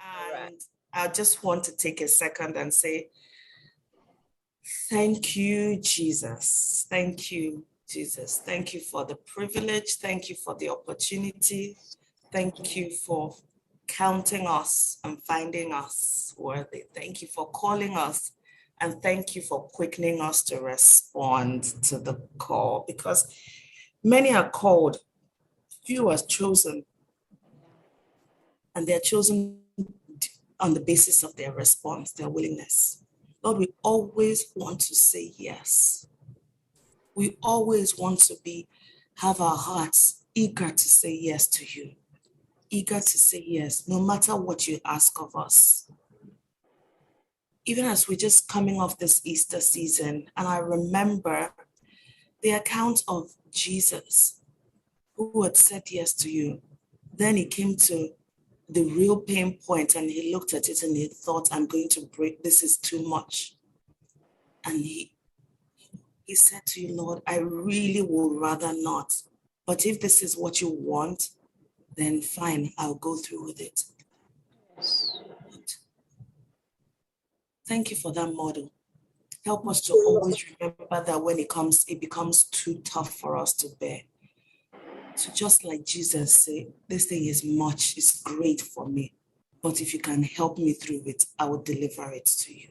All right. And I just want to take a second and say, thank you, Jesus. Thank you, Jesus. Thank you for the privilege. Thank you for the opportunity. Thank you for counting us and finding us worthy. Thank you for calling us. And thank you for quickening us to respond to the call, because many are called, few are chosen, and they're chosen on the basis of their response, their willingness. Lord, we always want to say yes. We always want to have our hearts eager to say yes to you, eager to say yes, no matter what you ask of us. Even as we're just coming off this Easter season, and I remember the account of Jesus, who had said yes to you. Then he came to the real pain point and he looked at it and he thought, I'm going to break, this is too much. And he said to you, Lord, I really would rather not. But if this is what you want, then fine, I'll go through with it. Thank you for that model. Help us to always remember that when it becomes too tough for us to bear. So just like Jesus said, this thing is much, it's great for me. But if you can help me through it, I will deliver it to you.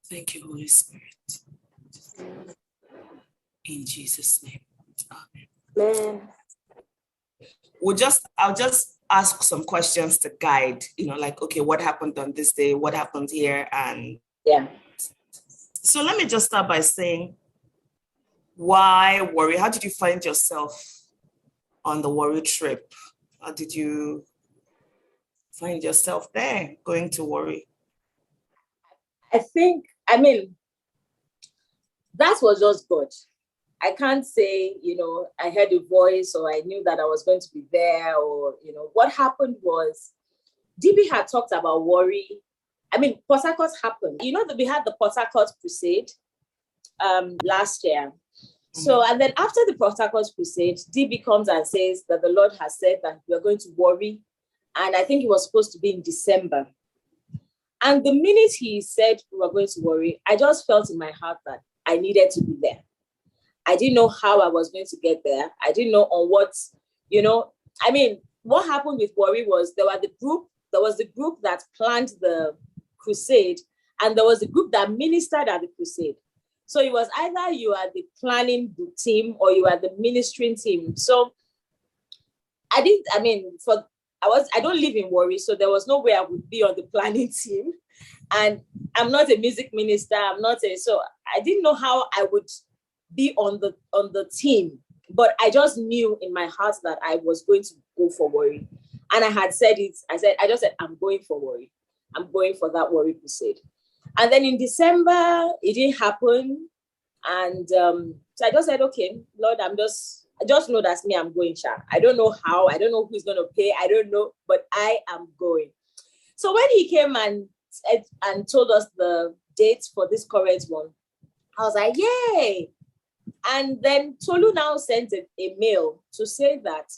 Thank you, Holy Spirit. In Jesus' name. Amen. I'll just ask some questions to guide, like, okay, what happened on this day? What happened here? And yeah. So let me just start by saying, why Warri? How did you find yourself on the Warri trip? How did you find yourself there going to Warri? That was just God. I can't say, I heard a voice or I knew that I was going to be there, or, what happened was DB had talked about Warri. Port Harcourt happened. That we had the Port Harcourt Crusade last year. Mm-hmm. So, and then after the Port Harcourt Crusade, DB comes and says that the Lord has said that we're going to Warri. And I think it was supposed to be in December. And the minute he said we were going to Warri, I just felt in my heart that I needed to be there. I didn't know how I was going to get there. I didn't know on what, what happened with Warri was there was the group that planned the crusade, and there was a group that ministered at the crusade. So it was either you are the planning team or you are the ministering team. So I don't live in Warri, so there was no way I would be on the planning team. And I'm not a music minister. So I didn't know how I would be on the team. But I just knew in my heart that I was going to go for Warri. And I had said it. I just said, I'm going for Warri. I'm going for that Warri Crusade. And then in December, it didn't happen. And so I just said, okay, Lord, I just know that's me, I'm going, Sha. I don't know how, I don't know who's going to pay, I don't know, but I am going. So when he came and told us the dates for this current one, I was like, yay! And then Tolu now sent a mail to say that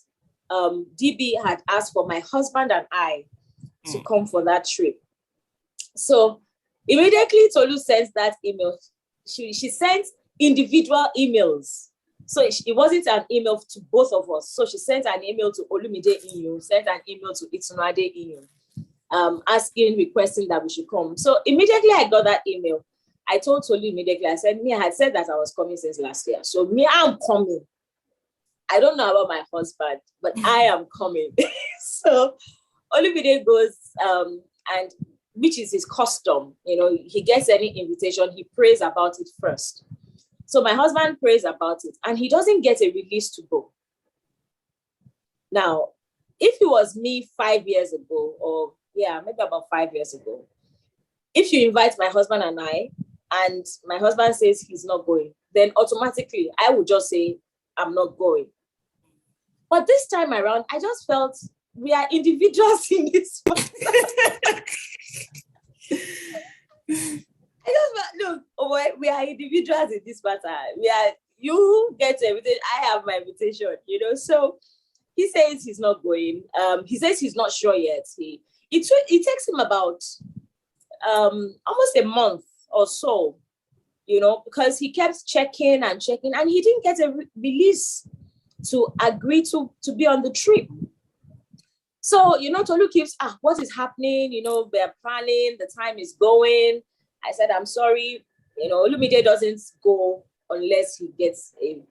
DB had asked for my husband and I to come for that trip. So immediately Tolu sends that email. She sent individual emails. So it wasn't an email to both of us. So she sent an email to Olumide Inyo, sent an email to Itunuade Inyo, requesting that we should come. So immediately I got that email. I told Tolu immediately, I had said that I was coming since last year. So I'm coming. I don't know about my husband, but I am coming. So Olumide goes, and which is his custom, he gets any invitation, he prays about it first. So my husband prays about it and he doesn't get a release to go. Now, if it was me 5 years ago, or maybe about 5 years ago, if you invite my husband and I, and my husband says he's not going, then automatically I would just say, I'm not going. But this time around, I just felt we are individuals in this. We are individuals in this matter. You get everything. I have my invitation, So he says he's not going. He says he's not sure yet. It takes him about almost a month or so, because he kept checking, and he didn't get a release to agree to be on the trip. So, Tolu keeps, what is happening? We're planning, the time is going. I said, I'm sorry, Olumide doesn't go unless he gets a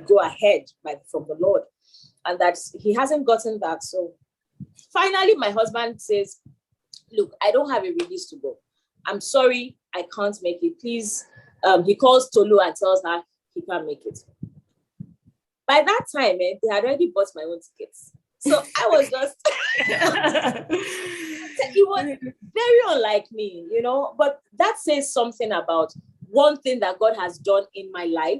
go ahead from the Lord. And that he hasn't gotten that. So finally, my husband says, look, I don't have a release to go. I'm sorry, I can't make it. Please, he calls Tolu and tells her he can't make it. By that time, they had already bought my own tickets. So I was just, it was very unlike me, but that says something about one thing that God has done in my life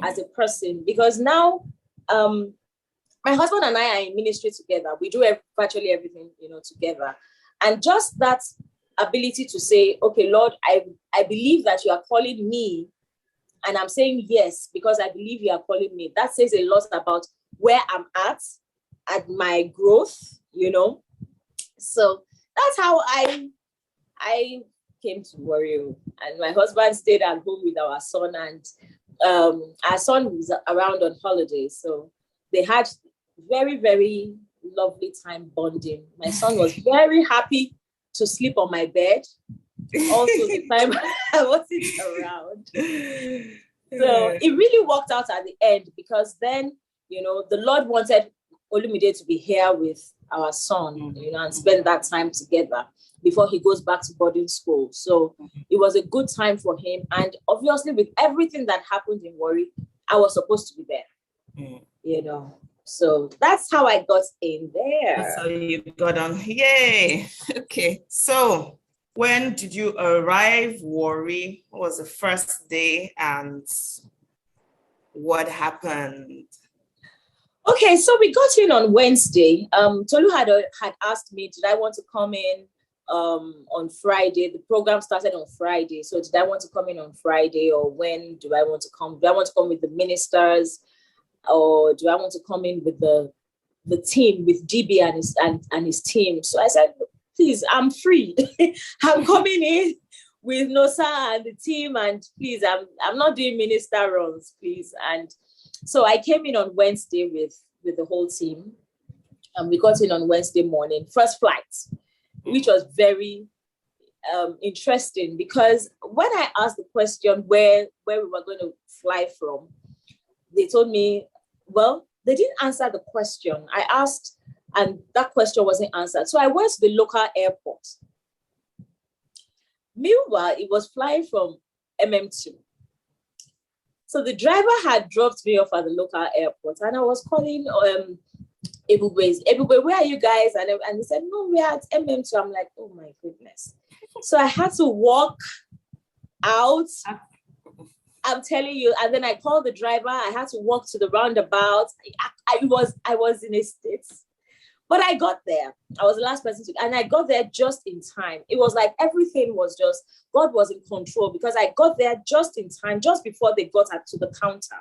as a person, because now my husband and I are in ministry together. We do virtually everything, together. And just that ability to say, okay, Lord, I believe that you are calling me, and I'm saying yes, because I believe you are calling me. That says a lot about where I'm at my growth, So that's how I came to Warri. And my husband stayed at home with our son, and our son was around on holiday. So they had very, very lovely time bonding. My son was very happy to sleep on my bed. Also the time I wasn't around. So it really worked out at the end, because then, the Lord wanted Olumide to be here with our son, and spend that time together before he goes back to boarding school. So it was a good time for him. And obviously with everything that happened in Warri, I was supposed to be there, So that's how I got in there. That's how you got on. Yay. Okay. So when did you arrive, Warri? What was the first day and what happened? Okay, so we got in on Wednesday. Tolu had asked me, did I want to come in on Friday? The program started on Friday. So did I want to come in on Friday, or when do I want to come? Do I want to come with the ministers, or do I want to come in with the team, with DB and his team? So I said, please, I'm free. I'm coming in with Nosa and the team, and please, I'm not doing minister runs, please. And so I came in on Wednesday with the whole team, and we got in on Wednesday morning, first flight, which was very interesting, because when I asked the question where we were going to fly from, they told me, well, they didn't answer the question. I asked, and that question wasn't answered. So I went to the local airport. Meanwhile, it was flying from MM2. So the driver had dropped me off at the local airport, and I was calling Ebube, where are you guys? And they said, no, we're at MM2. I'm like, oh my goodness. So I had to walk out. I'm telling you. And then I called the driver. I had to walk to the roundabout. I was in a state. But I got there. I was the last person to, and I got there just in time. It was like everything was just, God was in control, because I got there just in time, just before they got to the counter,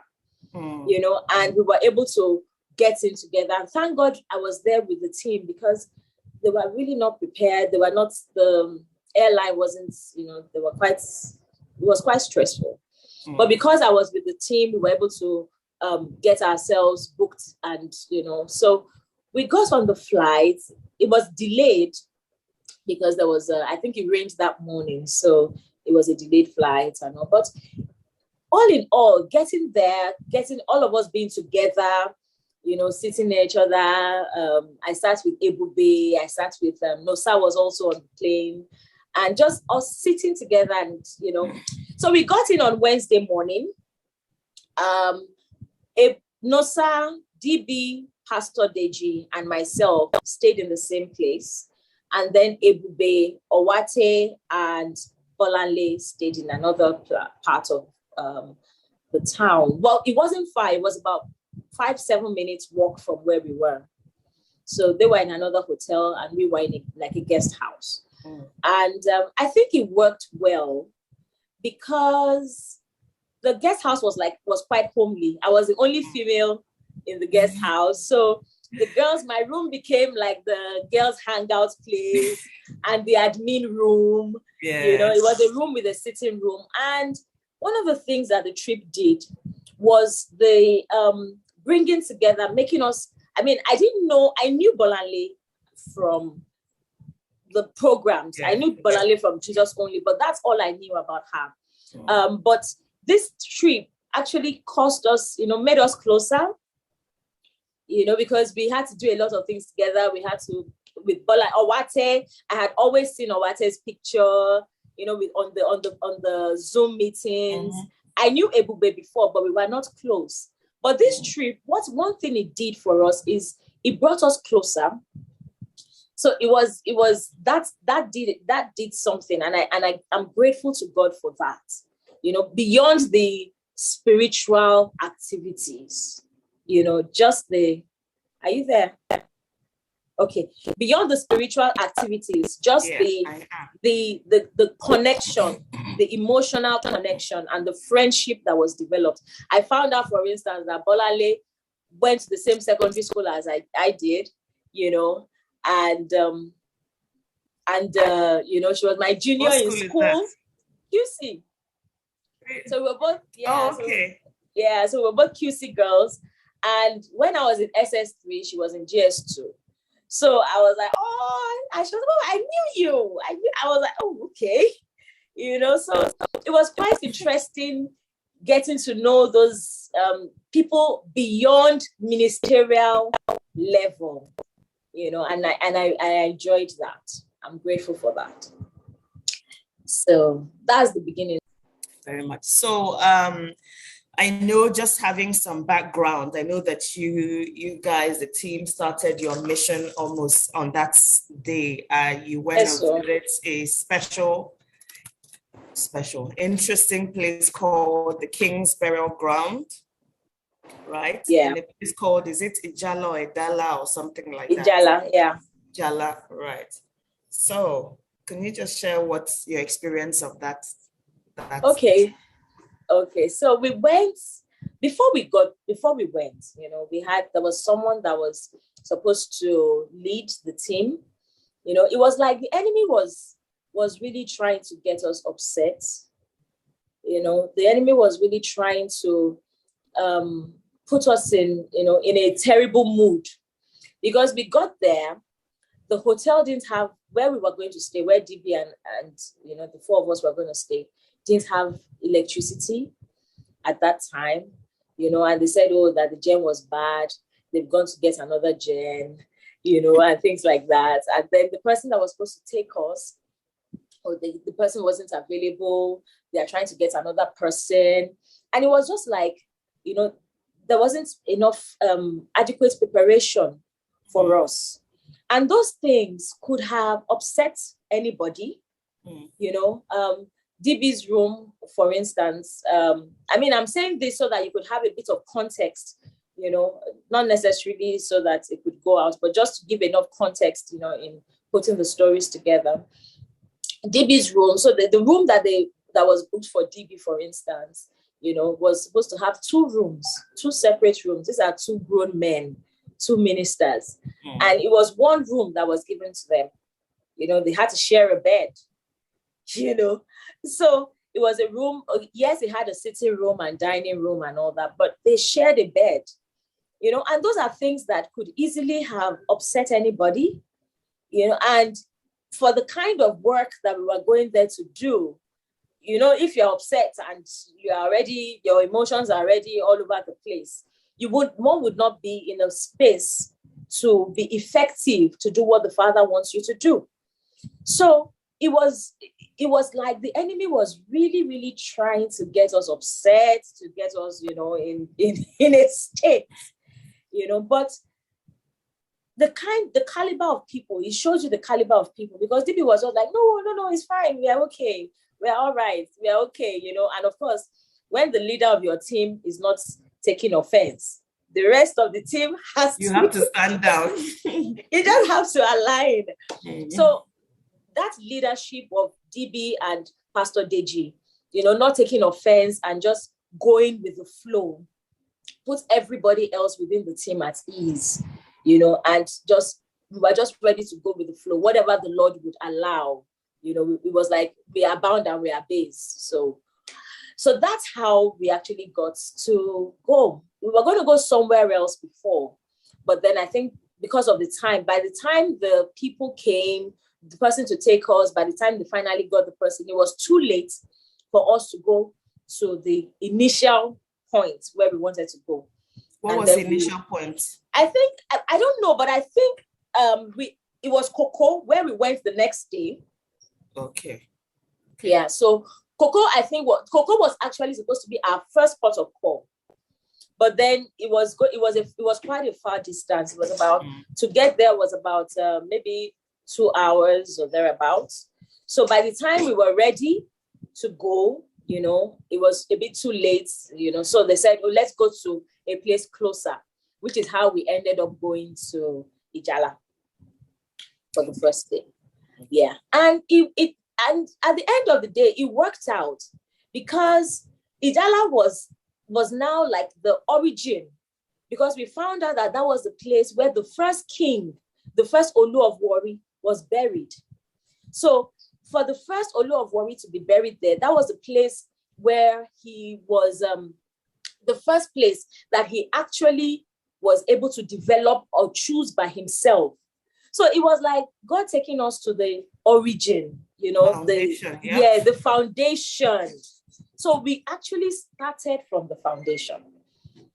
and we were able to get in together. And thank God I was there with the team, because they were really not prepared. They were not, the airline wasn't, they were it was quite stressful. But because I was with the team, we were able to get ourselves booked, and, so we got on the flight. It was delayed because there was, I think it rained that morning. So it was a delayed flight and all. But all in all, getting there, all of us being together, sitting near each other. I sat with Ebube. I sat with Nosa was also on the plane. And just us sitting together, and, So we got in on Wednesday morning. Nosa, DB, Pastor Deji, and myself stayed in the same place. And then Ebube, Owate, and Bolanle stayed in another part of the town. Well, it wasn't far. It was about 5-7 minutes walk from where we were. So they were in another hotel, and we were in a guest house. And I think it worked well, because the guest house was quite homely. I was the only female in the guest house. So the girls, my room became like the girls' hangout place and the admin room. Yes. You know, it was a room with a sitting room. And one of the things that the trip did was the bringing together, making us, I mean, I knew Bolanle from the programs. I knew Bolanle from Jesus Only, but that's all I knew about her. But this trip actually caused us, made us closer, because we had to do a lot of things together. We had to, with Bola Owate, I had always seen Owate's picture, on the Zoom meetings. I knew Ebube before, but we were not close. But this trip, one thing it did for us is it brought us closer. So it was that did something, and I'm grateful to God for that. Beyond the spiritual activities, just are you there? Okay. Beyond the spiritual activities, just the connection, the emotional connection, and the friendship that was developed. I found out, for instance, that Bolale went to the same secondary school as I did, and she was my junior in school. QC. So we were both, so we were both QC girls. And when I was in SS3, she was in GS2. So I was like, I knew you. I was like, oh, okay. So it was quite interesting getting to know those people beyond ministerial level, and I enjoyed that. I'm grateful for that. So that's the beginning. Very much. So I know, just having some background, I know that you guys, the team, started your mission almost on that day. You went and visited a special, interesting place called the King's Burial Ground, right? Yeah. And the place called, is it Ijala or Idala or something like that? Ijala, yeah. Ijala, right. So can you just share what's your experience of that? Okay, so we went, before we went, there was someone that was supposed to lead the team. It was like the enemy was really trying to get us upset. The enemy was really trying to put us in a terrible mood, because we got there, the hotel didn't have where we were going to stay, where DB and the four of us were going to stay, didn't have electricity at that time, and they said, that the gen was bad. They've gone to get another gen, and things like that. And then the person that was supposed to take us, the person wasn't available. They are trying to get another person. And it was just like, there wasn't enough adequate preparation for us. And those things could have upset anybody, DB's room, for instance. I'm saying this so that you could have a bit of context, not necessarily so that it could go out, but just to give enough context, in putting the stories together. DB's room, so the room that was booked for DB, for instance, was supposed to have two separate rooms. These are two grown men, two ministers. And it was one room that was given to them. They had to share a bed, So it was a room. Yes, it had a sitting room and dining room and all that, but they shared a bed, and those are things that could easily have upset anybody, and for the kind of work that we were going there to do, if you're upset and your emotions are already all over the place, one would not be in a space to be effective to do what the Father wants you to do. So it was like the enemy was really, really trying to get us upset, to get us, in a state, but the caliber of people, it shows you the caliber of people, because DB was all like, no, it's fine. We are okay. We are all right. We are okay, and of course, when the leader of your team is not taking offense, the rest of the team have to stand down. You just have to align. Mm-hmm. So that leadership of DB and Pastor Deji, not taking offense and just going with the flow, put everybody else within the team at ease, you know, and we were just ready to go with the flow, whatever the Lord would allow. You know, it was like we are bound and we are based. So that's how we actually got to go. We were going to go somewhere else before, but then I think because of the time, by the time the people came, the person to take us, by the time they finally got the person, it was too late for us to go to the initial point where we wanted to go. What was the initial point? I think, I don't know, but I think it was Cocoa where we went the next day. Okay. Yeah, so Cocoa, I think Cocoa was actually supposed to be our first port of call, but then it was quite a far distance. It was about to get there was about maybe 2 hours or thereabouts. So by the time we were ready to go, you know, it was a bit too late, you know. So they said, "Oh, let's go to a place closer," which is how we ended up going to Ijala for the first day. Yeah, and and at the end of the day, it worked out because Ijala was now like the origin, because we found out that was the place where the first king, the first Olu of Warri, was buried. So for the first Olu of Warri to be buried there, that was the place where he was, the first place that he actually was able to develop or choose by himself. So it was like God taking us to the origin, you know, the foundation. So we actually started from the foundation,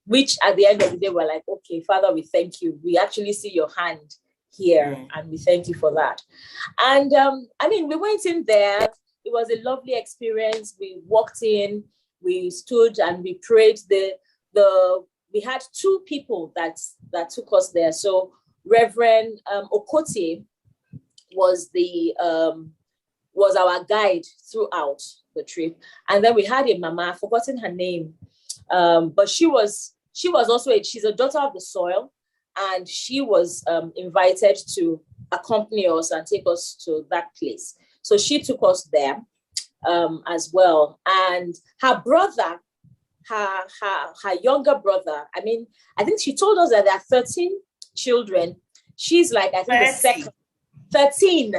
which at the end of the day, we're like, okay, Father, we thank you. We actually see your hand here, and we thank you for that. And I mean, we went in there. It was a lovely experience. We walked in, we stood and we prayed. We had 2 people that took us there. So Reverend Okotie was our guide throughout the trip, and then we had a mama, I've forgotten her name, but she was also she's a daughter of the soil, and she was invited to accompany us and take us to that place. So she took us there as well, and her brother, her younger brother. I mean, I think she told us that there are 13 children. She's like, I think 30.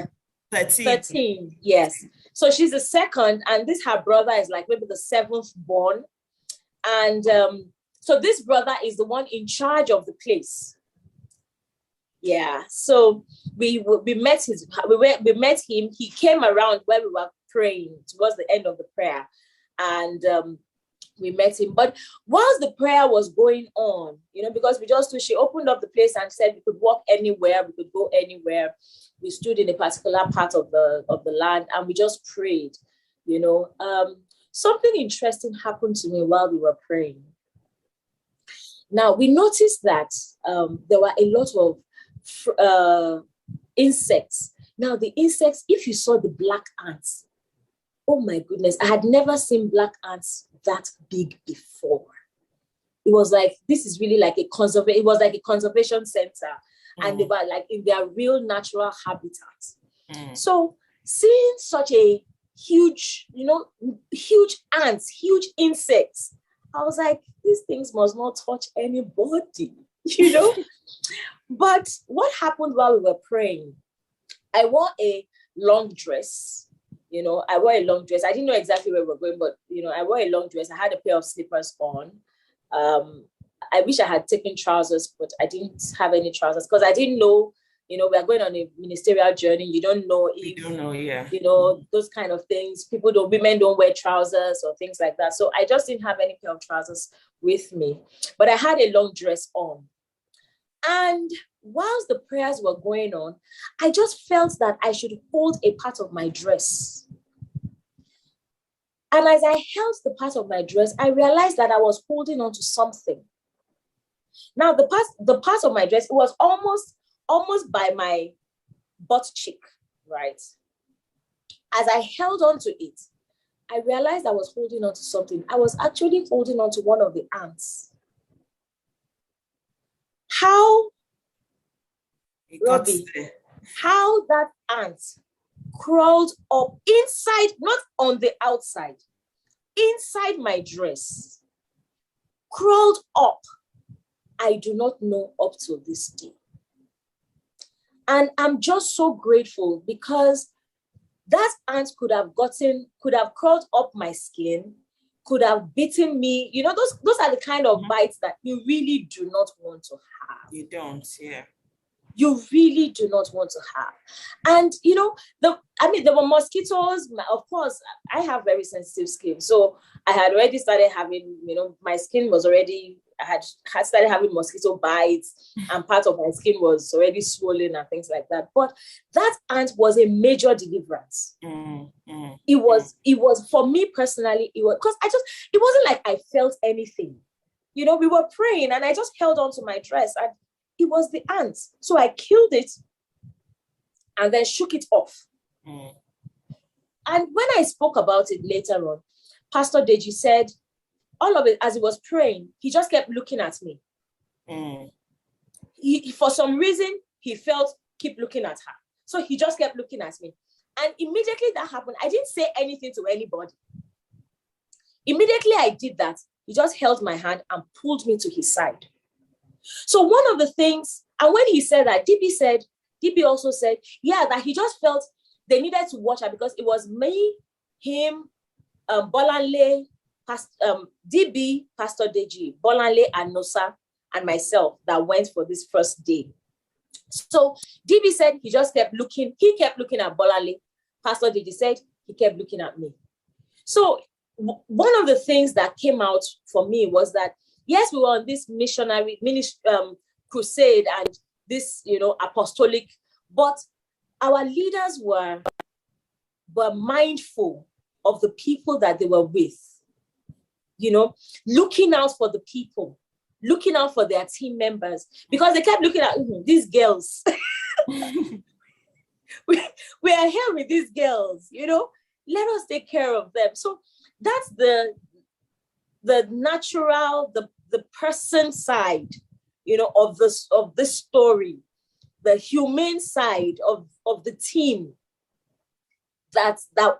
the second. 13, yes. So she's the second, and her brother is like maybe the 7th born. And so this brother is the one in charge of the place. Yeah. So we met him. He came around where we were praying towards the end of the prayer, and we met him. But whilst the prayer was going on, you know, because she opened up the place and said we could walk anywhere, we could go anywhere. We stood in a particular part of the land and we just prayed, you know. Something interesting happened to me while we were praying. Now, we noticed that there were a lot of insects. Now, the insects, if you saw the black ants, oh my goodness, I had never seen black ants that big before. It was like, this is really like it was like a conservation center, and they were like in their real natural habitat. So seeing such a huge, you know, huge ants, huge insects, I was like, these things must not touch anybody, you know. But what happened while we were praying, I wore a long dress. You know, I wore a long dress. I didn't know exactly where we were going, but, you know, I wore a long dress. I had a pair of slippers on. I wish I had taken trousers, but I didn't have any trousers because I didn't know, you know, we are going on a ministerial journey. You don't know if, you know, those kind of things. Women don't wear trousers or things like that. So I just didn't have any pair of trousers with me, but I had a long dress on. And whilst the prayers were going on, I just felt that I should hold a part of my dress. And as I held the part of my dress, I realized that I was holding on to something. Now, the part of my dress, it was almost by my butt cheek, right? As I held on to it, I realized I was holding on to something. I was actually holding on to one of the ants. How, Robbie, how that ant crawled up inside, not on the outside, inside my dress, crawled up I do not know up to this day. And I'm just so grateful because that ant could have crawled up my skin, could have bitten me. You know, those are the kind of bites that you really do not want to have. You don't, yeah. You really do not want to have. And, you know, there were mosquitoes. Of course, I have very sensitive skin. So I had already started having, you know, my skin was already, I had started having mosquito bites, and part of my skin was already swollen and things like that. But that ant was a major deliverance. It was for me personally, it was because it wasn't like I felt anything. You know, we were praying and I just held on to my dress and it was the ant. So I killed it and then shook it off. And when I spoke about it later on, Pastor Deji said, all of it, as he was praying, he just kept looking at me. He, for some reason, he felt keep looking at her. So he just kept looking at me. And immediately that happened, I didn't say anything to anybody. Immediately I did that, he just held my hand and pulled me to his side. So one of the things, and when he said that, DB also said, yeah, that he just felt they needed to watch her because it was me, him, Bolanle, DB, Pastor Deji, Bolanle, and Nosa, and myself that went for this first day. So DB said he just kept looking. He kept looking at Bolanle. Pastor Deji said he kept looking at me. So one of the things that came out for me was that, yes, we were on this crusade and this, you know, apostolic, but our leaders were mindful of the people that they were with, you know, looking out for the people, looking out for their team members, because they kept looking at these girls. we are here with these girls, you know, let us take care of them. So that's the natural, the person side, you know, of this story, the humane side of the team that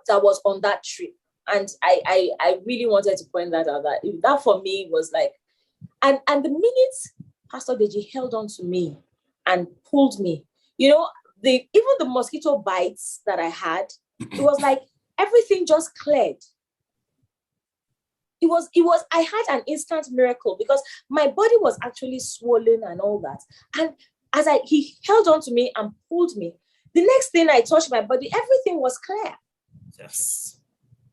was on that trip. And I really wanted to point that out, that for me was like, and the minute Pastor Deji held on to me and pulled me, you know, even the mosquito bites that I had, it was like everything just cleared. I had an instant miracle because my body was actually swollen and all that. And as he held on to me and pulled me, the next thing I touched my body, everything was clear. Yes.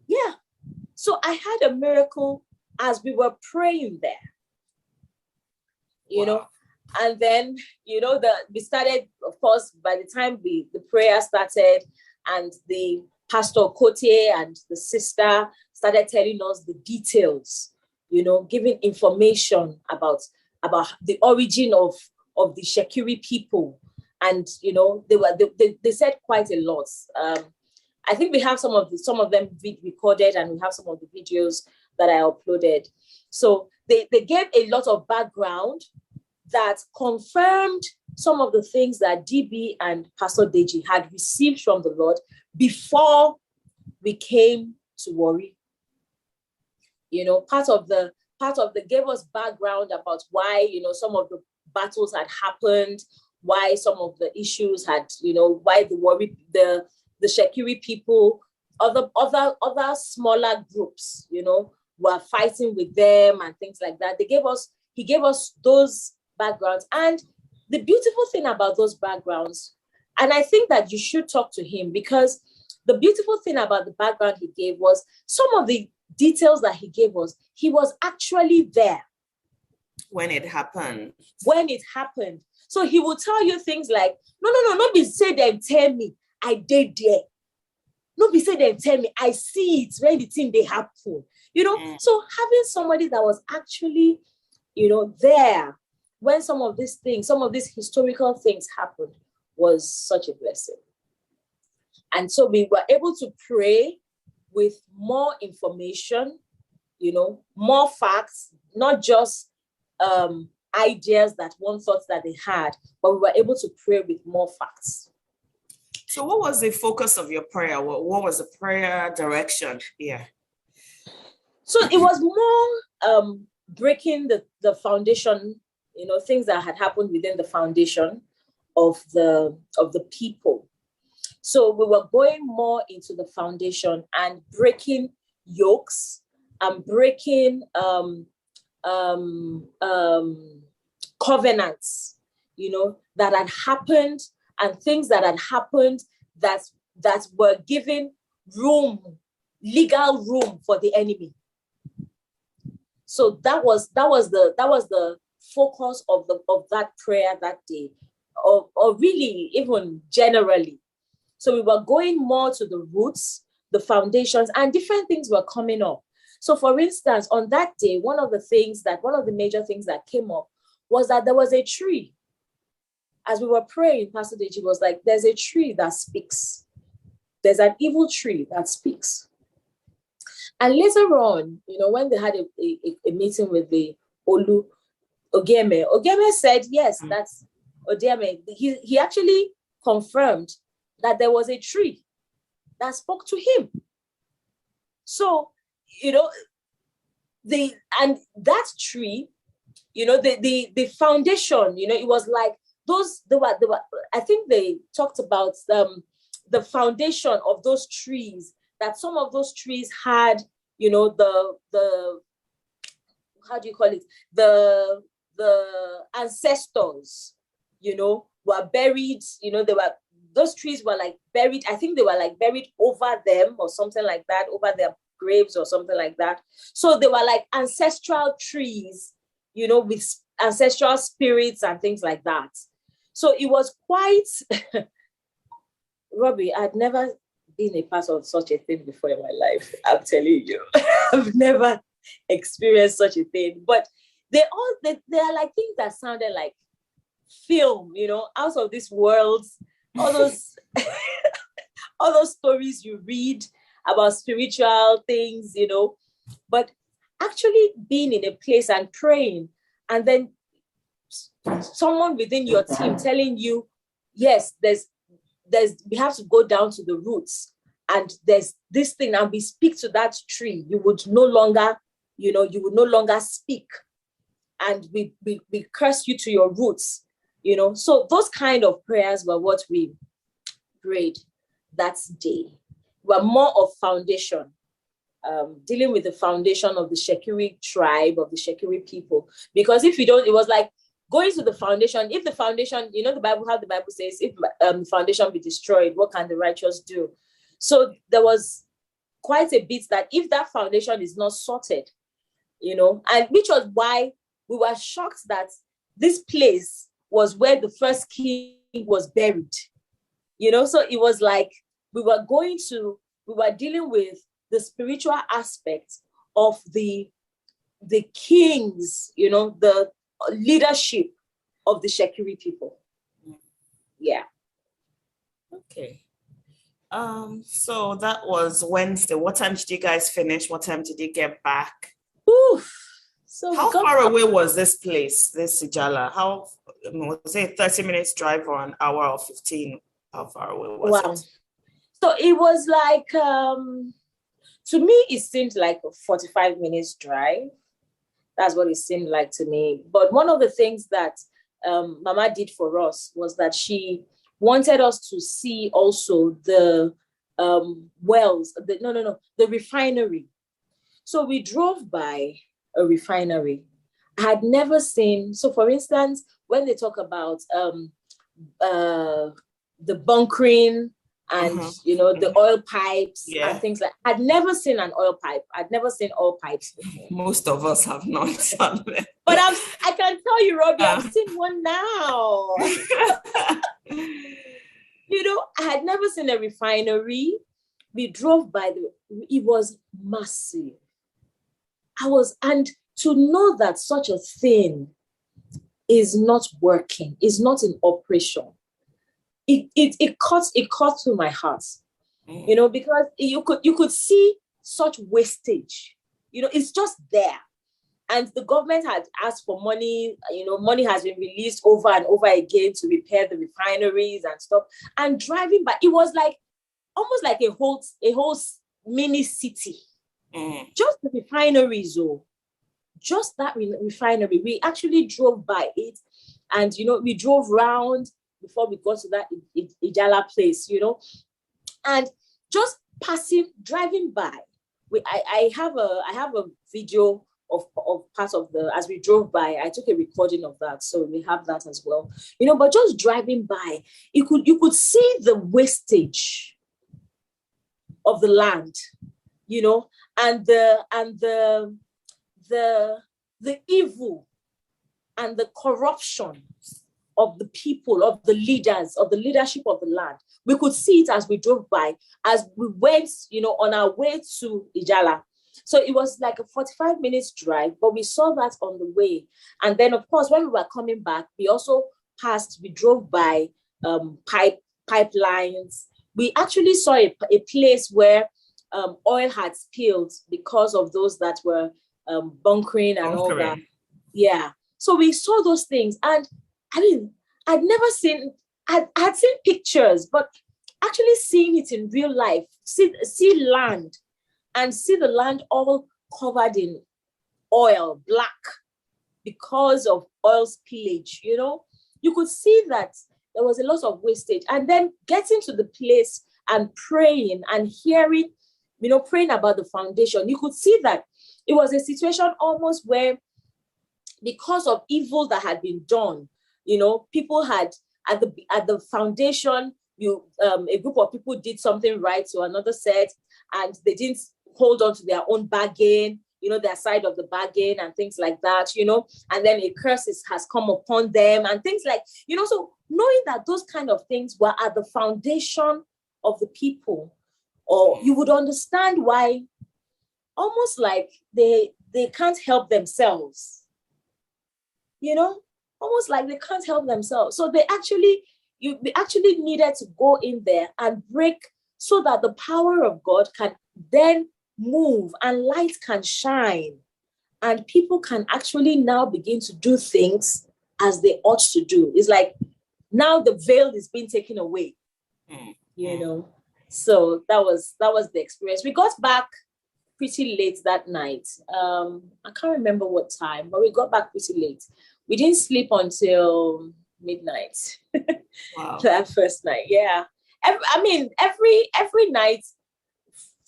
Yeah. So I had a miracle as we were praying there. You know, and then, you know, we started, of course, by the time the prayer started and the Pastor Kote and the sister started telling us the details, you know, giving information about the origin of the Shekiri people. And, you know, they said quite a lot. I think we have some of them recorded, and we have some of the videos that I uploaded. So they gave a lot of background that confirmed some of the things that DB and Pastor Deji had received from the Lord before we came to Warri. You know, part of the gave us background about why, you know, some of the battles had happened, why some of the issues had, you know, why the Warri, the Shekiri people, other smaller groups, you know, were fighting with them and things like that. He gave us those backgrounds. And the beautiful thing about those backgrounds, and I think that you should talk to him, because the beautiful thing about the background he gave was some of the details that he gave us, he was actually there. When it happened. So he will tell you things like, no, be say them tell me, I did there. No be say them tell me, I see it when the thing they happen. You know, so having somebody that was actually, you know, there when some of these historical things happened was such a blessing. And so we were able to pray with more information, you know, more facts, not just ideas that one thought that they had, but we were able to pray with more facts. So what was the focus of your prayer? What was the prayer direction here? So it was more breaking the foundation things that had happened within the foundation of the people. So we were going more into the foundation and breaking yokes and breaking covenants, that had happened, and things that had happened that were giving legal room for the enemy. So that was the focus of that prayer that day, or really even generally. So we were going more to the roots, the foundations, and different things were coming up. So for instance, on that day, one of the major things that came up was that there was a tree. As we were praying, Pastor Deji was like, there's a tree that speaks. There's an evil tree that speaks. And later on, when they had a meeting with the Ogeme said, yes, that's Ogeme. He actually confirmed that there was a tree that spoke to him. So, and that tree, the foundation, it was like they were, I think they talked about the foundation of those trees, that some of those trees had, the how do you call it? The ancestors, were buried, those trees were like buried. I think they were like buried over them or something like that, over their graves or something like that. So they were like ancestral trees, with ancestral spirits and things like that. So it was quite, Robbie, I'd never been a part of such a thing before in my life. I'm telling you, I've never experienced such a thing. But they are like things that sounded like film, out of this world. All those all those stories you read about spiritual things, but actually being in a place and praying, and then someone within your team telling you, yes, we have to go down to the roots, and there's this thing, and we speak to that tree, you would no longer speak, and we curse you to your roots. So those kind of prayers were what we prayed that day. Were more of foundation, dealing with the foundation of the Shekiri tribe, of the Shekiri people. Because if you don't, it was like going to the foundation. If the foundation, the Bible, how the Bible says, if the foundation be destroyed, what can the righteous do? So there was quite a bit that if that foundation is not sorted, and which was why we were shocked that this place was where the first king was buried. So it was like we were dealing with the spiritual aspect of the kings, the leadership of the Shekiri people. Yeah. Okay. So that was Wednesday. What time did you guys finish? What time did you get back? Oof. So how far away was this place, this Sijala? How was it? 30 minutes drive or an hour or 15? How far away was it? So it was like, to me, it seemed like a 45 minutes drive. That's what it seemed like to me. But one of the things that Mama did for us was that she wanted us to see also the wells, the refinery. So we drove by a refinery. I had never seen, so for instance, when they talk about the bunkering and the oil pipes and things like, I'd never seen an oil pipe. I'd never seen oil pipes before. Most of us have not. But I can tell you, Robbie, I've seen one now. I had never seen a refinery. We drove by it was massive. And to know that such a thing is not working, is not in operation, it cuts through my heart, because you could see such wastage, it's just there. And the government had asked for money, money has been released over and over again to repair the refineries and stuff. And driving by, it was like almost like a whole mini city. Just the refineries, just that refinery, we actually drove by it, and we drove round before we got to that Ijala place, and just driving by. I have a video of part of as we drove by. I took a recording of that, so we have that as well. But just driving by, you could see the wastage of the land, and the evil and the corruption of the people, of the leaders, of the leadership of the land. We could see it as we drove by, as we went, on our way to Ijala. So it was like a 45 minutes drive, but we saw that on the way. And then, of course, when we were coming back, we drove by pipelines. We actually saw a place where oil had spilled because of those that were bunkering and all that. Yeah. So we saw those things. And I mean, I'd seen pictures, but actually seeing it in real life, see land, and see the land all covered in oil, black, because of oil spillage, you could see that there was a lot of wastage. And then getting to the place and praying and hearing, praying about the foundation, you could see that it was a situation almost where, because of evil that had been done, people had at the foundation, a group of people did something right to another set, and they didn't hold on to their own bargain, their side of the bargain and things like that, and then a curse has come upon them and things like, so knowing that those kind of things were at the foundation of the people, or you would understand why almost like they can't help themselves, almost like they can't help themselves. So we actually needed to go in there and break, so that the power of God can then move and light can shine, and people can actually now begin to do things as they ought to do. It's like now the veil is being taken away, So that was the experience. We got back pretty late that night. I can't remember what time, but we got back pretty late. We didn't sleep until midnight. Wow. That first night, yeah. Every night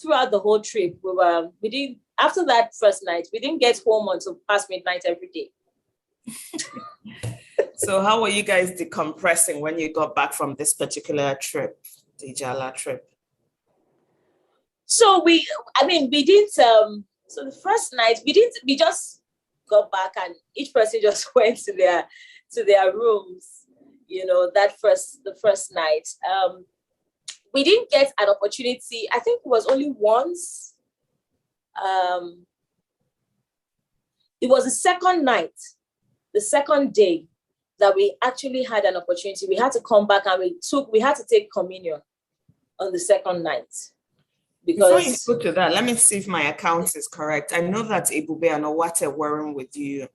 throughout the whole trip, we didn't. After that first night, we didn't get home until past midnight every day. So how were you guys decompressing when you got back from this particular trip, the Ijala trip? So we didn't. So the first night we just got back, and each person just went to their rooms. The first night. We didn't get an opportunity. I think it was only once. It was the second night, the second day, that we actually had an opportunity. We had to come back, and we had to take communion on the second night. Before you go to that, let me see if my account is correct. I know that Ebube and Owate weren't with you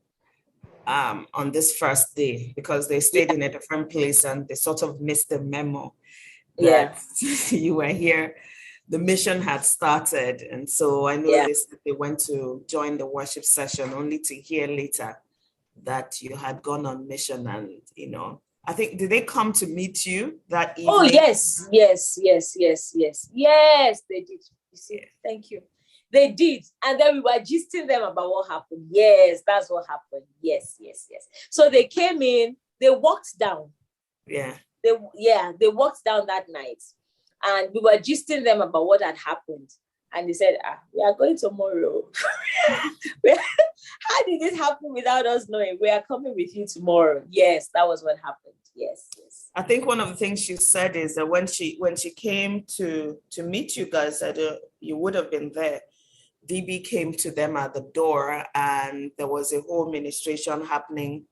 on this first day, because they stayed in a different place and they sort of missed the memo that you were here. The mission had started, and so I know they went to join the worship session, only to hear later that you had gone on mission. And I think, did they come to meet you that evening? Oh, yes, they did. You see, thank you. They did. And then we were gisting them about what happened. Yes, that's what happened. Yes. So they came in, they walked down. Yeah. They walked down that night, and we were gisting them about what had happened. And they said, we are going tomorrow. How did this happen without us knowing? We are coming with you tomorrow. Yes, that was what happened. Yes. I think one of the things she said is that when she came to meet you guys, that you would have been there. DB came to them at the door, and there was a whole ministration happening.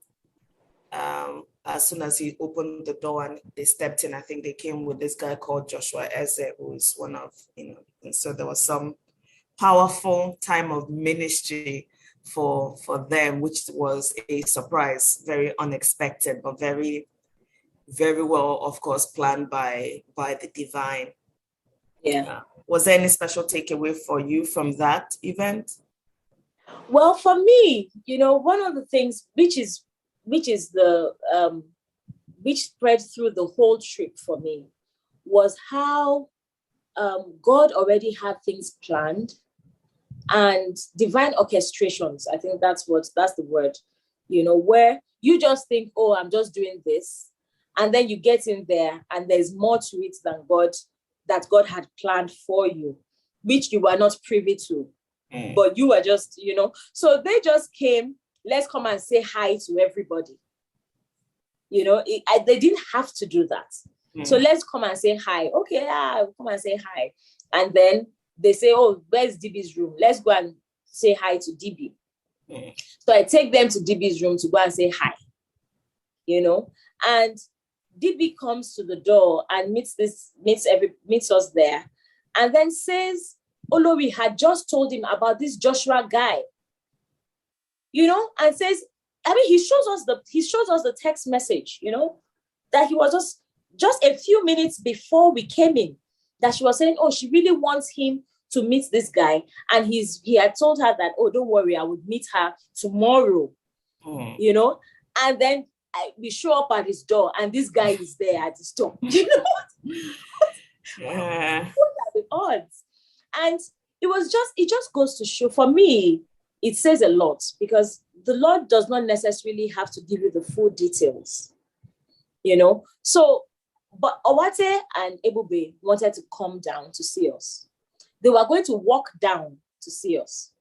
As soon as he opened the door and they stepped in, I think they came with this guy called Joshua Eze, who is one of, and so there was some powerful time of ministry for them, which was a surprise, very unexpected, but very, very well, of course, planned by the divine. Yeah. Was there any special takeaway for you from that event? Well, for me, one of the things which spread through the whole trip for me was how God already had things planned, and divine orchestrations. I think that's the word, where you just think, oh, I'm just doing this. And then you get in there and there's more to it than that God had planned for you, which you were not privy to. But you were just, so they just came, let's come and say hi to everybody. They didn't have to do that. So let's come and say hi. Okay, come and say hi. And then they say, oh, where's DB's room? Let's go and say hi to DB. So I take them to DB's room to go and say hi, and DB comes to the door and meets us there, and then says, Olori had just told him about this Joshua guy, and says, he shows us the text message, that he was just a few minutes before we came in, that she was saying, oh, she really wants him to meet this guy. And he had told her that, oh, don't worry, I would meet her tomorrow, and then we show up at his door and this guy is there at his door. What are the odds? And it just goes to show, for me, it says a lot, because the Lord does not necessarily have to give you the full details, So, but Owate and Ebube wanted to come down to see us. They were going to walk down to see us.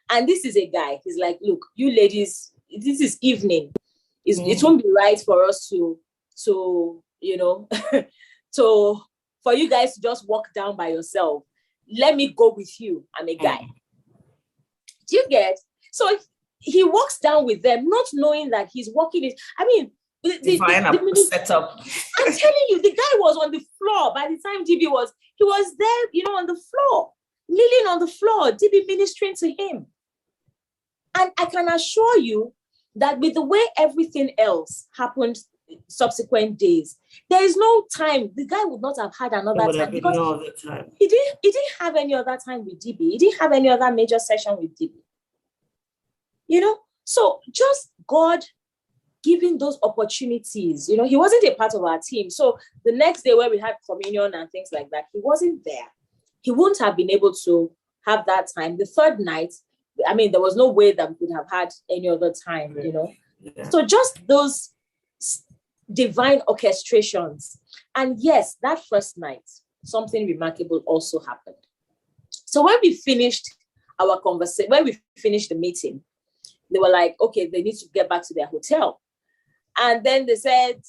And this is a guy. He's like, look, you ladies, this is evening. It won't be right for us to for you guys to just walk down by yourself. Let me go with you. I'm a guy. Do you get? So he walks down with them, not knowing that he's walking it. I mean, the setup. I'm telling you, the guy was on the floor by the time DB was there, on the floor, kneeling on the floor, DB ministering to him. And I can assure you that with the way everything else happened subsequent days, there is no time. The guy would not have had another time, because no other time. He didn't have any other time with DB. He didn't have any other major session with DB. So just God giving those opportunities. He wasn't a part of our team. So the next day where we had communion and things like that, he wasn't there. He wouldn't have been able to have that time. The third night, there was no way that we could have had any other time, Yeah. So just those divine orchestrations. And yes, that first night, something remarkable also happened. So when we finished our conversation, when we finished the meeting, they were like, okay, they need to get back to their hotel. And then they said,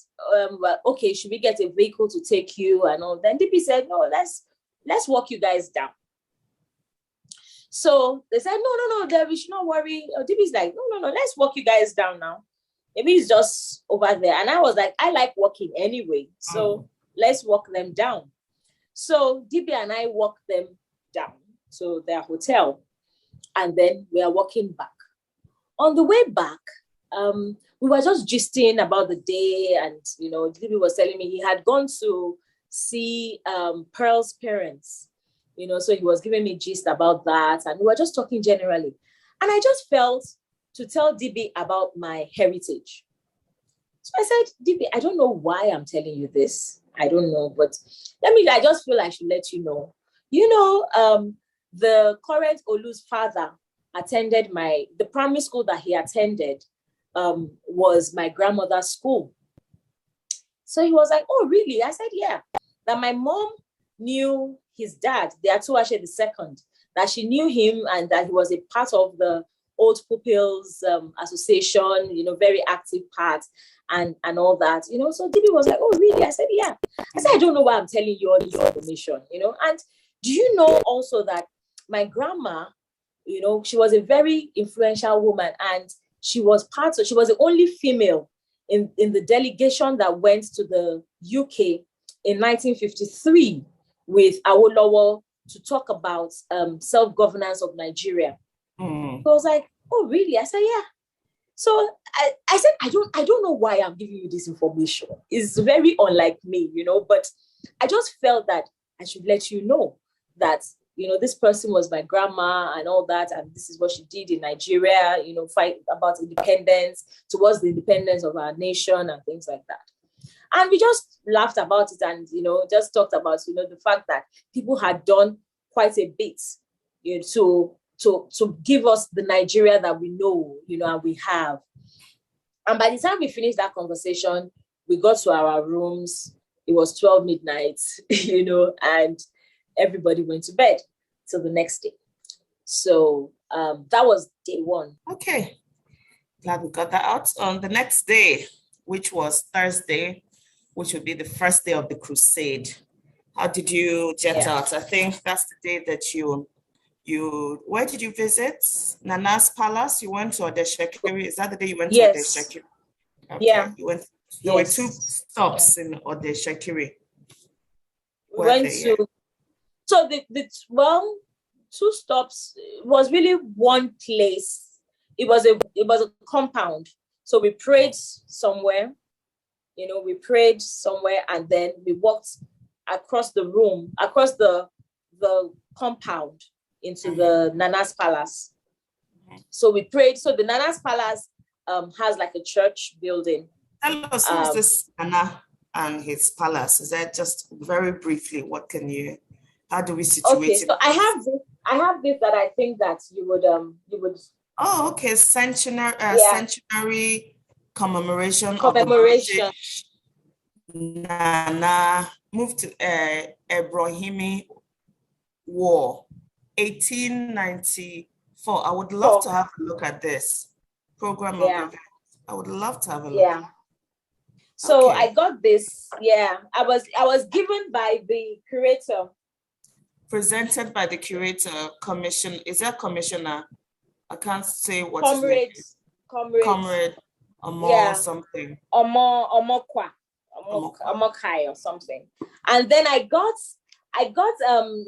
well, okay, should we get a vehicle to take you and all? Then DP said, no, let's walk you guys down. So they said, no, we should not worry. DP's like, no, let's walk you guys down now. Maybe it's just over there. And I was like, I like walking anyway. So let's walk them down. So DP and I walked them down to their hotel. And then we are walking back. On the way back, we were just gisting about the day. And, DP was telling me he had gone to see Pearl's parents. So he was giving me gist about that. And we were just talking generally. And I just felt to tell DB about my heritage. So I said, DB, I don't know why I'm telling you this. I don't know, but I just feel I should let you know. The current Olu's father attended the primary school that he attended was my grandmother's school. So he was like, oh, really? I said, yeah. That my mom knew his dad, the Itunuade II, that she knew him and that he was a part of the Old Pupils Association, very active part and all that, So DB was like, oh, really? I said, yeah. I said, I don't know why I'm telling you all this information, And do you know also that my grandma, she was a very influential woman, and she was the only female in the delegation that went to the UK in 1953 with Awolowo to talk about self-governance of Nigeria. So I was like, oh, really? I said, yeah. So I said, I don't know why I'm giving you this information. It's very unlike me, but I just felt that I should let you know that this person was my grandma and all that, and this is what she did in Nigeria, fight about independence, towards the independence of our nation and things like that. And we just laughed about it and, just talked about, the fact that people had done quite a bit, to give us the Nigeria that we know, and we have. And by the time we finished that conversation, we got to our rooms. It was 12 midnight, and everybody went to bed till the next day. So that was day one. Okay. Glad we got that out. On the next day, which was Thursday, which would be the first day of the crusade, how did you jet out? I think that's the day that you where did you visit? Nana's palace? You went to Odeshekiri? Is that the day you went to Odeshekiri? Okay. Yeah. You went. There were 2 stops in Odeshekiri. We went to. So the 2 stops was really one place. It was a compound. So we prayed somewhere. We prayed somewhere, and then we walked across the room, across the compound into the Nana's palace. So we prayed. So the Nana's palace has like a church building. Tell us, who's this Nana and his palace? Is that just very briefly? How do we situate it? Okay, so I have this that I think that you would. Oh, okay, centenary commemoration. Nana moved to Ebrahimi War, 1894. I would love to have a look at this program of events. I would love to have a look. Yeah. So I got this. Yeah, I was given by the curator. Presented by the curator, commission. Is that commissioner? I can't say what Comrade something. Omokai or something. And then I got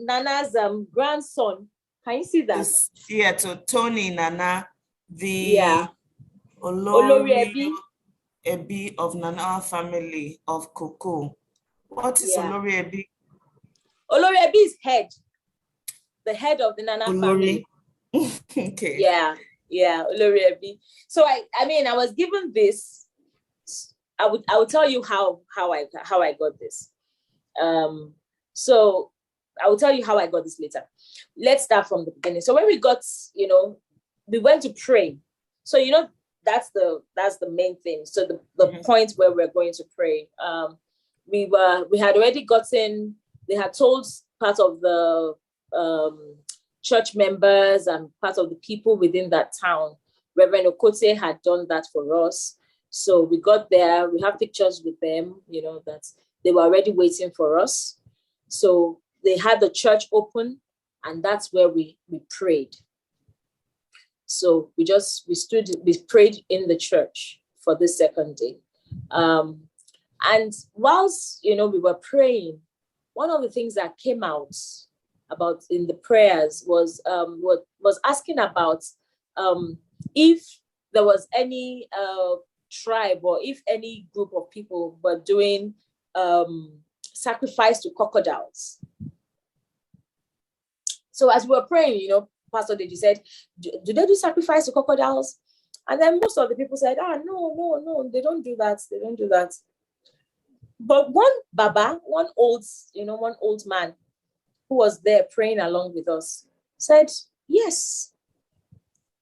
Nana's grandson. Can you see that? To Tony Nana, the Olori Ebi of Nana family of Koko. What is Olori Ebi? Olori Ebi is the head of the Nana family. Okay. Yeah, Olori Ebi. So I was given this. I would tell you how I got this. So I will tell you how I got this later. Let's start from the beginning. So when we got, we went to pray. So that's the main thing. So the point where we're going to pray. We had already gotten. They had told part of the church members and part of the people within that town. Reverend Okote had done that for us. So we got there. We have pictures with them, that they were already waiting for us. So they had the church open, and that's where we prayed. So we prayed in the church for the second day. And whilst, we were praying, one of the things that came out about in the prayers was asking about if there was any tribe or if any group of people were doing sacrifice to crocodiles. So as we were praying, Pastor Deji said, do they do sacrifice to crocodiles? And then most of the people said, no, they don't do that. They don't do that. But one Baba, one old man who was there praying along with us said, yes,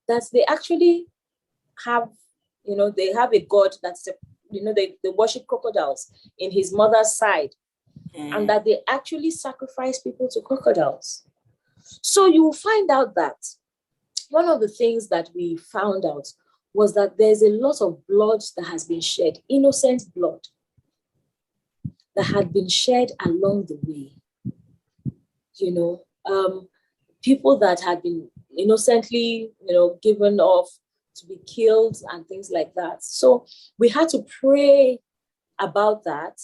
that they actually have, they have a God that's, they worship crocodiles in his mother's side, and that they actually sacrifice people to crocodiles. So you will find out that one of the things that we found out was that there's a lot of blood that has been shed, innocent blood that had been shed along the way. People that had been innocently, given off to be killed and things like that. So we had to pray about that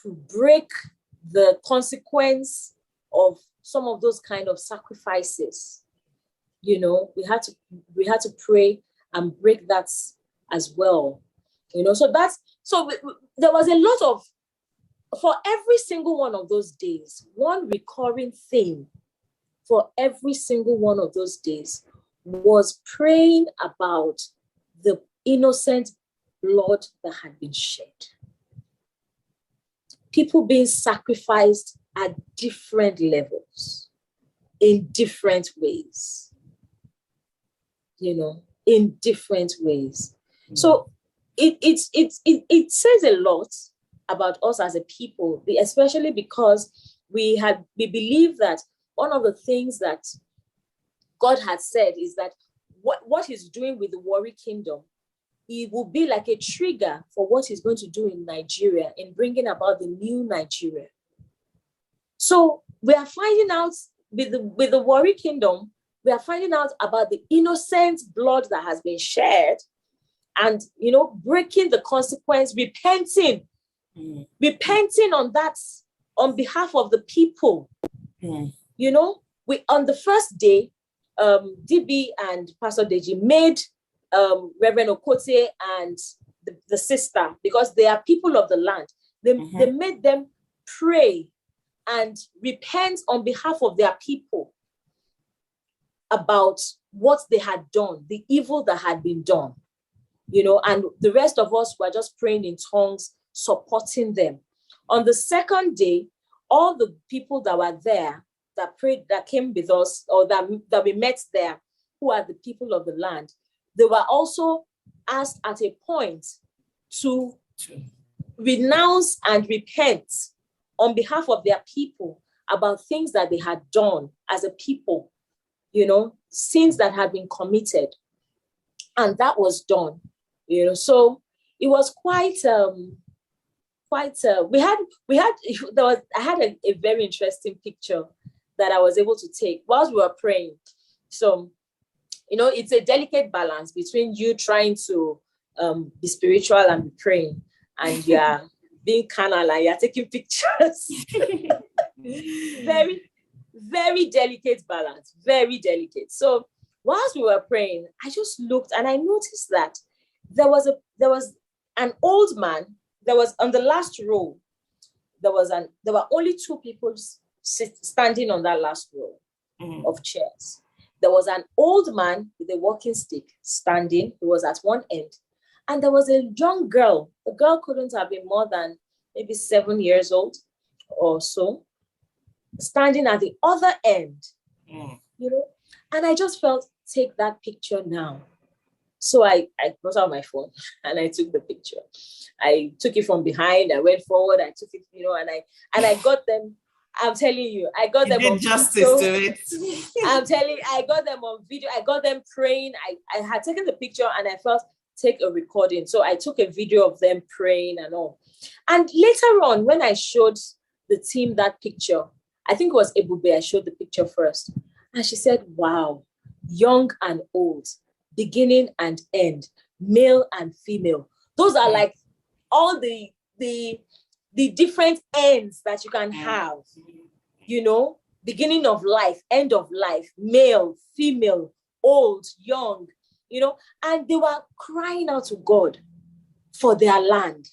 to break the consequence of some of those kind of sacrifices. We had to pray and break that as well. So there was a lot of, for every single one of those days, one recurring theme for every single one of those days was praying about the innocent blood that had been shed. People being sacrificed at different levels, in different ways, in different ways. So it says a lot about us as a people, especially because we believe that one of the things that God had said is that what he's doing with the Warri Kingdom, it will be like a trigger for what he's going to do in Nigeria, in bringing about the new Nigeria. So we are finding out with the Warri Kingdom, we are finding out about the innocent blood that has been shed, and breaking the consequence, repenting on that, on behalf of the people. We on the first day, DB and Pastor Deji made Reverend Okote and the sister, because they are people of the land. They made them pray and repent on behalf of their people about what they had done, the evil that had been done, and the rest of us were just praying in tongues, supporting them. On the second day, all the people that were there, that prayed, that came with us, or that we met there, who are the people of the land, they were also asked at a point to renounce and repent on behalf of their people about things that they had done as a people, sins that had been committed. And that was done, so it was I had a very interesting picture that I was able to take whilst we were praying. So, it's a delicate balance between you trying to be spiritual and be praying, and you're being carnal and you're taking pictures. Very, very delicate balance, very delicate. So whilst we were praying, I just looked and I noticed that there was an old man. There was on the last row. There were only two people standing on that last row of chairs. There was an old man with a walking stick standing. He was at one end. And there was a young girl. The girl couldn't have been more than maybe 7 years old or so, standing at the other end, And I just felt, take that picture now. So I brought out my phone and I took the picture. I took it from behind. I went forward. I took it, and I got them. I'm telling you, I got them on justice video. To it. I'm telling you, I got them on video. I got them praying. I had taken the picture and I felt, take a recording. So I took a video of them praying and all. And later on, when I showed the team that picture, I think it was Ebube, I showed the picture first. And she said, wow, young and old, beginning and end, male and female. Those are like all the different ends that you can have, beginning of life, end of life, male, female, old, young, and they were crying out to God for their land.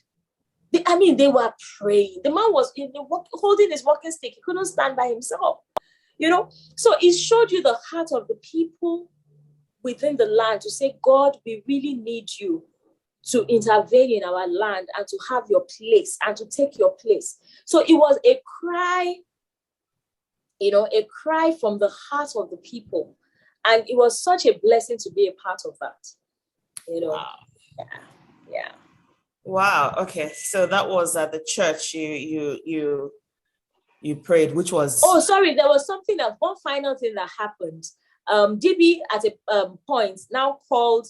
They were praying. The man was holding his walking stick. He couldn't stand by himself, So it showed you the heart of the people within the land to say, God, we really need you to intervene in our land and to have your place and to take your place. So it was a cry, a cry from the heart of the people. And it was such a blessing to be a part of that, Wow. Yeah. Wow. Okay. So that was at the church you prayed, which was... Oh, sorry. There was something else. One final thing that happened. DB at a point now called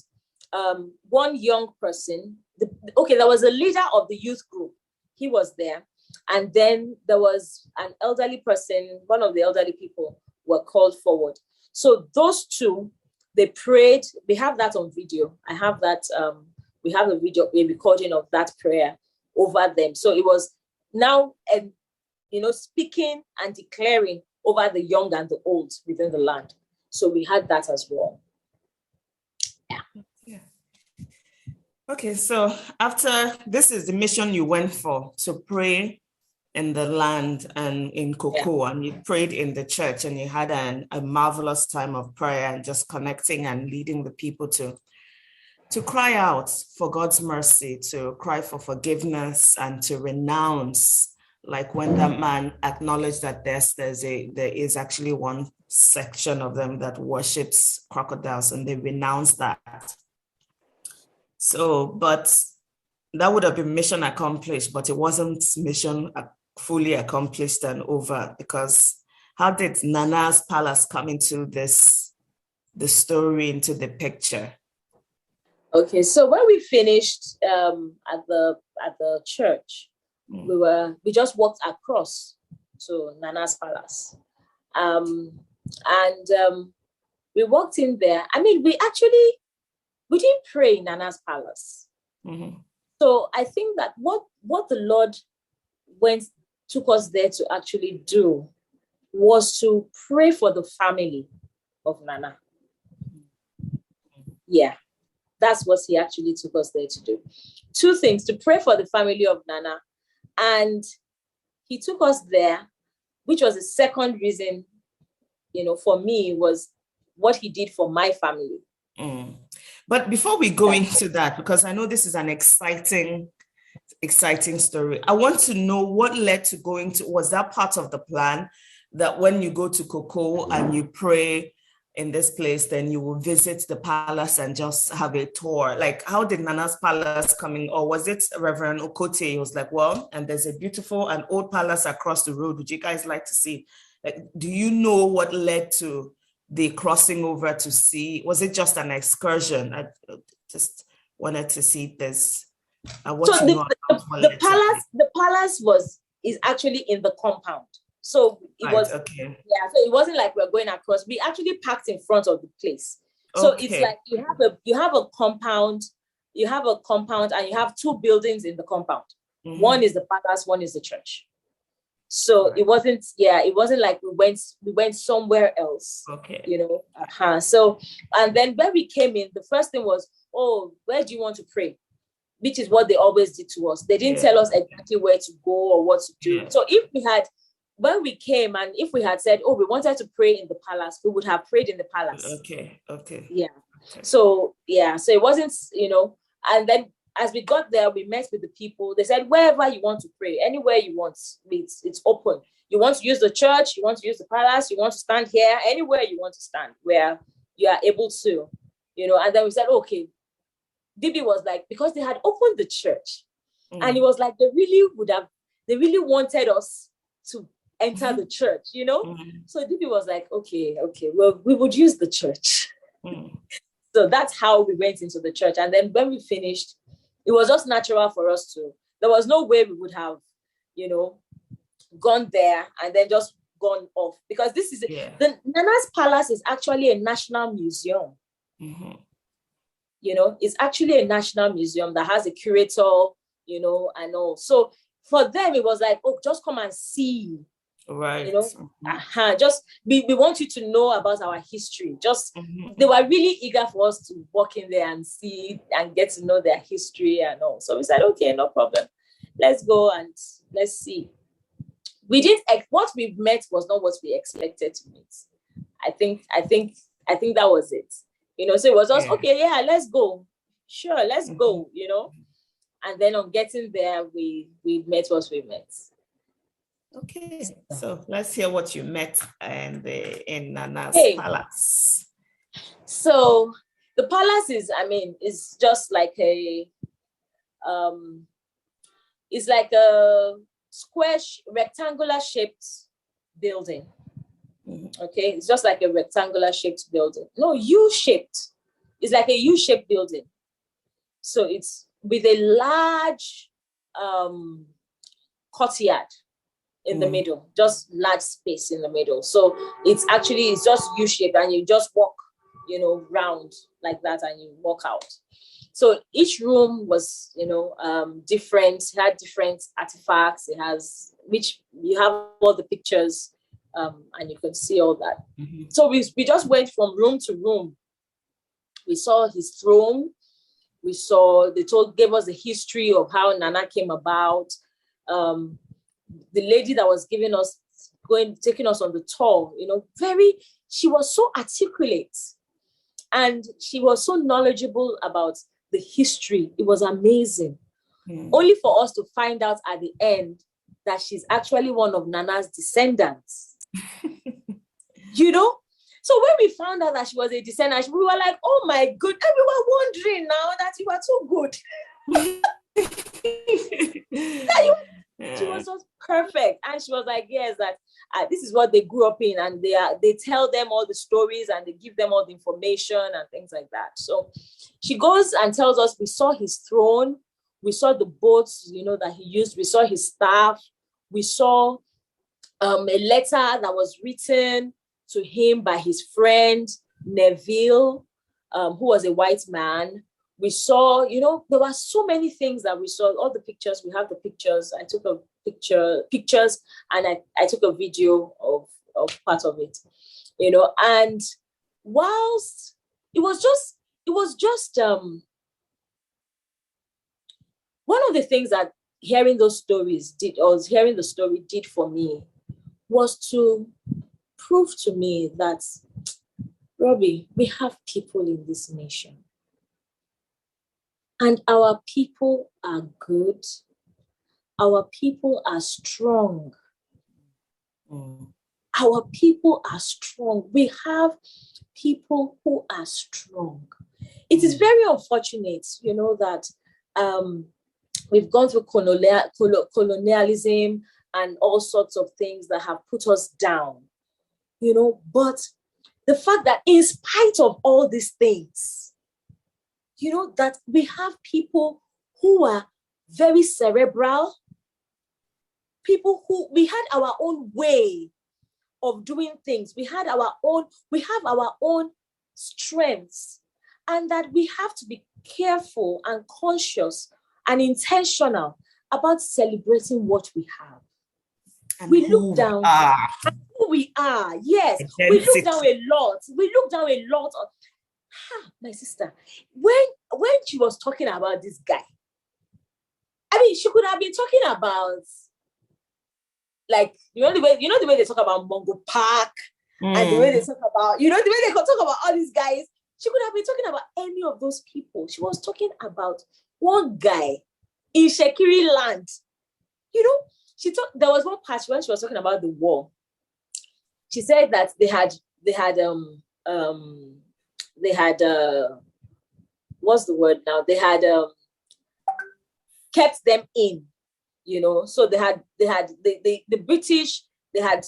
one young person. There was a leader of the youth group. He was there. And then there was an elderly person, one of the elderly people were called forward. So those two, they prayed. We have that on video. I have that. We have a recording of that prayer over them. So it was now, speaking and declaring over the young and the old within the land. So we had that as well. Yeah. Okay, so after this is the mission you went for, to pray in the land and in Cocoa, and you prayed in the church, and you had a marvelous time of prayer and just connecting and leading the people to cry out for God's mercy, to cry for forgiveness, and to renounce, like when that man acknowledged that there is actually one section of them that worships crocodiles, and they renounce that. So, but that would have been mission accomplished, but it wasn't mission fully accomplished and over, because how did Nana's palace come into the story, into the picture? Okay, so when we finished at the church, we just walked across to Nana's palace, and we walked in there. I mean, we didn't pray in Nana's palace. Mm-hmm. So I think that what the Lord took us there to actually do was to pray for the family of Nana. Yeah, that's what he actually took us there to do. Two things: to pray for the family of Nana, and he took us there, which was the second reason, for me, was what he did for my family. But before we go into that, because I know this is an exciting story, I want to know what led to going to, was that part of the plan, that when you go to Cocoa and you pray in this place, then you will visit the palace and just have a tour? Like, how did Nana's palace come in? Or was it Reverend Okote? He was like, well, and there's a beautiful and old palace across the road. Would you guys like to see? Like, do you know what led to the crossing over to see? Was it just an excursion? I just wanted to see this. The palace is actually in the compound. So it was okay. Yeah, so it wasn't like we're going across. We actually parked in front of the place. So It's like you have a compound, and you have two buildings in the compound. Mm-hmm. One is the palace, one is the church. So It wasn't like we went somewhere else. Okay. So, and then when we came in, the first thing was, oh, where do you want to pray? Which is what they always did to us. They didn't tell us exactly where to go or what to do. Yeah. So when we came, and if we had said, oh, we wanted to pray in the palace, we would have prayed in the palace. Okay. Yeah. Okay. So it wasn't, and then as we got there, we met with the people. They said, wherever you want to pray, anywhere you want, it's open. You want to use the church, you want to use the palace, you want to stand here, anywhere you want to stand, where you are able to, and then we said, okay. Dibi was like, because they had opened the church, and it was like, they really wanted us to enter the church, So Dibi was like, okay, well, we would use the church. So that's how we went into the church. And then when we finished, it was just natural for us to, there was no way we would have, gone there and then just gone off, because this is, the Nana's Palace is actually a national museum. Mm-hmm. It's actually a national museum that has a curator, and all. So for them, it was like, oh, just come and see. Right. Just we want you to know about our history. They were really eager for us to walk in there and see and get to know their history and all. So we said, okay, no problem. Let's go and let's see. What we met was not what we expected to meet. I think that was it. So it was just, okay, let's go. Sure, let's go, And then on getting there, we met what we met. Okay, so let's hear what you met in Nana's palace. So the palace is just like it's like a square, rectangular shaped building. Okay, it's just like a rectangular shaped building. No, U-shaped. It's like a U-shaped building. So it's with a large courtyard in the middle, just large space in the middle. So it's just U-shaped, and you just walk, round like that, and you walk out. So each room was, different. It had different artifacts. It has, which you have all the pictures. And you can see all that. Mm-hmm. So we just went from room to room. We saw his throne. Gave us the history of how Nana came about. the lady that was taking us on the tour, she was so articulate and she was so knowledgeable about the history. It was amazing. Only for us to find out at the end that she's actually one of Nana's descendants. So when we found out that she was a descendant, we were like, oh my God. And we were wondering now that you were so good. She was so perfect. And she was like, yes, that this is what they grew up in. And they tell them all the stories and they give them all the information and things like that. So she goes and tells us, we saw his throne. We saw the boats, that he used. We saw his staff. We saw a letter that was written to him by his friend, Neville, who was a white man. We saw, there were so many things that we saw, all the pictures, we have the pictures. I took pictures and I took a video of part of it, and whilst it was just one of the things that hearing the story did for me was to prove to me that, Robbie, we have people in this nation. And our people are good. Our people are strong. Our people are strong. We have people who are strong. It is very unfortunate, that we've gone through colonialism and all sorts of things that have put us down, but the fact that in spite of all these things, that we have people who are very cerebral, people who, we had our own way of doing things. We have our own strengths, and that we have to be careful and conscious and intentional about celebrating what we have. And we look down who we are. Yes, identity. We look down a lot on my sister. When she was talking about this guy, I mean, she could have been talking about, like, the way they talk about Mongo Park and the way they talk about, the way they could talk about all these guys. She could have been talking about any of those people. She was talking about one guy in Shekiri land. There was one part when she was talking about the war. She said that they had what's the word now? They had kept them in, so the British, they had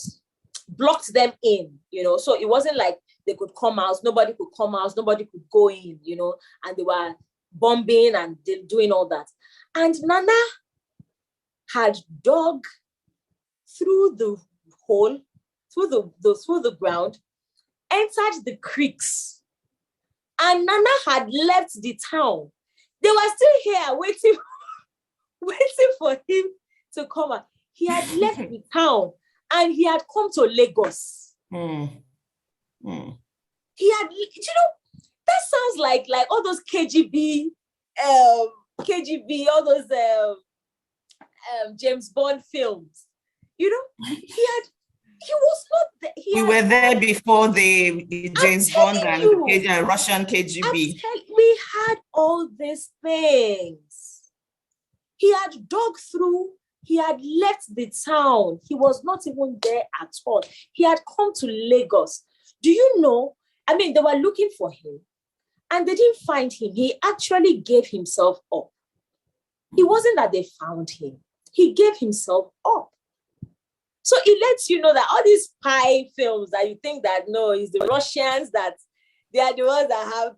blocked them in, so it wasn't like they could come out, nobody could come out, nobody could go in, and they were bombing and doing all that. And Nana had dug through the hole, through the ground, entered the creeks, and Nana had left the town. They were still here waiting for him to come out. He had left the town and he had come to Lagos. He had, that sounds like all those KGB, all those James Bond films. He was not there. We were there before the James Bond and the Russian KGB. We had all these things. He had dug through. He had left the town. He was not even there at all. He had come to Lagos. Do you know? I mean, they were looking for him and they didn't find him. He actually gave himself up. It wasn't that they found him. He gave himself up. So it lets you know that all these spy films that you think that, no, it's the Russians, that they are the ones that have,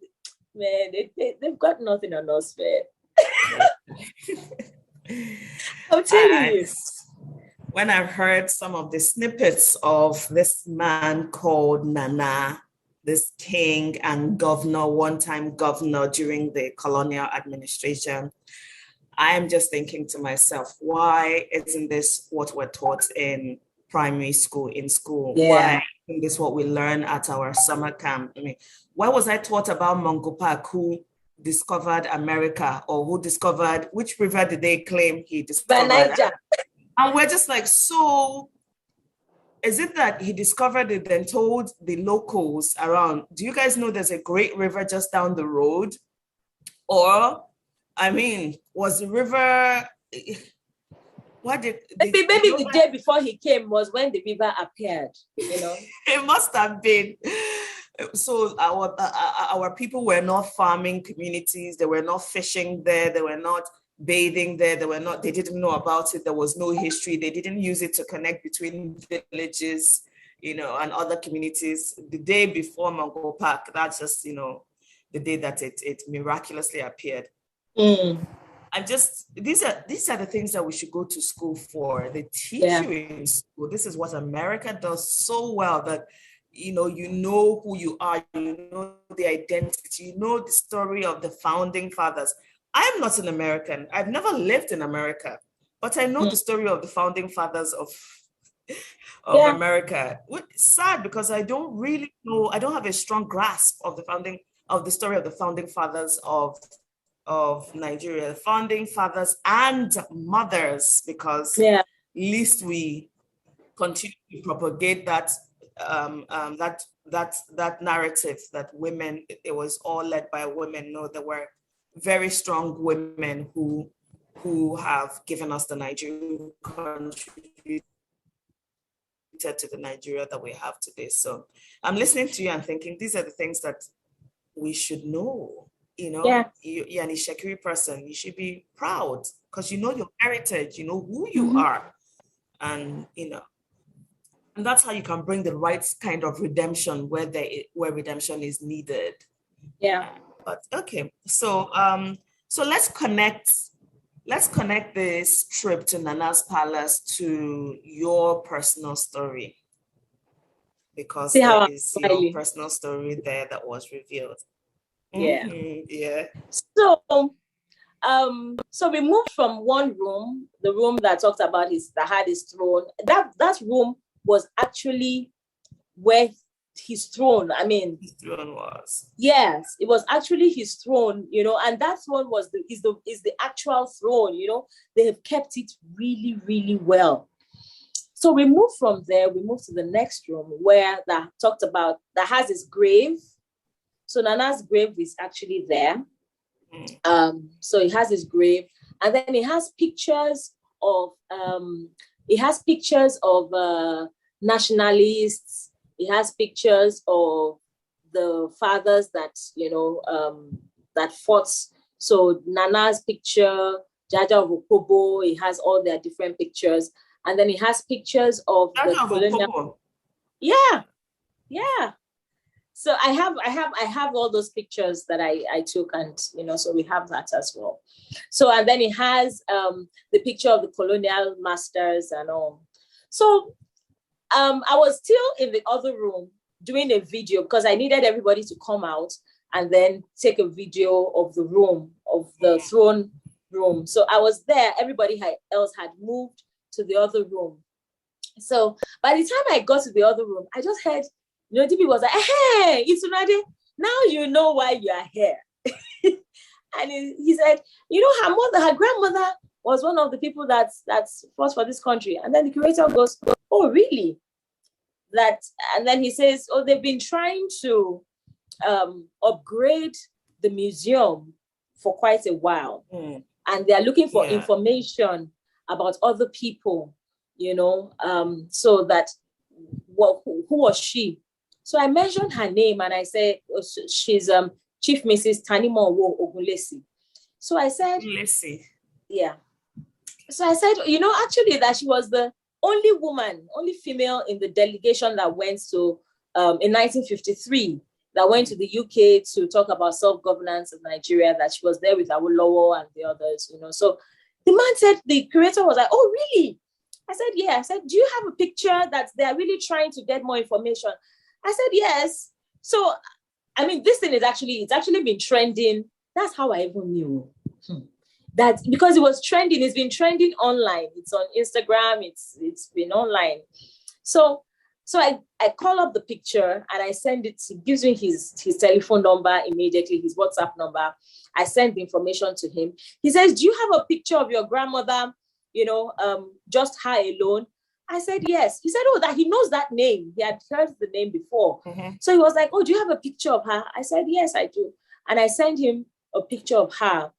man, they've got nothing on us, man. I'm telling you. When I heard some of the snippets of this man called Nana, this king and governor, one-time governor during the colonial administration, I am just thinking to myself, why isn't this what we're taught in primary school, in school? Yeah. Why isn't this what we learn at our summer camp? I mean, why was I taught about Mongo Park, who discovered America, or which river did they claim he discovered? Niger. And we're just like, so is it that he discovered it and told the locals around, do you guys know there's a great river just down the road? Or, I mean, was the river, what did maybe the day before he came was when the river appeared, you know? It must have been. So our people were not farming communities. They were not fishing there. They were not bathing there. They didn't know about it. There was no history. They didn't use it to connect between villages, you know, and other communities. The day before Mango Park, that's just, you know, the day that it miraculously appeared. And just these are the things that we should go to school for. They teach you in school. This is what America does so well, that you know who you are, you know the identity, you know the story of the founding fathers. I'm not an American. I've never lived in America, but I know the story of the founding fathers of America. It's sad because I don't really know. I don't have a strong grasp of the story of the founding fathers of Nigeria, the founding fathers and mothers, because at least we continue to propagate that narrative that women, it was all led by women. No, there were very strong women who have given us the Nigeria, contributed to the Nigeria that we have today. So I'm listening to you and thinking these are the things that we should know. You know, you're an Ishekiri person, you should be proud because you know your heritage, you know who you are, and you know, and that's how you can bring the right kind of redemption where redemption is needed. But okay, so so let's connect this trip to Nana's Palace to your personal story, because there is your personal story there that was revealed. So we moved from one room, the room that talked about that had his throne. That room was actually where his throne, his throne was. Yes, it was actually his throne, you know, and that throne is the actual throne, you know. They have kept it really, really well. So we moved from there, we moved to the next room where that has his grave. So Nana's grave is actually there. So he has his grave, and then he has pictures of nationalists. He has pictures of the fathers that that fought. So Nana's picture, Jaja of Okobo, he has all their different pictures, and then he has pictures of Jaja the colonial. Yeah. So I have all those pictures that I took, and you know, so we have that as well. So and then it has the picture of the colonial masters and all. So I was still in the other room doing a video because I needed everybody to come out and then take a video of the room, of the throne room. So I was there, everybody else had moved to the other room. So by the time I got to the other room, I just heard, you know, DP was like, hey, Itunuade, now you know why you are here. And he said, you know, her grandmother was one of the people that's fought for this country. And then the curator goes, oh, really? And then he says, oh, they've been trying to upgrade the museum for quite a while. And they're looking for information about other people, you know, so that, who was she? So I mentioned her name and I said, she's Chief Mrs. Tanimo Ogunlesi. So I said, yeah. So I said, you know, actually that she was the only female in the delegation that went to, in 1953, that went to the UK to talk about self-governance of Nigeria, that she was there with Awolowo and the others, you know. So the man said, the curator was like, oh, really? I said, yeah. I said, do you have a picture that they're really trying to get more information? I said, yes. So, I mean, this thing it's actually been trending. That's how I even knew. That because it was trending, it's been trending online. It's on Instagram, it's been online. So I call up the picture and I send it, he gives me his telephone number immediately, his WhatsApp number. I send the information to him. He says, do you have a picture of your grandmother just her alone? I said, yes. He said, oh, that he knows that name. He had heard the name before. Mm-hmm. So he was like, oh, do you have a picture of her? I said, yes, I do. And I sent him a picture of her,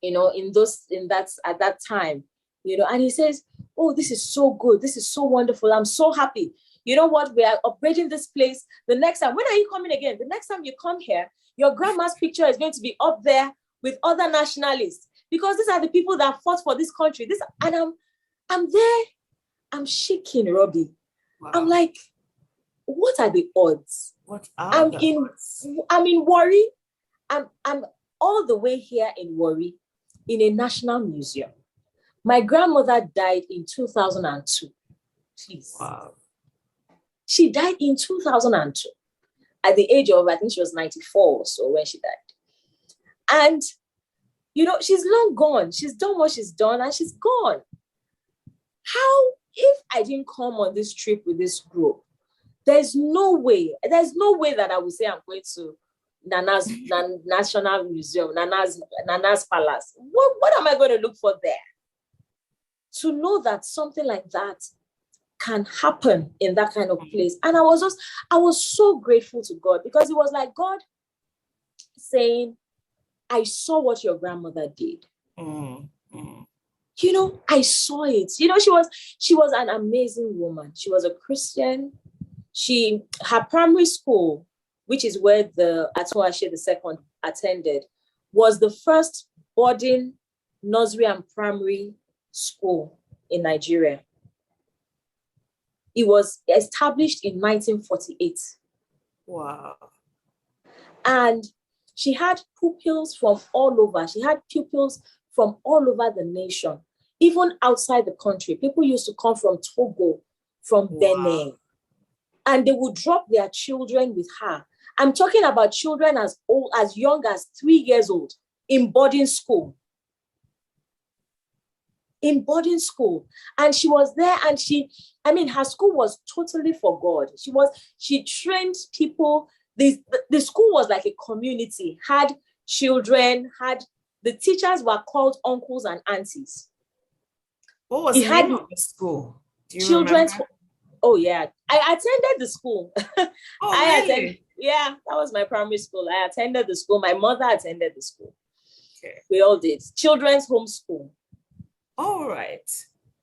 at that time, and he says, oh, this is so good. This is so wonderful. I'm so happy. You know what? We are upgrading this place. The next time, when are you coming again? The next time you come here, your grandma's picture is going to be up there with other nationalists, because these are the people that fought for this country. And I'm there. I'm shaking, Robbie. Wow. I'm like, what are the odds? I'm in Warri. I'm all the way here in Warri, in a national museum. My grandmother died in 2002. Please. Wow. She died in 2002 at the age of, I think she was 94 or so when she died. And, she's long gone. She's done what she's done and she's gone. How, if I didn't come on this trip with this group, there's no way that I would say I'm going to Nana's National Museum, Nana's Palace. What am I going to look for there? To know that something like that can happen in that kind of place. And I was so grateful to God, because it was like God saying, I saw what your grandmother did. I saw it. She was an amazing woman. She was a Christian. Her primary school, which is where the Itunuade Share II attended, was the first boarding nursery and primary school in Nigeria. It was established in 1948. Wow. And she had pupils from all over. She had pupils from all over the nation, even outside the country. People used to come from Togo, from Benin, and they would drop their children with her. I'm talking about children as young as 3 years old in boarding school. And she was there, and her school was totally for God. She trained people. The school was like a community, had children, the teachers were called uncles and aunties. What was the name of the school? Do you remember? Oh yeah, I attended the school. Oh, really? Yeah, that was my primary school. I attended the school. My mother attended the school. Okay. We all did. Children's home school. All right.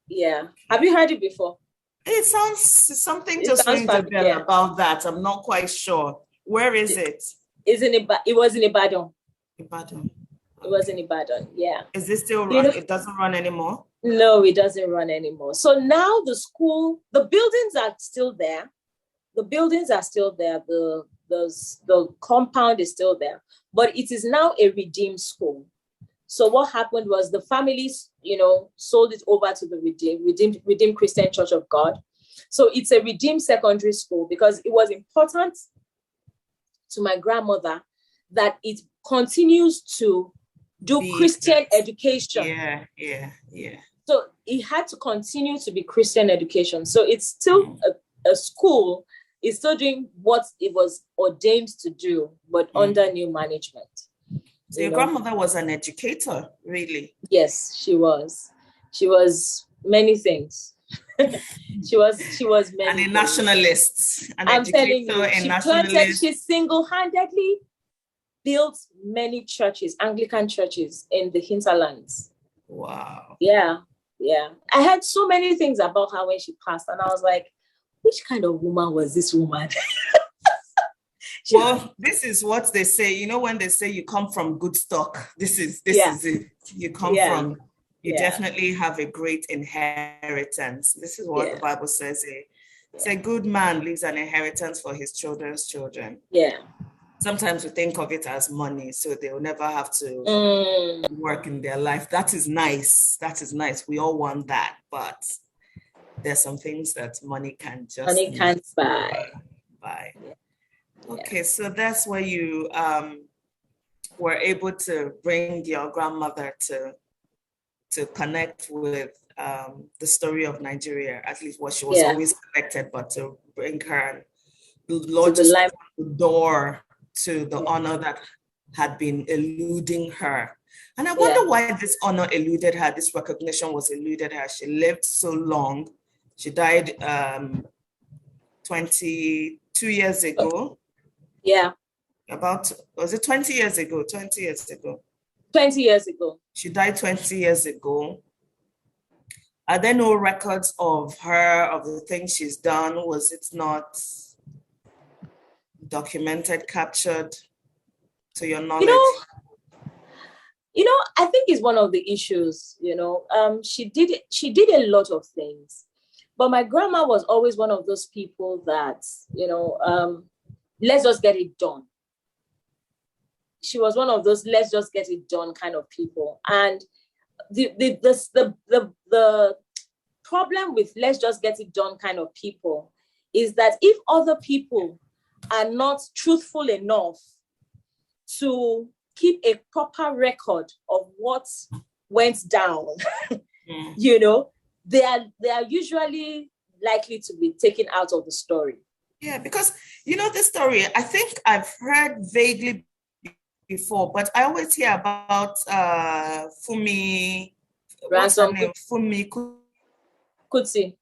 Yeah. Have you heard it before? It sounds something just rings a bell about that. I'm not quite sure. Where is it? It was in Ibadan. Ibadan. It was in Ibadan. Yeah. Is it still run? It doesn't run anymore? No, it doesn't run anymore. So now the school, the buildings are still there. The compound is still there, but it is now a redeemed school. So what happened was the families, sold it over to the Redeemed Christian Church of God. So it's a redeemed secondary school, because it was important to my grandmother that it continues to do Christian education. Yeah. So it had to continue to be Christian education. So it's still a school. It's still doing what it was ordained to do, but under new management. So your grandmother was an educator, really? Yes, she was. She was many things. she was many and a things. Nationalist. I'm telling you, she single-handedly built many churches, Anglican churches in the hinterlands. Wow. Yeah. I heard so many things about her when she passed, and I was like, which kind of woman was this woman? Well, this is what they say. When they say you come from good stock, this is it. You come from, you definitely have a great inheritance. This is what the Bible says. It's a good man leaves an inheritance for his children's children. Yeah. Sometimes we think of it as money, so they will never have to work in their life. That is nice. We all want that, but there's some things that money can't buy. Yeah. Okay, so that's where you were able to bring your grandmother to connect with the story of Nigeria, at least what she was always connected, but to bring her, the Lord just opened the door to the honor that had been eluding her. And I wonder why this honor eluded her, this recognition was eluded her. She lived so long. She died 22 years ago. Yeah. Was it 20 years ago? 20 years ago. 20 years ago. She died 20 years ago. Are there no records of her, of the things she's done? Was it not documented, captured, to your knowledge? I think it's one of the issues, she did a lot of things, but my grandma was always one of those people that, let's just get it done. She was one of those let's just get it done kind of people. And the problem with let's just get it done kind of people is that if other people are not truthful enough to keep a proper record of what went down, they are usually likely to be taken out of the story. Yeah, because this story, I think I've heard vaguely before, but I always hear about Fumi. What's her name? Fumi Kuti.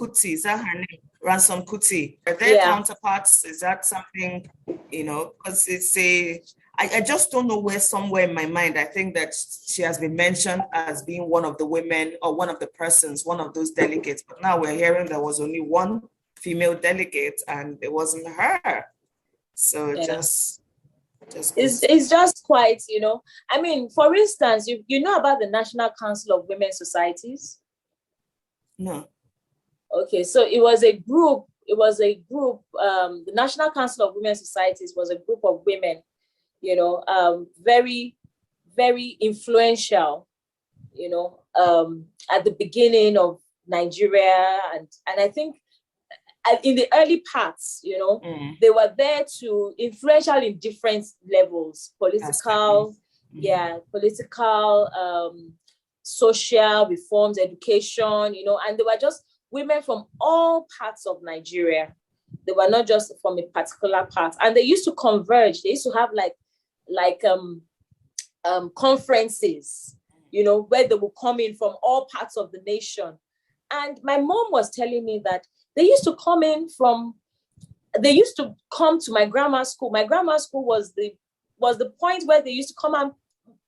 Kuti, is that her name? Ransom Kuti. Are there counterparts? Is that something, because it's I just don't know where somewhere in my mind, I think that she has been mentioned as being one of the women or one of the persons, one of those delegates. But now we're hearing there was only one female delegate and it wasn't her. So it's just quite, I mean, for instance, you know about the National Council of Women's Societies? No. Okay, so it was a group, the National Council of Women's Societies was a group of women, very, very influential, at the beginning of Nigeria. And I think in the early parts, they were there to influential in different levels, political, social reforms, education, and they were just women from all parts of Nigeria. They were not just from a particular part. And they used to converge. They used to have conferences, where they would come in from all parts of the nation. And my mom was telling me that they used to come to my grandma's school. My grandma's school was the point where they used to come and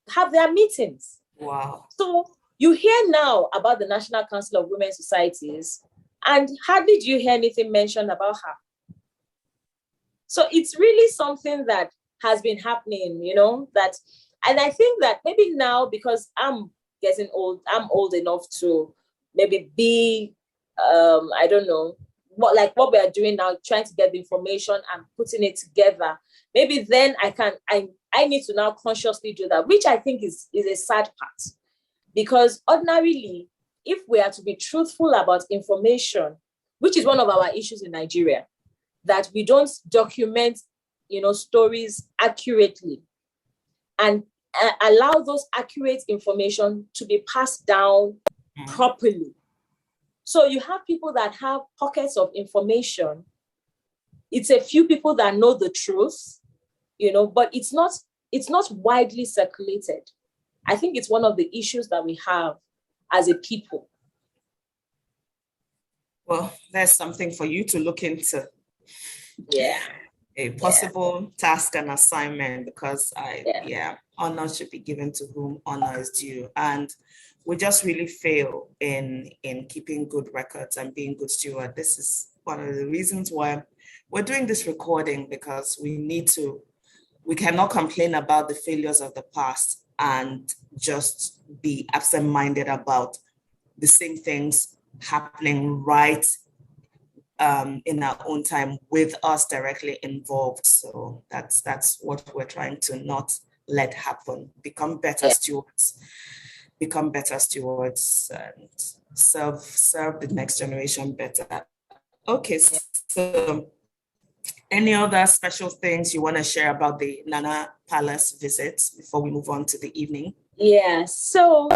have their meetings. Wow. So you hear now about the National Council of Women's Societies, and hardly do you hear anything mentioned about her. So it's really something that has been happening, and I think that maybe now, because I'm getting old, I'm old enough to maybe be, I don't know, what we are doing now, trying to get the information and putting it together. Maybe then I need to now consciously do that, which I think is a sad part. Because ordinarily, if we are to be truthful about information, which is one of our issues in Nigeria, that we don't document, stories accurately and allow those accurate information to be passed down properly. So you have people that have pockets of information. It's a few people that know the truth, but it's not widely circulated. I think it's one of the issues that we have as a people. Well, there's something for you to look into. Yeah. A possible task and assignment, because honor should be given to whom honor is due. And we just really fail in keeping good records and being good steward. This is one of the reasons why we're doing this recording, because we cannot complain about the failures of the past and just be absent-minded about the same things happening right in our own time with us directly involved. So that's what we're trying to not let happen. Become better stewards and serve the next generation better. Okay, so any other special things you want to share about the Nana Palace visit before we move on to the evening? Yeah, so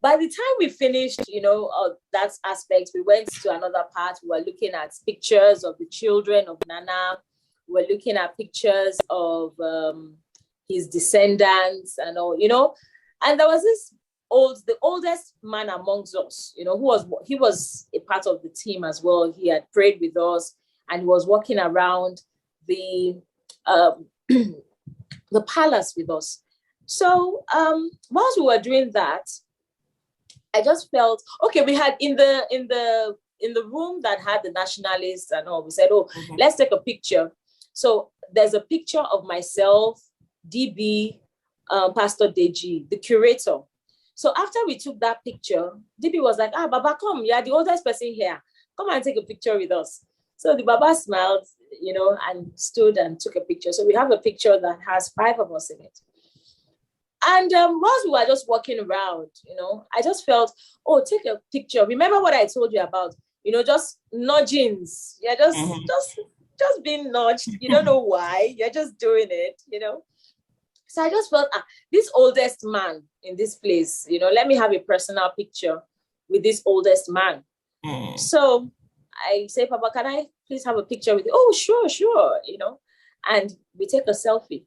by the time we finished, that aspect, we went to another part. We were looking at pictures of the children of Nana. We were looking at pictures of his descendants and all, and there was the oldest man amongst us, he was a part of the team as well. He had prayed with us and he was walking around the the palace with us. So whilst we were doing that, I just felt, okay, we had in the room that had the nationalists and all, we said, let's take a picture. So there's a picture of myself, DB, Pastor Deji, the curator. So after we took that picture, DB was like, Baba, come, you're the oldest person here. Come and take a picture with us. So the Baba smiled, and stood and took a picture. So we have a picture that has 5 of us in it. And whilst we were just walking around, I just felt, take a picture. Remember what I told you about, just nudgings. Yeah, just being nudged. You don't know why. You're just doing it, So I just felt, this oldest man in this place, let me have a personal picture with this oldest man. So I say, Papa, can I please have a picture with you? Oh, sure, and we take a selfie.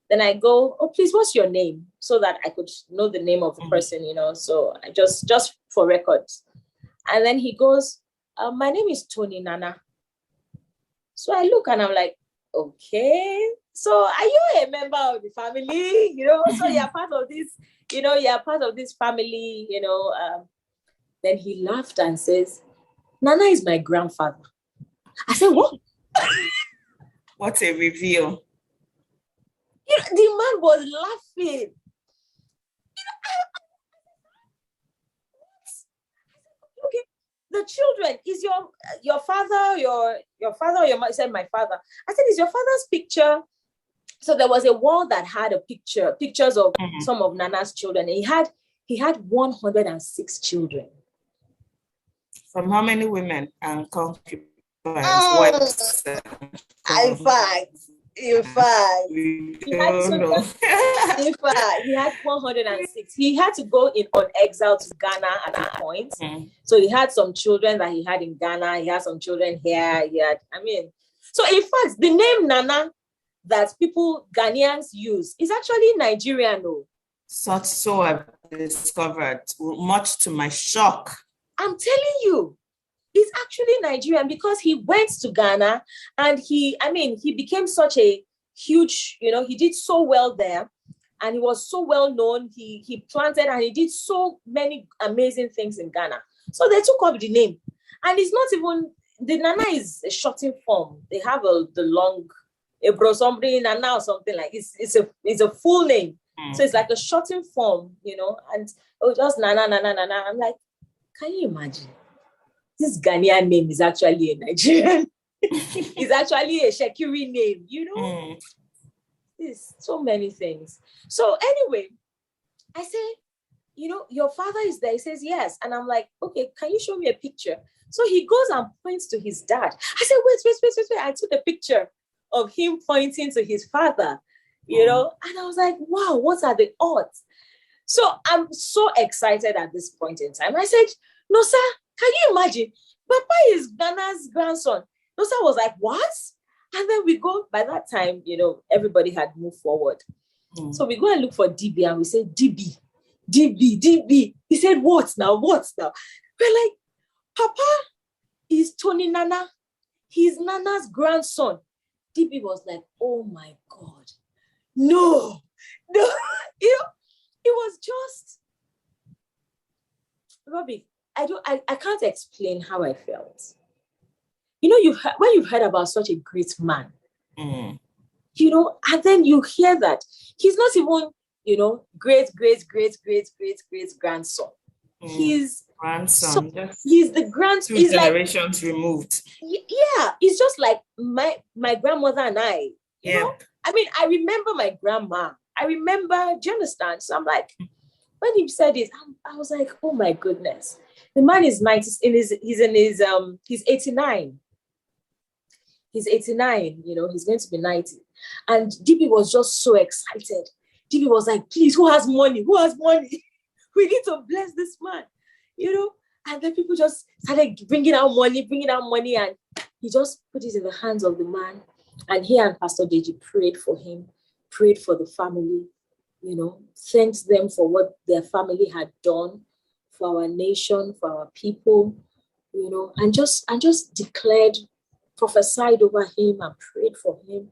Then I go, please, what's your name? So that I could know the name of the person, so I just for records. And then he goes, my name is Tony Nana. So I look and I'm like, okay, so are you a member of the family? So you're part of this, you're part of this family, Then he laughed and says, Nana is my grandfather. I said, what? What a reveal. The man was laughing. Okay, the children, is your father, your father or your mother? He said, my father. I said, is your father's picture? So there was a wall that had pictures of some of Nana's children. And he had 106 children. From how many women and concubines? In fact, he had 106. He had to go on exile to Ghana at that point. So he had some children that he had in Ghana. He had some children here. So in fact, the name Nana that Ghanaians use is actually Nigerian. So I've discovered, much to my shock. I'm telling you, he's actually Nigerian because he went to Ghana and he became such a huge, he did so well there and he was so well known. He planted and he did so many amazing things in Ghana. So they took up the name. And it's not even, the Nana is a shortened form. They have the long, Ebro Sombri Nana or something like it's a full name. So it's like a shortened form, and just Nana. I'm like, can you imagine? This Ghanaian name is actually a Nigerian. It's actually a Shekiri name, There's so many things. So anyway, I say, your father is there. He says, yes. And I'm like, okay, can you show me a picture? So he goes and points to his dad. I said, wait. I took a picture of him pointing to his father, and I was like, wow, what are the odds? So I'm so excited at this point in time. I said, no, sir, can you imagine? Papa is Ghana's grandson. No, sir was like, what? And then we go, by that time, everybody had moved forward. So we go and look for DB and we say, DB. He said, what now? We're like, Papa is Tony Nana. He's Nana's grandson. DB was like, oh my God. No. It was just, Robbie, I can't explain how I felt. When you've heard about such a great man, and then you hear that he's not even, great grandson. He's grandson. He's the grandson. Two generations removed. Yeah, it's just like my grandmother and I. I remember my grandma. Do you understand? So I'm like, when he said it, I was like, oh my goodness. The man is 90, he's 89. He's 89, he's going to be 90. And DB was just so excited. DB was like, please, who has money? We need to bless this man, And then people just started bringing out money, and he just put it in the hands of the man. And he and Pastor Deji prayed for him. prayed for the family, thanked them for what their family had done for our nation, for our people, and just declared, prophesied over him and prayed for him,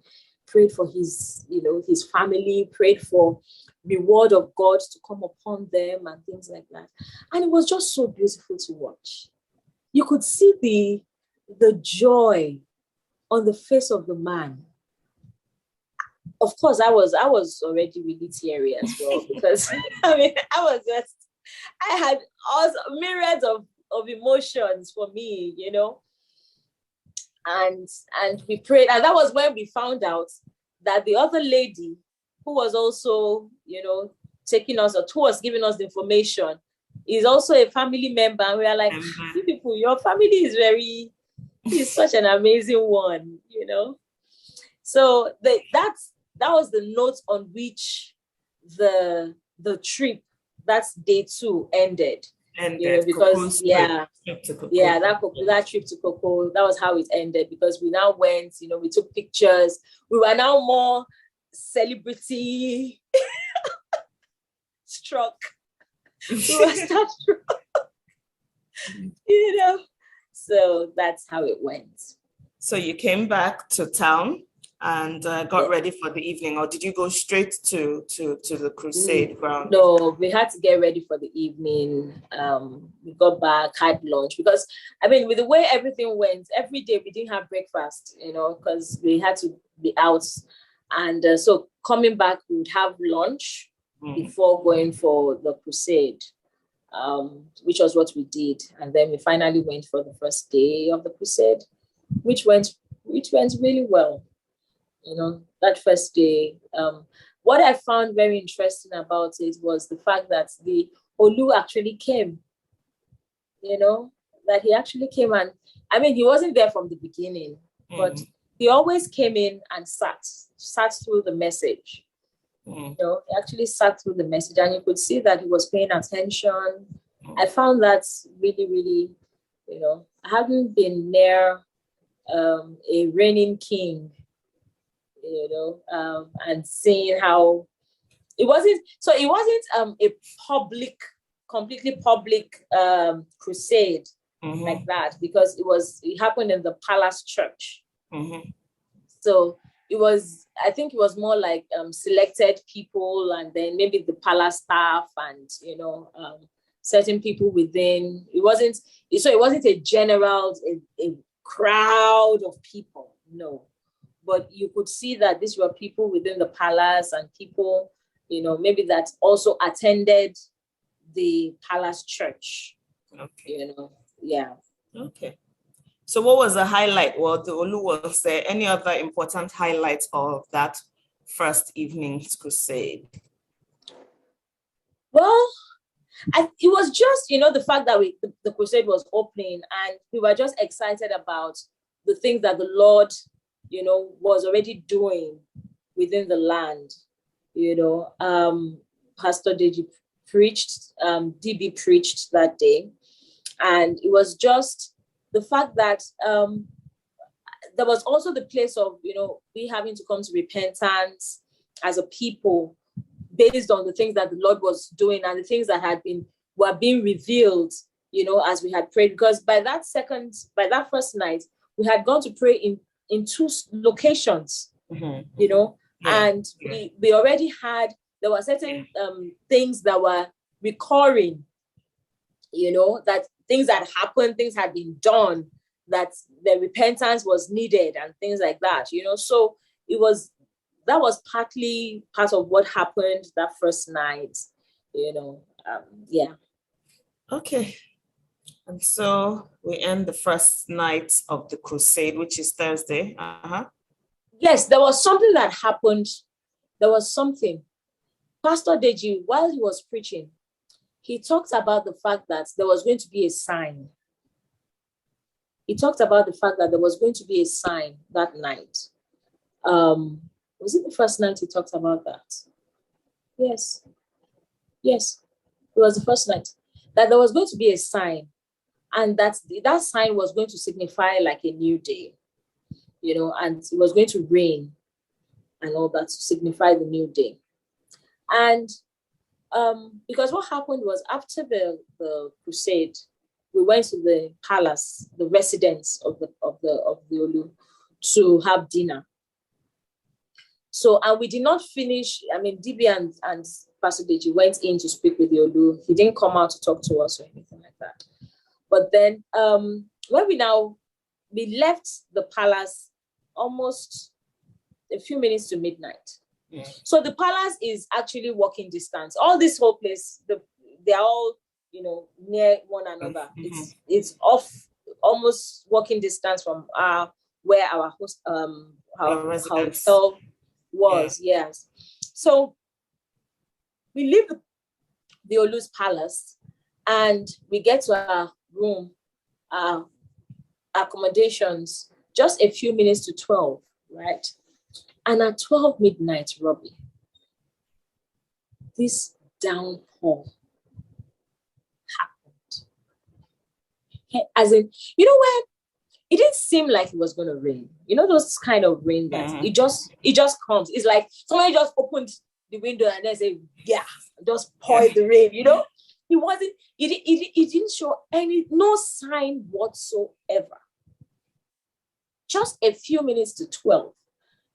prayed for his, his family, prayed for reward of God to come upon them and things like that. And it was just so beautiful to watch. You could see the joy on the face of the man. Of course, I was already really teary as well, because I had all myriads of emotions for me, and we prayed, and that was when we found out that the other lady who was also, taking us, or who was giving us the information, is also a family member. And we are like, you people, your family is such an amazing one, So that was the note on which the trip, that's day 2, ended. Because that trip to Coco, that was how it ended, because we now went, we took pictures. We were now more celebrity struck. We were starstruck. So that's how it went. So you came back to town and got ready for the evening, or did you go straight to the crusade ground? No, we had to get ready for the evening. We got back, had lunch, because with the way everything went, every day we didn't have breakfast, because we had to be out. And so coming back, we would have lunch before going for the crusade, which was what we did. And then we finally went for the first day of the crusade, which went really well. That first day. What I found very interesting about it was the fact that the Olu actually came, that he actually came, and he wasn't there from the beginning, but he always came in and sat through the message. He actually sat through the message, and you could see that he was paying attention. I found that really, really, I haven't been near a reigning king, and seeing how it wasn't a completely public crusade like that, because it happened in the palace church. So I think it was more like selected people, and then maybe the palace staff, and certain people within. It wasn't a general a crowd of people, no. But you could see that these were people within the palace, and people, maybe that also attended the palace church. Okay. Yeah. Okay. So what was the highlight? Well, the Olu, was there any other important highlights of that first evening's crusade? Well, it was just, the fact that the crusade was opening, and we were just excited about the things that the Lord, was already doing within the land. Pastor DB preached that day, and it was just the fact that there was also the place of, we having to come to repentance as a people, based on the things that the Lord was doing and the things that were being revealed, as we had prayed. Because by that first night, we had gone to pray in 2 locations, and we already there were certain things that were recurring, that things had happened, things had been done, that the repentance was needed and things like that, So that was partly part of what happened that first night, yeah. Okay. And so we end the first night of the crusade, which is Thursday. Yes, there was something that happened. There was something. Pastor Deji, while he was preaching, he talked about the fact that there was going to be a sign. He talked about the fact that there was going to be a sign that night. Was it the first night he talked about that? Yes. It was the first night. That there was going to be a sign. And that sign was going to signify like a new day, and it was going to rain. and all that to signify the new day. And because what happened was after the crusade, we went to the palace, the residence of the Olu, to have dinner. So, and we did not finish. I mean, DB and Pastor Deji went in to speak with the Olu. He didn't come out to talk to us or anything like that. But then, when we left the palace almost a few minutes to midnight. Yeah. So the palace is actually walking distance. All this whole place, they're all, near one another. Mm-hmm. It's off almost walking distance from where our hotel was. Yeah. Yes. So we leave the Olu's palace and we get to our room, accommodations, just a few minutes to 12, right? And at 12 midnight, Robbie, this downpour happened. As in, when it didn't seem like it was going to rain. Those kind of rain that it just comes. It's like somebody just opened the window and then say, yeah, just pour the rain, It wasn't, it didn't show no sign whatsoever. Just a few minutes to 12,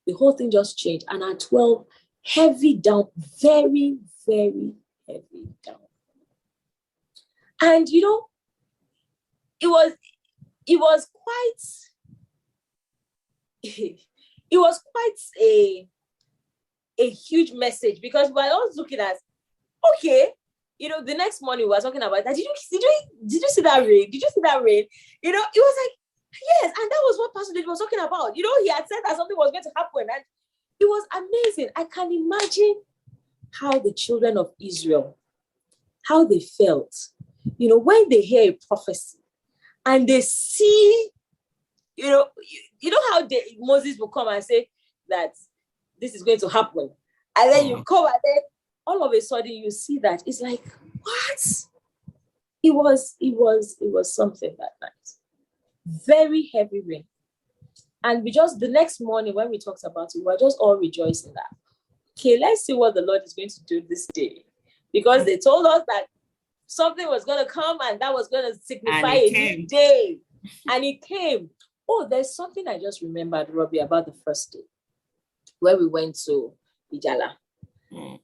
the whole thing just changed. And at 12, heavy down, very, very heavy down. And, it was quite a huge message, because we were all looking at, okay, the next morning we were talking about that. Did you see that rain? Did you see that rain? It was like, yes, and that was what Pastor David was talking about. He had said that something was going to happen, and it was amazing. I can imagine how the children of Israel, how they felt, when they hear a prophecy and they see, how Moses will come and say that this is going to happen, and then you come and then all of a sudden you see that it's like, what? It was something that night. Very heavy rain. And the next morning when we talked about it, we were just all rejoicing that, okay, let's see what the Lord is going to do this day. Because they told us that something was going to come and that was going to signify a new day. And it came. Oh, there's something I just remembered, Robbie, about the first day where we went to Ijala.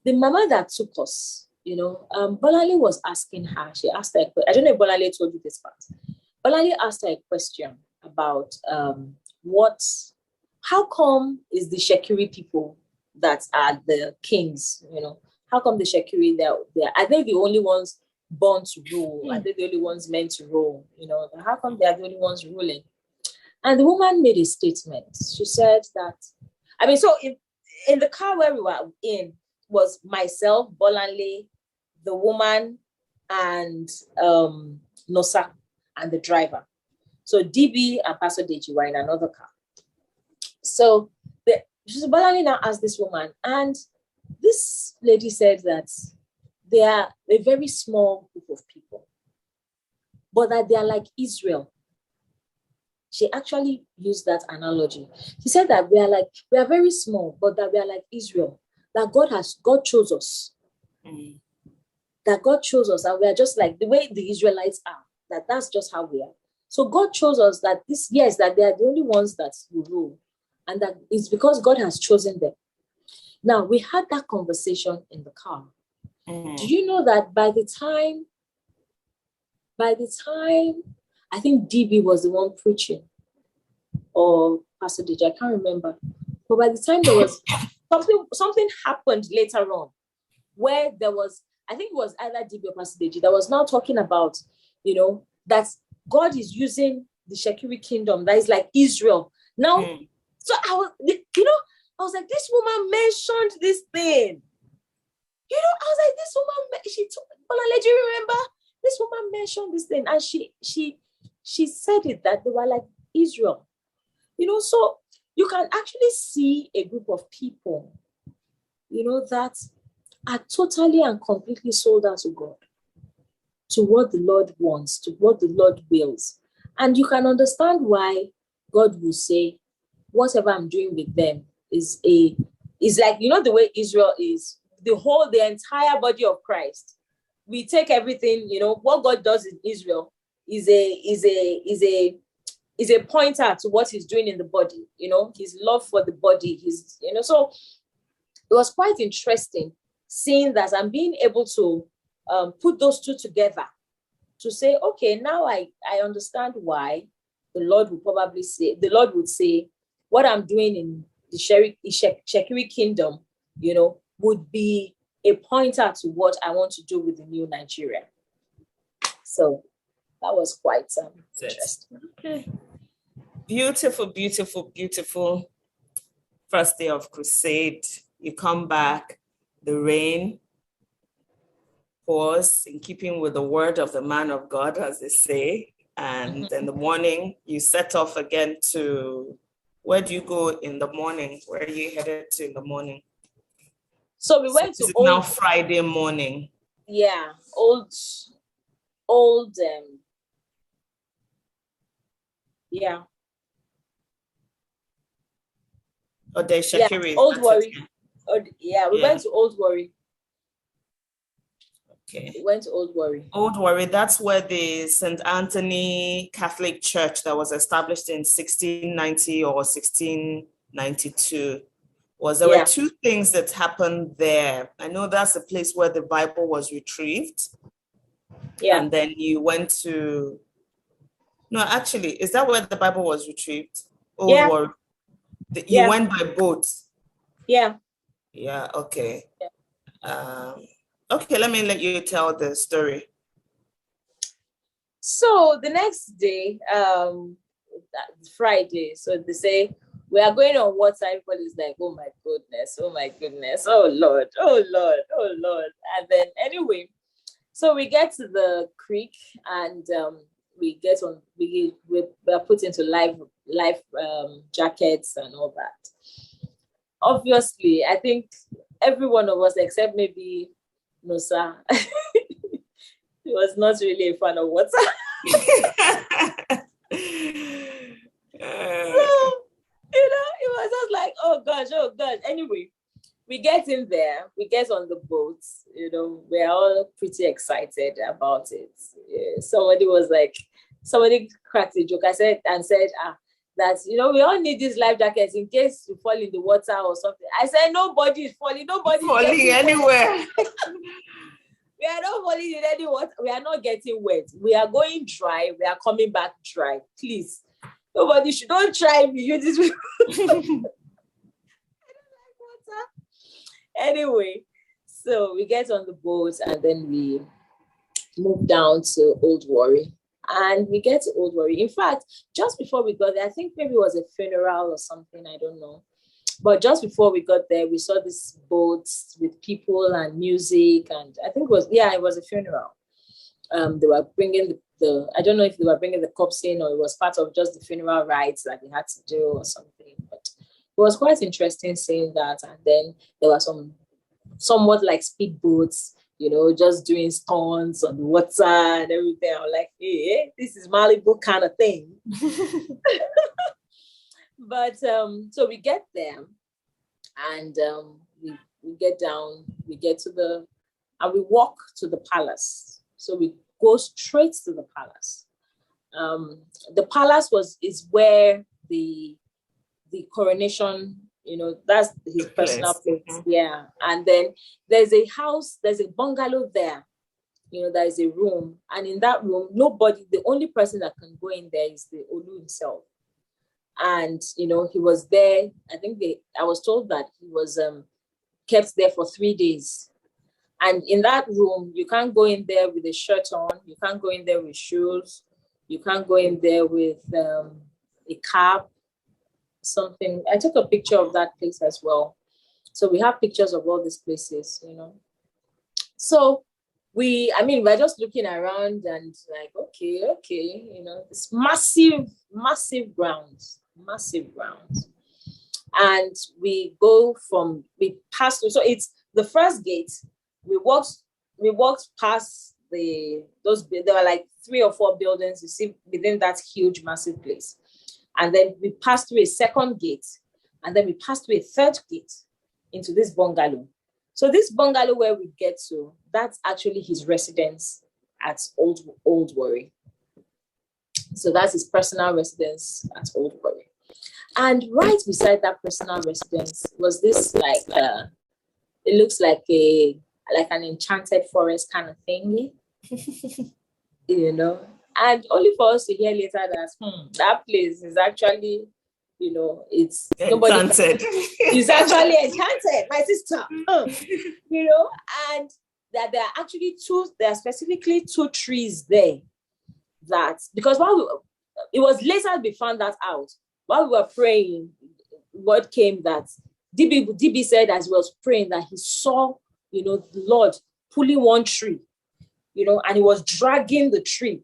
The mama that took us, Bolale was asking her, she asked her, I don't know if Bolale told you this part. Bolale asked her a question about how come is the Shekiri people that are the kings, how come the Shekiri, are they the only ones born to rule? Are they the only ones meant to rule? How come they are the only ones ruling? And the woman made a statement. She said that, so in the car where we were in was myself, Bolale, the woman, and Nosa, and the driver. So DB and Pastor Deji were in another car. So Bolale now asked this woman, and this lady said that they are a very small group of people, but that they are like Israel. She actually used that analogy. She said that we are very small, but that we are like Israel. That God chose us. That God chose us, and we are just like the way the Israelites are. That's just how we are. So God chose us that that they are the only ones that will rule, and that it's because God has chosen them. Now, we had that conversation in the car. Do you know that by the time I think DB was the one preaching, or Pastor DJ, I can't remember. But by the time there was something happened later on, where there was, I think it was either DB or Pastor DJ that was now talking about, that God is using the Shekiri kingdom that is like Israel. Now, so I was like, this woman mentioned this thing. I was like, this woman, do you remember? This woman mentioned this thing, and she said it that they were like Israel. So you can actually see a group of people, that are totally and completely sold out to God, to what the Lord wants, to what the Lord wills. And you can understand why God will say, whatever I'm doing with them is a It's like, you know, the way Israel is, the entire body of Christ. We take everything, you know, what God does in Israel is a pointer to what he's doing in the body, you know, his love for the body, his, you know, so it was quite interesting seeing that I'm being able to put those two together to say, okay, now I understand why the Lord would say, what I'm doing in the Shekiri kingdom, you know, would be a pointer to what I want to do with the new Nigeria. So that was quite interesting. Okay. Beautiful, beautiful, beautiful first day of crusade. You come back, the rain pours in keeping with the word of the man of God, as they say. And in the morning, you set off again to, where do you go in the morning? Where are you headed to in the morning? So we went to now Friday morning. Yeah, yeah. Oh, there's Shekiri. Old Warri. We went to Old Warri. Okay. We went to Old Warri. Old Warri, that's where the St. Anthony Catholic Church that was established in 1690 or 1692 was. There were two things that happened there. I know that's the place where the Bible was retrieved. Yeah. And then you went to, no, actually, is that where the Bible was retrieved? Old Warri. You went by boat. Yeah. Yeah, okay. Yeah. Okay, let me let you tell the story. So the next day, Friday, so they say, we are going on water. Everybody's like, oh my goodness, oh Lord. And then anyway, so we get to the creek and we are put into life jackets and all that. Obviously, I think every one of us, except maybe Nosa, he was not really a fan of water. So, you know, it was just like, oh gosh. Anyway, we get in there, we get on the boat, you know, we're all pretty excited about it. Somebody cracked a joke. I said, that, you know, we all need these life jackets in case you fall in the water or something. I said, nobody is falling, anywhere. We are not falling in any water. We are not getting wet. We are going dry. We are coming back dry. Please. Nobody should, don't try me. You just I don't like water. Anyway, so we get on the boat and then we move down to Old Warri. And we get to Old Warri. In fact, just before we got there, I think maybe it was a funeral or something, I don't know. But just before we got there, we saw this boat with people and music. And I think it was a funeral. They were bringing I don't know if they were bringing the corpse in or it was part of just the funeral rites that they had to do or something. But it was quite interesting seeing that. And then there were somewhat like speedboats, you know, just doing stunts on the water and everything. I'm like, hey, this is Malibu kind of thing. But so we get there and we get down, we get to and we walk to the palace. So we go straight to the palace. The palace is where the coronation, you know, that's his personal place. Mm-hmm. Yeah. And then there's a house, there's a bungalow there, you know, there is a room. And in that room, the only person that can go in there is the Olu himself. And, you know, he was there. I was told that he was kept there for 3 days. And in that room, you can't go in there with a shirt on. You can't go in there with shoes. You can't go in there with a cap, something. I took a picture of that place as well. So we have pictures of all these places, you know. So we're just looking around and like, okay, you know, it's massive grounds. And we pass through. So it's the first gate. We walked past there were like 3 or 4 buildings you see within that huge, massive place. And then we passed through a second gate. And then we passed through a third gate. into this bungalow. So this bungalow where we get to, that's actually his residence at Old Warri. So that's his personal residence at Old Warri. And right beside that personal residence was this it looks like an enchanted forest kind of thingy, you know. And only for us to hear later that that place is actually, you know, it's enchanted. It's actually enchanted, my sister. You know, and that there are specifically two trees there. That because it was later we found that out. While we were praying, word came that DB said as he was praying that he saw, you know, the Lord pulling one tree, you know, and he was dragging the tree.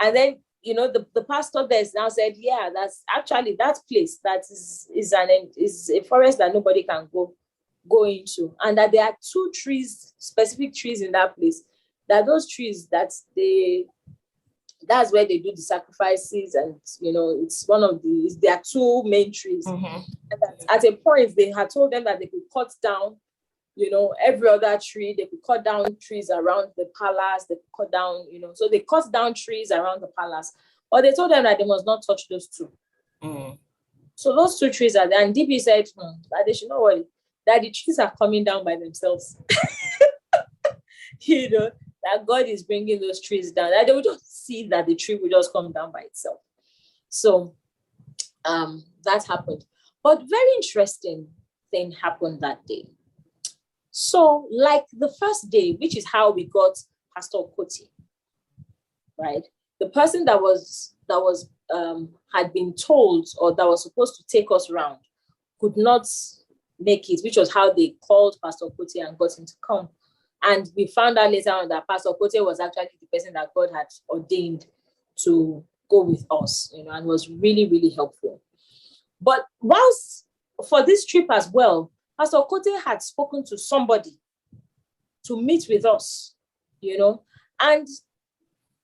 And then, you know, the pastor there now said, yeah, that's actually that place that is a forest that nobody can go into. And that there are two trees, specific trees in that place. That those trees that's where they do the sacrifices, and you know, it's there are two main trees. And at a point they had told them that they could cut down, you know, every other tree. They could cut down trees around the palace. They could cut down, you know, so they cut down trees around the palace. But they told them that they must not touch those two. So those two trees are there. And DB said that they should not worry, that the trees are coming down by themselves. You know, that God is bringing those trees down. That they will just see that the tree will just come down by itself. So that happened. But very interesting thing happened that day. So like the first day, which is how we got Pastor Okoti, right? The person that had been told, or that was supposed to take us around, could not make it, which was how they called Pastor Okoti and got him to come. And we found out later on that Pastor Okoti was actually the person that God had ordained to go with us, you know, and was really, really helpful. But whilst for this trip as well, Pastor Okoti had spoken to somebody to meet with us, you know, and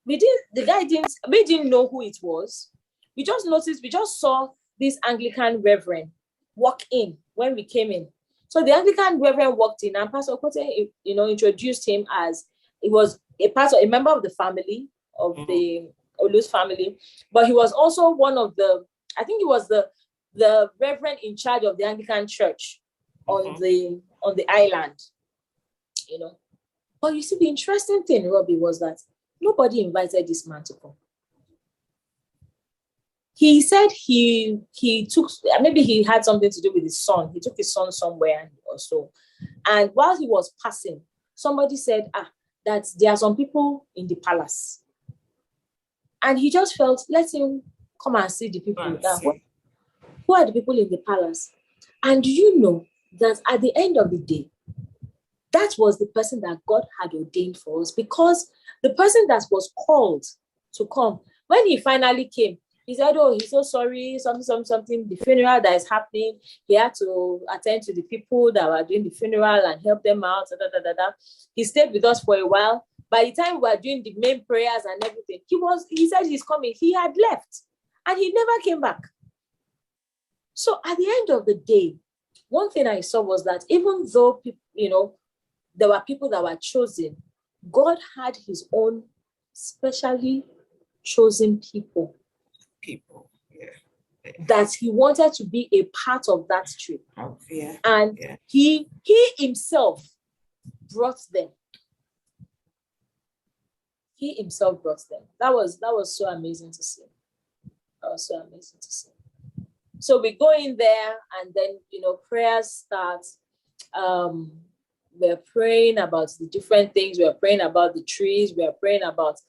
we didn't know who it was. We just saw this Anglican reverend walk in when we came in. So the Anglican reverend walked in, and Pastor Okoti, you know, introduced him as he was a member of the family of the Olu's family, but he was also one of I think he was the reverend in charge of the Anglican church on the island, you know. But you see, the interesting thing, Robbie, was that nobody invited this man to come. He said he took, maybe he had something to do with his son. He took his son somewhere or so. And while he was passing, somebody said, that there are some people in the palace. And he just felt, let him come and see the people. Who are the people in the palace? And you know that at the end of the day, that was the person that God had ordained for us, because the person that was called to come, when he finally came, he said, he's so sorry, something, the funeral that is happening. He had to attend to the people that were doing the funeral and help them out. He stayed with us for a while. By the time we were doing the main prayers and everything, he said he's coming. He had left and he never came back. So at the end of the day, one thing I saw was that even though, you know, there were people that were chosen, God had his own specially chosen people. That he wanted to be a part of that trip. He himself brought them. He himself brought them. That was so amazing to see. So we go in there, and then, you know, prayers start. We're praying about the different things. We're praying about the trees. We're praying about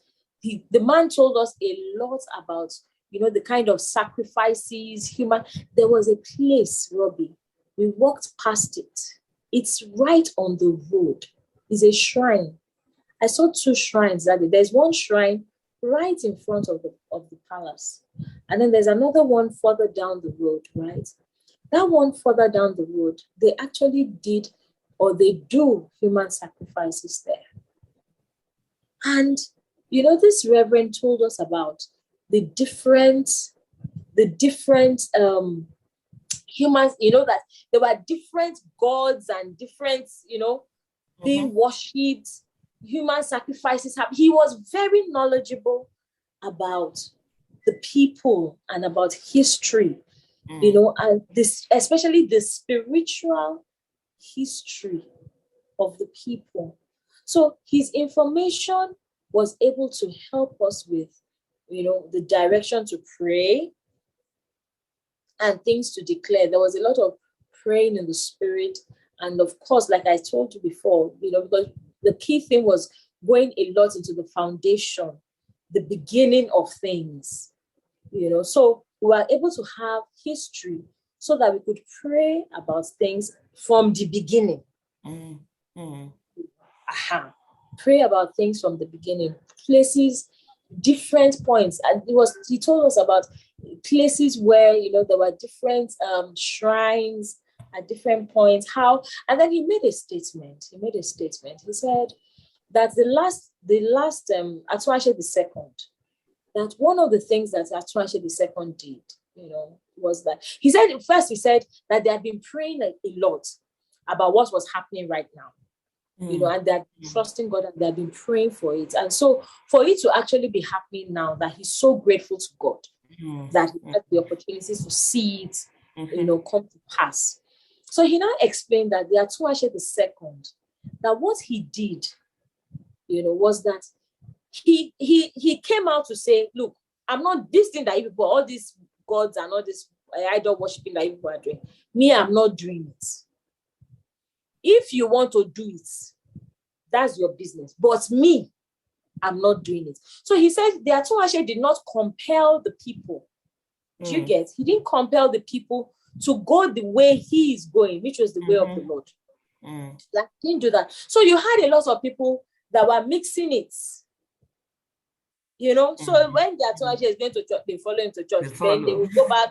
the man told us a lot about, you know, the kind of sacrifices, there was a place, Robbie, we walked past it. It's right on the road. It's a shrine. I saw two shrines that day. There's one shrine right in front of the palace. And then there's another one further down the road, right? That one further down the road, they actually did, or they do, human sacrifices there. And, you know, this reverend told us about the different humans, that there were different gods and different, being worshipped, human sacrifices. He was very knowledgeable about the people and about history, and this, especially the spiritual history of the people. So his information was able to help us with, the direction to pray and things to declare. There was a lot of praying in the spirit. And of course, like I told you before, because the key thing was going a lot into the foundation, the beginning of things, So we were able to have history so that we could pray about things from the beginning. Pray about things from the beginning, places, different points. And he told us about places where, there were different shrines at different points, and then he made a statement. He said that the last Atunuade II, that one of the things that Atunuade II did, was that he said that they had been praying a lot about what was happening right now, and they're trusting God and they've been praying for it. And so for it to actually be happening now, that he's so grateful to God that he had the opportunities to see it, come to pass. So he now explained that the Atunuade II, that what he did, was that he came out to say, look, I'm not this thing that you people, all these gods and all this idol worshiping that you people are doing. Me, I'm not doing it. If you want to do it, that's your business. But me, I'm not doing it. So he said the Atunuade did not compel the people. Do you get? He didn't compel the people to go the way he is going, which was the way of the Lord. Like, he didn't do that. So you had a lot of people that were mixing it. So when the Atunuade is going to church, they follow him to church. Then they will go back.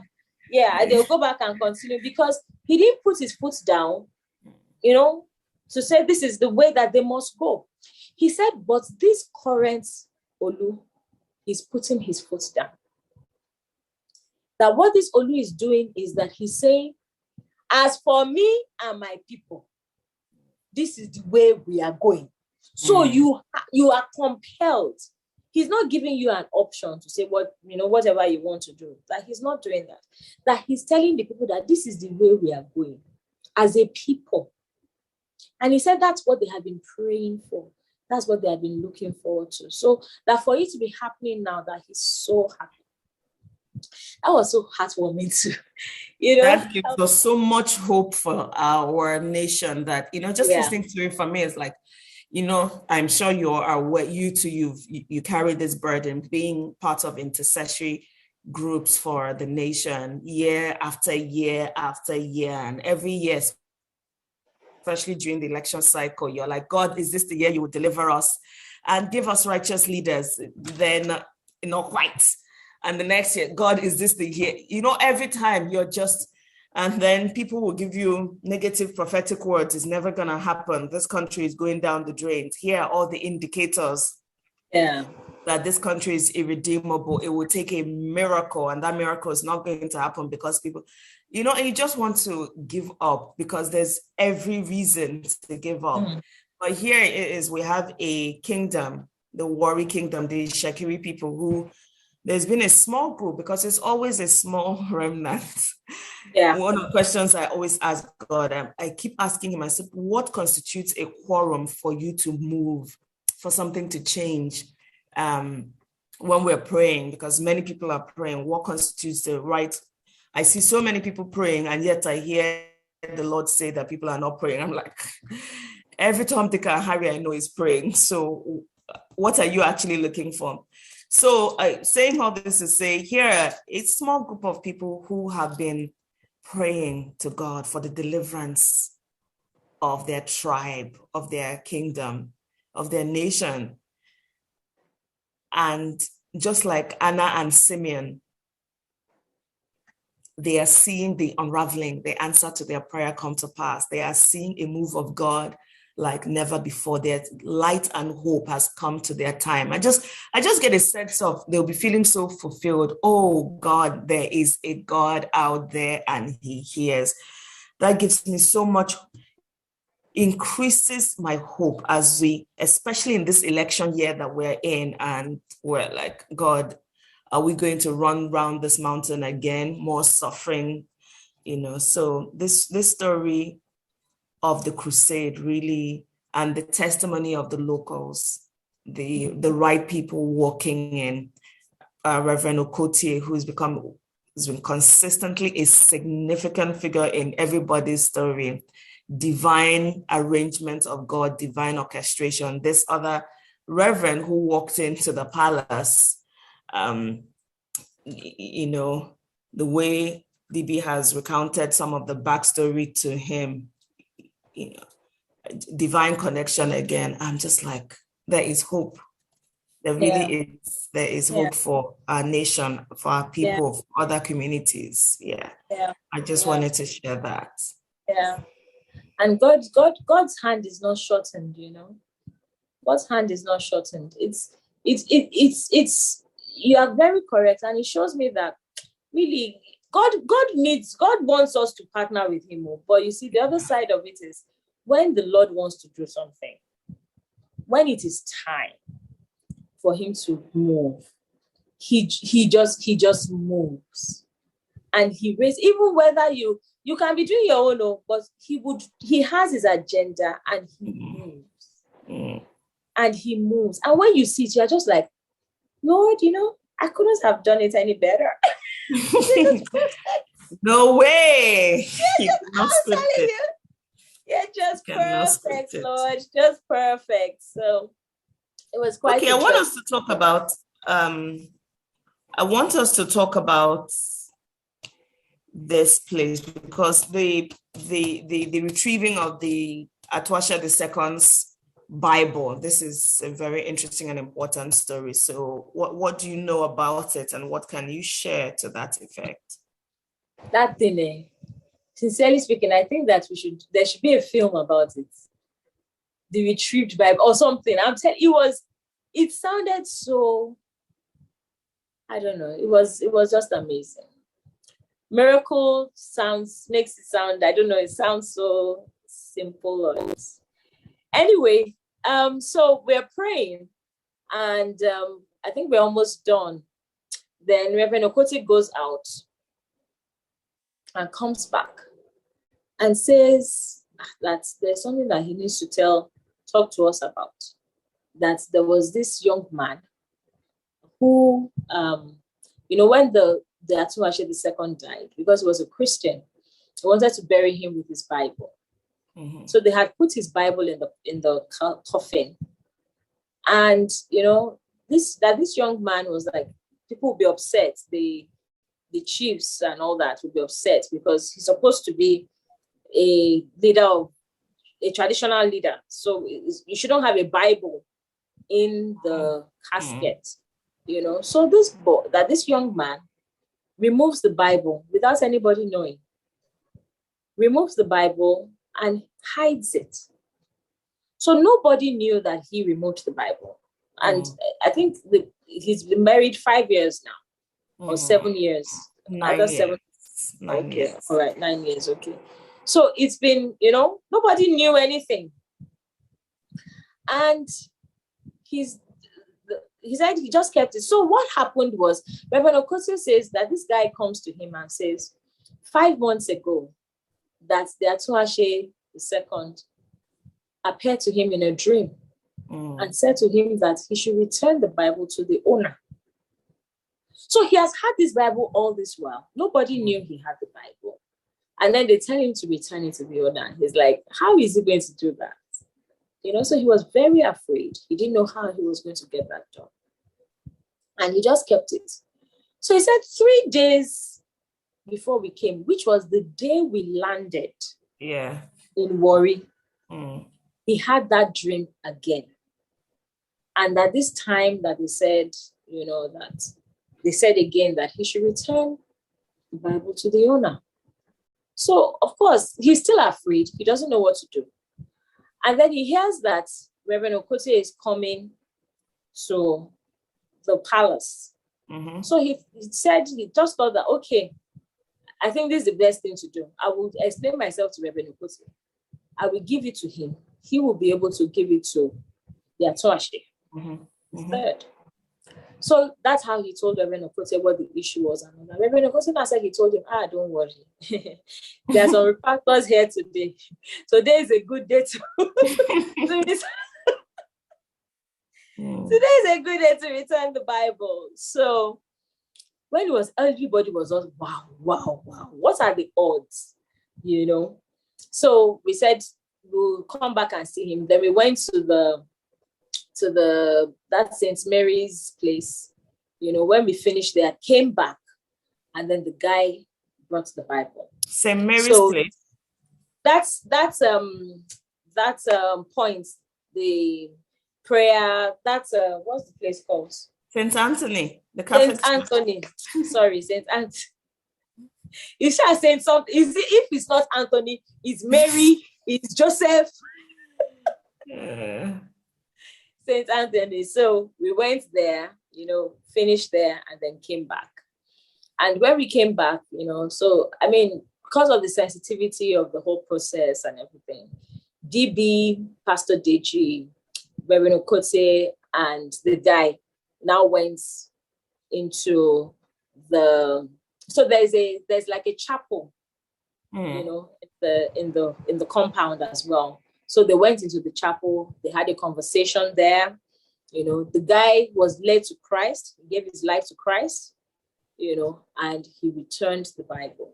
Yeah, they will go back and continue, because he didn't put his foot down, to say this is the way that they must go. He said, but this current Olu is putting his foot down. That what this Olu is doing is that he's saying, as for me and my people, this is the way we are going. So you are compelled. He's not giving you an option to say whatever you want to do. That he's not doing that. That he's telling the people that this is the way we are going as a people. And he said that's what they have been praying for. That's what they have been looking forward to. So that for it to be happening now, that he's so happy. That was so heartwarming too. That gives us so much hope for our nation that, just listening to it for me is like, I'm sure you are aware, you carry this burden, being part of intercessory groups for the nation year after year after year. And every year, especially during the election cycle, you're like, God, is this the year you will deliver us and give us righteous leaders? Then, white. And the next year, God, is this the year? Every time you're just, and then people will give you negative prophetic words. It's never going to happen. This country is going down the drains. Here are all the indicators that this country is irredeemable. It will take a miracle, and that miracle is not going to happen because people, and you just want to give up because there's every reason to give up. But here it is, we have a kingdom, the Warri kingdom, the Shekiri people who, there's been a small group, because it's always a small remnant. One of the questions I always ask God, I keep asking him, I said, what constitutes a quorum for you to move, for something to change when we're praying? Because many people are praying. What constitutes the right? I see so many people praying, and yet I hear the Lord say that people are not praying. I'm like, every Tom, Dick, and Harry I know is praying. So what are you actually looking for? So saying all this to say, here, a small group of people who have been praying to God for the deliverance of their tribe, of their kingdom, of their nation. And just like Anna and Simeon, they are seeing the unraveling, the answer to their prayer come to pass. They are seeing a move of God like never before. Their light and hope has come to their time. I just get a sense of they'll be feeling so fulfilled. Oh God, there is a God out there and he hears. That gives me so much, increases my hope as we, especially in this election year that we're in, and we're like, God, are we going to run round this mountain again? More suffering, So this story of the crusade really, and the testimony of the locals, the right people walking in, Reverend Okotie, who's been consistently a significant figure in everybody's story, divine arrangement of God, divine orchestration. This other reverend who walked into the palace, the way DB has recounted some of the backstory to him, divine connection again. I'm just like, there is hope. There really is. There is hope for our nation, for our people, for other communities. I just wanted to share that. And God's hand is not shortened, God's hand is not shortened. It's you are very correct. And it shows me that really God wants us to partner with him. But you see, the other side of it is when the Lord wants to do something, when it is time for him to move, he just moves. And he raises, even whether you can be doing your own, but he has his agenda and he moves. And he moves. And when you see it, you're just like, Lord, I couldn't have done it any better. No way. I'm telling you. Yeah, just perfect, Lord. Just perfect. So it was quite okay. I want us to talk about this place, because the retrieving of the Atuasha II's Bible, this is a very interesting and important story. So what do you know about it, and what can you share to that effect? That thing, sincerely speaking, I think that there should be a film about it. The retrieved Bible or something. I'm telling you, it sounded so, I don't know, it was just amazing. Miracle makes it sound, I don't know, it sounds so simple. Anyway, so we're praying, and I think we're almost done. Then Reverend Okotie goes out and comes back and says that there's something that he needs to talk to us about. That there was this young man who, when the Itunuade II died, because he was a Christian, they wanted to bury him with his Bible. Mm-hmm. So they had put his Bible in the coffin, and this young man was like, people would be upset. The chiefs and all that would be upset, because he's supposed to be a traditional leader. So you shouldn't have a Bible in the casket, So this young man removes the Bible without anybody knowing. Removes the Bible and hides it. So nobody knew that he removed the Bible. And I think he's been married 5 years now, or 7 years. 9 years. 9 years. All right, 9 years, okay. So it's been, nobody knew anything. And he said he just kept it. So what happened was, Reverend Okotie says that this guy comes to him and says, 5 months ago, that the Itunuade II appeared to him in a dream and said to him that he should return the Bible to the owner. So he has had this Bible all this while. Nobody knew he had the Bible. And then they tell him to return it to the owner. He's like, how is he going to do that? So he was very afraid. He didn't know how he was going to get that done. And he just kept it. So he said 3 days before we came, which was the day we landed in Warri, he had that dream again. And at this time that they said, that they said again that he should return the Bible to the owner. So, of course, he's still afraid. He doesn't know what to do. And then he hears that Reverend Okotie is coming to the palace. Mm-hmm. So he said, he just thought that, okay, I think this is the best thing to do. I will explain myself to Reverend Okotie. I will give it to him. He will be able to give it to the Itunuade. Mm-hmm. Third. So that's how he told Reverend Okotie what the issue was. And Reverend Okotie said he told him, don't worry. There are some factors here today. Today is a good day to Today is a good day to return the Bible. So when it was, everybody was just, wow. What are the odds? So we said, we'll come back and see him. Then we went to that St. Mary's place. When we finished there, came back, and then the guy brought the Bible. St. Mary's place. That's point, the prayer. That's what's the place called? St. Anthony, the Catholic. St. Anthony. Sorry, St. Anthony. You shall say something. If it's not Anthony, it's Mary, it's Joseph. St. Anthony. So we went there, finished there, and then came back. And when we came back, so I mean, because of the sensitivity of the whole process and everything, DB, Pastor Deji, Reverend Okotie, and the guy now went into so there's like a chapel, in the compound as well. So they went into the chapel, they had a conversation there. The guy was led to Christ, he gave his life to Christ, and he returned the Bible.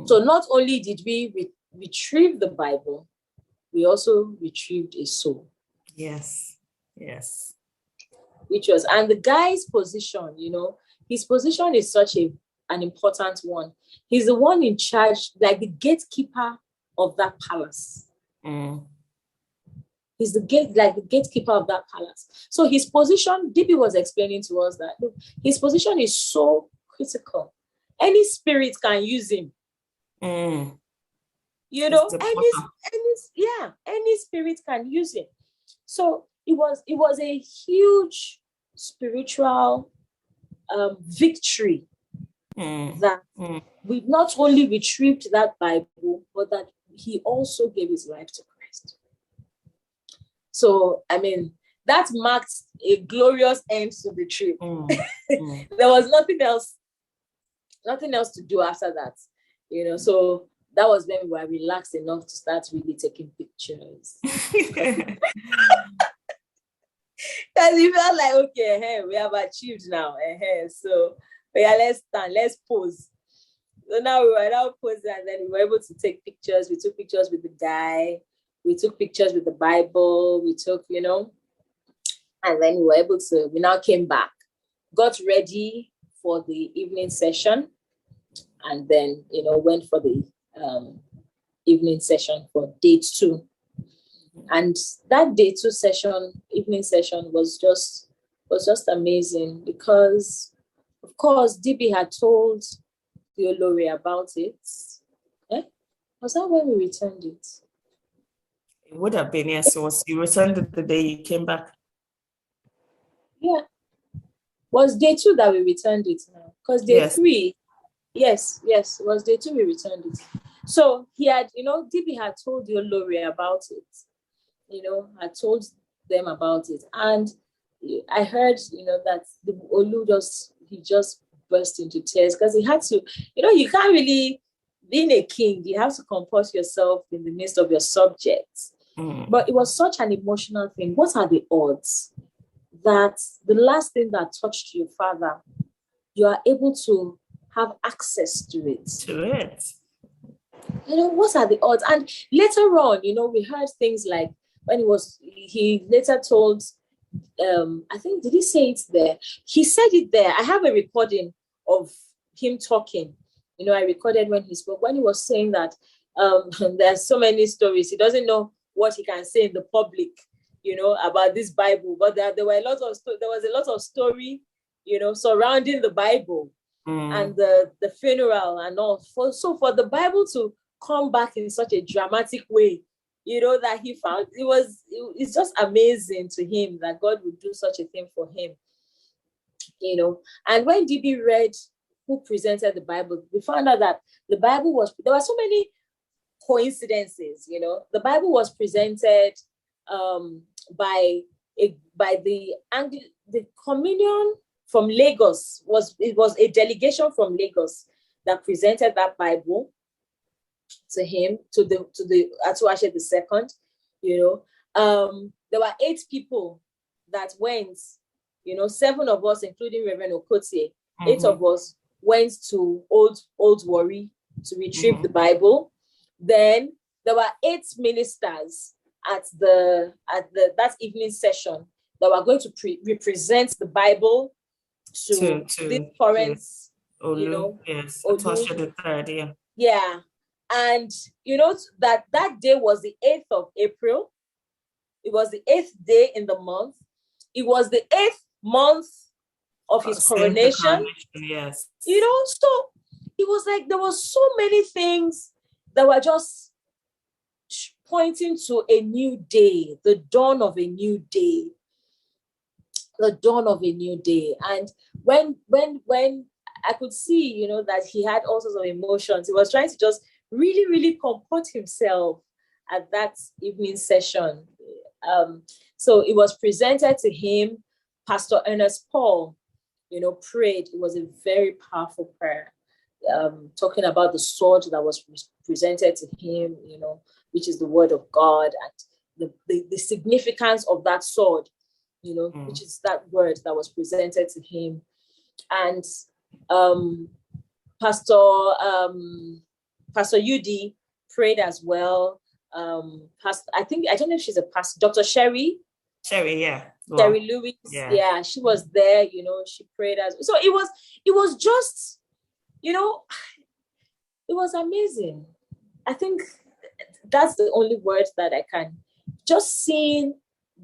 So not only did we retrieve the Bible, we also retrieved a soul. Yes. Which was, and the guy's position, his position is such an important one. He's the one in charge, like the gatekeeper of that palace. He's the gatekeeper of that palace. So his position, DB was explaining to us that, look, his position is so critical. Any spirit can use him. Any spirit can use him. So it was a huge spiritual victory that we not only retrieved that Bible, but that he also gave his life to Christ. So, I mean, that marked a glorious end to the trip. There was nothing else to do after that, so that was when we were relaxed enough to start really taking pictures. Because we felt like, okay, hey, we have achieved now. So let's stand, let's pose. So now we were now posing, and then we were able to take pictures. We took pictures with the guy. We took pictures with the Bible. We took, and then we now came back, got ready for the evening session, and then, went for the evening session for day 2. And that day 2 evening session was just amazing because, of course, DB had told the Olori about it. Was that when we returned it? It would have been, yes. You returned it the day you came back. Yeah. Was day 2 that we returned it now? Because day 3, yes, it was day 2 we returned it. So he had, DB had told the Olori about it, had told them about it. And I heard, that the Olu just burst into tears because he had to, you can't really, being a king, you have to compose yourself in the midst of your subjects. But it was such an emotional thing. What are the odds that the last thing that touched your father, you are able to have access to it? What are the odds? And later on, we heard things like when he later told, I think, did he say it there? He said it there. I have a recording of him talking. I recorded when he spoke, when he was saying that there's so many stories. He doesn't know what he can say in the public, about this Bible. But there was a lot of story, surrounding the Bible and the funeral and all. So for the Bible to come back in such a dramatic way, that he found. It's just amazing to him that God would do such a thing for him. And when DB read who presented the Bible, we found out that there were so many coincidences. The Bible was presented by the communion from Lagos. It was a delegation from Lagos that presented that Bible to him, to Atuashe II. There were 8 people that went. 7 of us, including Reverend Okotie, 8 of us went to Old Warri to retrieve the Bible. Then there were 8 ministers at that evening session that were going to represent the Bible to this current, yes, Atuashe III, yeah. And that day was the 8th of April. It was the 8th day in the month. It was the 8th month of his coronation. Yes. So it was like there was so many things that were just pointing to a new day, the dawn of a new day. The dawn of a new day. And when I could see, that he had all sorts of emotions, he was trying to just really, really comport himself at that evening session. So it was presented to him. Pastor Ernest Paul, prayed. It was a very powerful prayer, talking about the sword that was presented to him, which is the word of God, and the significance of that sword, which is that word that was presented to him. And Pastor Udi prayed as well. I don't know if she's a pastor, Dr. Sherry, yeah. Sherry Lewis, yeah, she was there, she prayed so it was just, it was amazing. I think that's the only word that I can, just seeing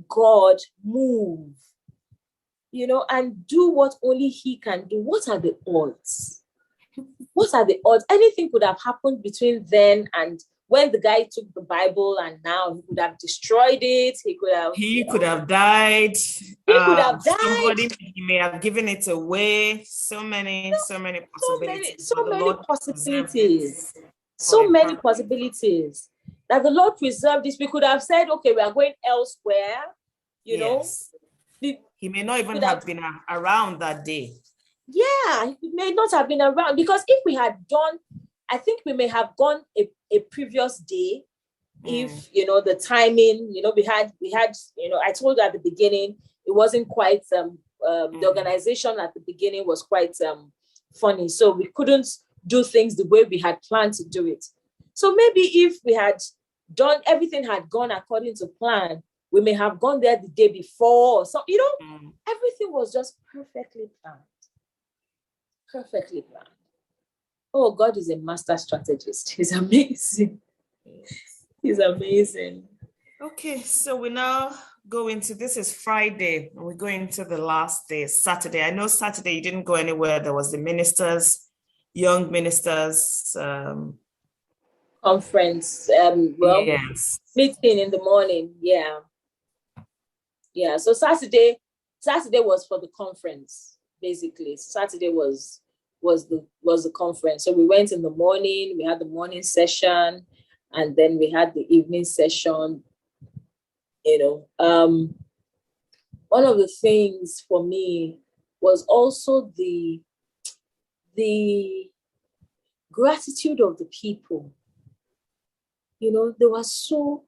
God move, and do what only he can do. What are the odds? Anything could have happened between then and when the guy took the Bible, and now he could have destroyed it. He could have died. Somebody, he may have given it away. So many possibilities. So many possibilities. So many possibilities that the Lord preserved this. We could have said, okay, we are going elsewhere. He may not even have been around that day. Yeah, he may not have been around, because if we had done, I think we may have gone a previous day. If the timing, we had I told you at the beginning, it wasn't quite the organization at the beginning was quite funny, so we couldn't do things the way we had planned to do it. So maybe if we had done, everything had gone according to plan, we may have gone there the day before. So everything was just perfectly planned. Oh, God is a master strategist. He's amazing. He's amazing. Okay, so we now go into, this is Friday, and we go into the last day, Saturday. I know Saturday you didn't go anywhere. There was the ministers, young ministers. Conference, yes. Meeting in the morning, yeah. So Saturday was for the conference, basically. Saturday was the conference. So we went in the morning, we had the morning session, and then we had the evening session. One of the things for me was also the gratitude of the people. They were so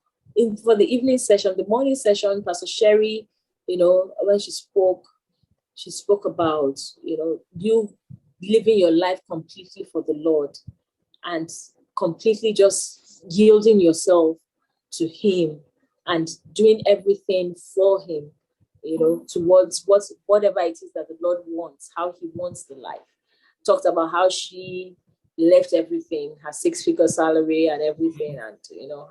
for the evening session. The morning session, Pastor Sherry, when she spoke about, you living your life completely for the Lord and completely just yielding yourself to him and doing everything for him, towards whatever it is that the Lord wants, how he wants the life. Talked about how she left everything, her 6-figure salary and everything, and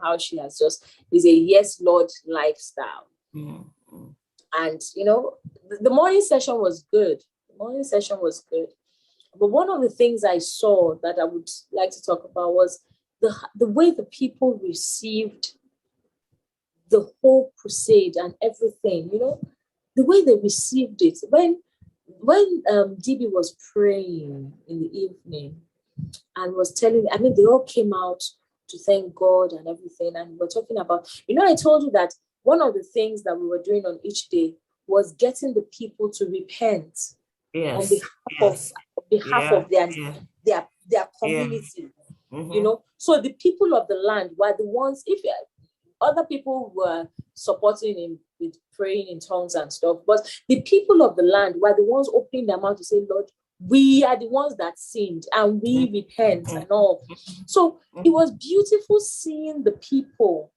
how she has just is a yes Lord lifestyle. And the morning session was good. But one of the things I saw that I would like to talk about was the way the people received the whole crusade and everything, the way they received it. When DB was praying in the evening and was telling, they all came out to thank God and everything. And we're talking about, I told you that one of the things that we were doing on each day was getting the people to repent on behalf of their community. Mm-hmm. So the people of the land were the ones, if other people were supporting him with praying in tongues and stuff, but the people of the land were the ones opening their mouth to say, Lord, we are the ones that sinned and we repent and all. So it was beautiful seeing the people,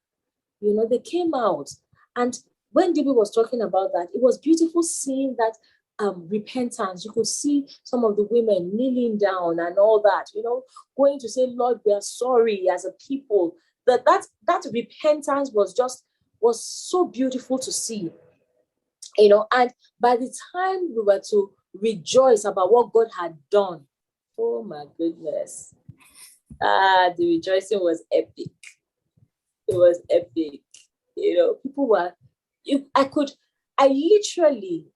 they came out. And when David was talking about that, it was beautiful seeing that repentance. You could see some of the women kneeling down and all that, going to say, Lord, we are sorry as a people. That repentance was so beautiful to see, and by the time we were to rejoice about what God had done, oh my goodness, the rejoicing was epic. It was epic. People were, I literally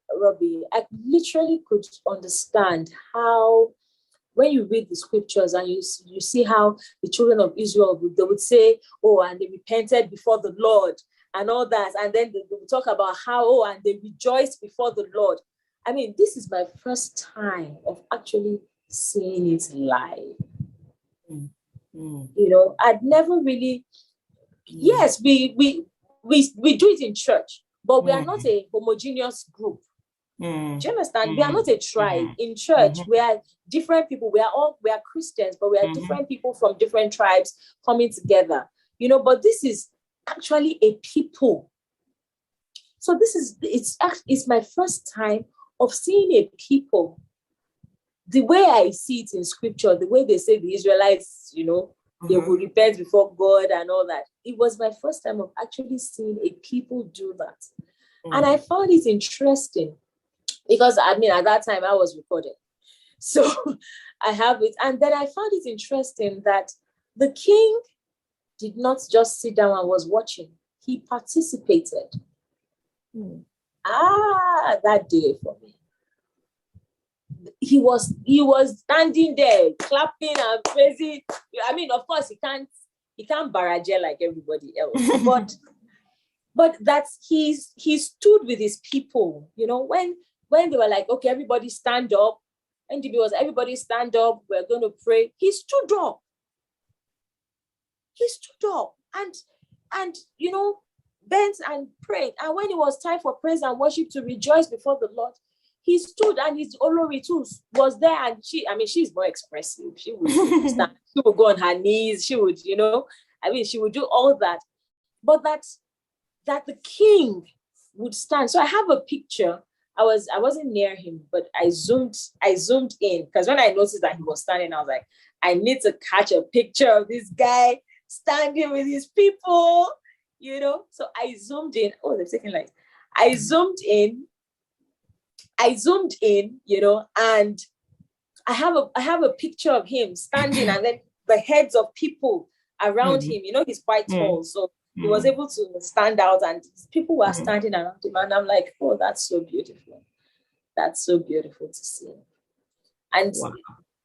could understand how, when you read the scriptures and you see how the children of Israel, they would say, oh, and they repented before the Lord and all that. And then they would talk about how, oh, and they rejoiced before the Lord. This is my first time of actually seeing it live. I'd never really, yes, we do it in church, but we are not a homogeneous group. Do you understand? We are not a tribe. In church, we are different people. We are Christians, but we are different people from different tribes coming together. But this is actually a people. So it's my first time of seeing a people. The way I see it in scripture, the way they say the Israelites, they will repent before God and all that. It was my first time of actually seeing a people do that. And I found it interesting because, at that time I was recording. So I have it. And then I found it interesting that the king did not just sit down and was watching. He participated. That did it for me. He was standing there clapping and praising. Of course he can't barrage like everybody else, but that's he stood with his people. When they were like, okay, everybody stand up, and it was everybody stand up, we're going to pray. He stood up and bent and prayed. And when it was time for praise and worship to rejoice before the Lord, he stood, and his Olori too was there. And she's more expressive. She would stand, she would go on her knees. She would, she would do all that. But that the king would stand. So I have a picture. I wasn't near him, but I zoomed in, because when I noticed that he was standing, I was like, I need to catch a picture of this guy standing with his people, So I zoomed in. Oh, they're taking light. I zoomed in, and I have a picture of him standing, and then the heads of people around him. He's quite tall, so he was able to stand out, and people were standing around him, and I'm like, oh, that's so beautiful. That's so beautiful to see. And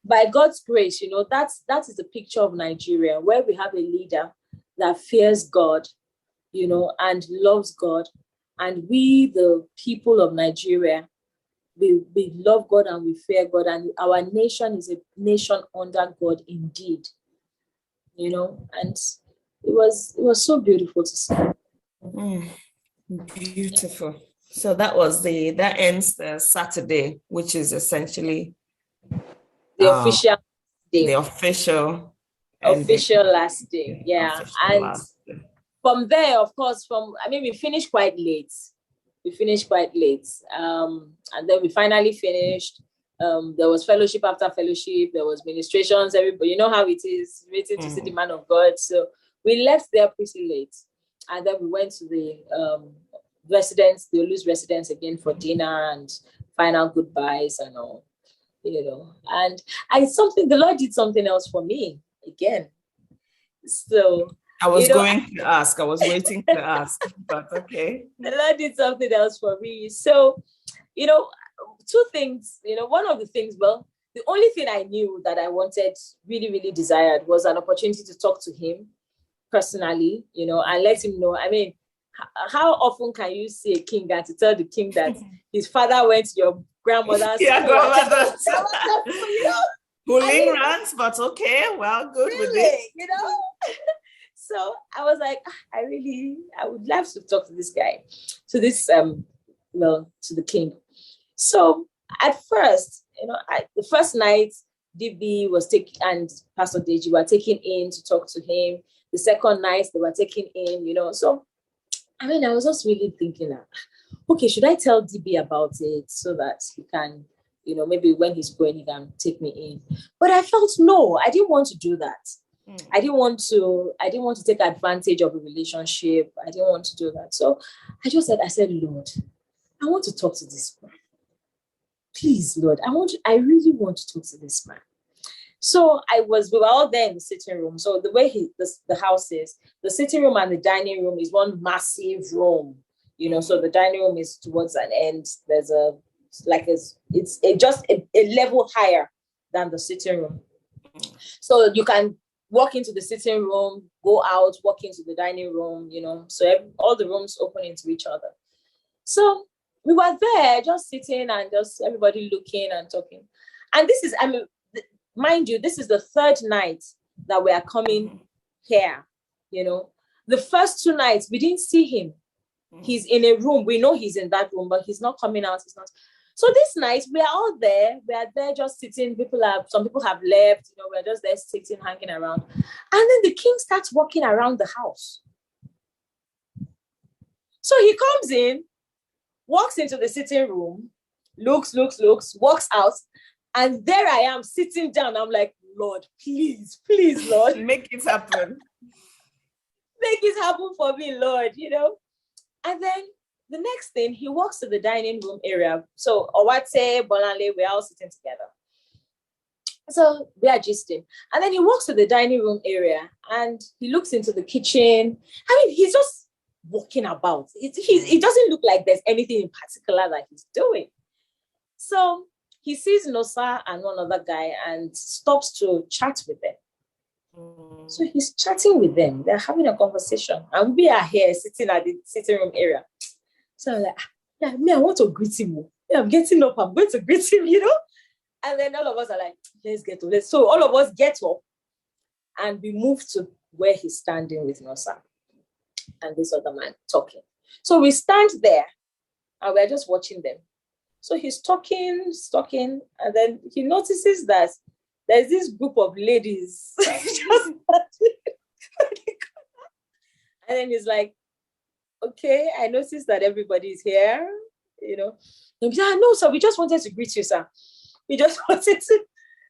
by God's grace, that is a picture of Nigeria, where we have a leader that fears God, and loves God. And we, the people of Nigeria, we love God and we fear God, and our nation is a nation under God indeed, and it was so beautiful to see. Beautiful. So that ends the Saturday, which is essentially the official day. The official last day. Yeah. And from there, of course, we finished quite late. And then we finally finished. There was fellowship after fellowship. There was ministrations. Everybody, you know how it is, waiting to see the man of God. So we left there pretty late. And then we went to the residence, the Olu's residence again for dinner and final goodbyes and all, And the Lord did something else for me again. So I was going to ask. I was waiting to ask, but okay. The Lord did something else for me. So, two things, one of the things, well, the only thing I knew that I wanted, really, really desired, was an opportunity to talk to him personally, and let him know. I mean, how often can you see a king and to tell the king that his father went to your grandmother's grandmother's pulling I ranks, but okay, well, good really, with it. So I was like, I would love to talk to this guy, to this, to the king. So at first, the first night, DB was taken and Pastor Deji were taken in to talk to him. The second night, they were taken in, So, I mean, I was just really thinking, okay, should I tell DB about it so that he can, maybe when he's going, he can take me in. But I felt, no, I didn't want to do that. I didn't want to take advantage of a relationship. I didn't want to do that. So I said, Lord, I want to talk to this man. Please, Lord, I really want to talk to this man. So we were all there in the sitting room. So the way the house is, the sitting room and the dining room is one massive room, so the dining room is towards an end. There's it's just a level higher than the sitting room. So you can walk into the sitting room, go out, walk into the dining room, so all the rooms open into each other. So we were there just sitting and just everybody looking and talking. And this is, mind you, this is the third night that we are coming here, The first two nights, we didn't see him. He's in a room. We know he's in that room, but he's not coming out. He's not. So this night, we are all there. We are there just sitting. Some people have left. We're just there sitting, hanging around. And then the king starts walking around the house. So he comes in, walks into the sitting room, looks, walks out. And there I am sitting down. I'm like, Lord, please, Lord. Make it happen. Make it happen for me, Lord, And then the next thing, he walks to the dining room area. So Owate, Bolanle, we're all sitting together. So we are gisting. And then he walks to the dining room area and he looks into the kitchen. I mean, he's just walking about. It doesn't look like there's anything in particular that he's doing. So he sees Nosa and one other guy and stops to chat with them. So he's chatting with them. They're having a conversation. And we are here sitting at the sitting room area. So I'm like, I want to greet him. I'm getting up. I'm going to greet him, And then all of us are like, let's get to this. So all of us get up and we move to where he's standing with Nosa and this other man talking. So we stand there and we're just watching them. So he's talking, and then he notices that there's this group of ladies. And then he's like, okay, I noticed that everybody's here, And he's like, no, sir, we just wanted to greet you, sir. We just wanted to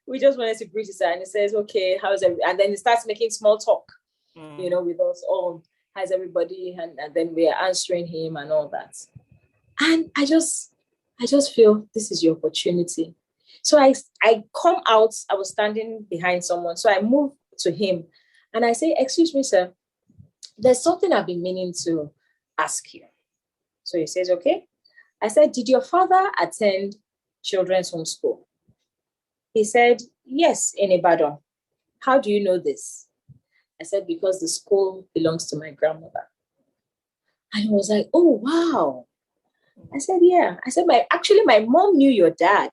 greet you, sir. And he says, okay, how's everybody? And then he starts making small talk, with us all. How's everybody? And then we are answering him and all that. And I just feel this is your opportunity. So I come out, I was standing behind someone. So I move to him and I say, excuse me, sir, there's something I've been meaning to ask you. So he says, okay. I said, did your father attend children's home school? He said, yes, in Ibadan. How do you know this? I said, because the school belongs to my grandmother. And he was like, oh, wow. I said, yeah. I said, my mom knew your dad.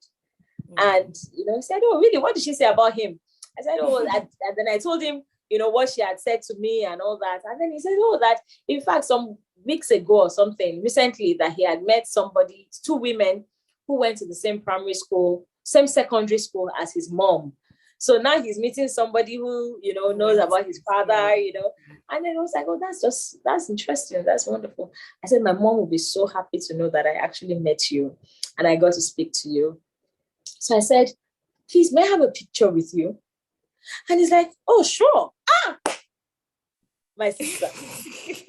And, he said, oh, really? What did she say about him? I said, oh, and then I told him, what she had said to me and all that. And then he said, oh, that in fact, some weeks ago or something, recently, that he had met somebody, 2 women who went to the same primary school, same secondary school as his mom. So now he's meeting somebody who, knows about his father, And then I was like, oh, that's interesting. That's wonderful. I said, my mom will be so happy to know that I actually met you and I got to speak to you. So I said, please, may I have a picture with you? And he's like, oh, sure. My sister.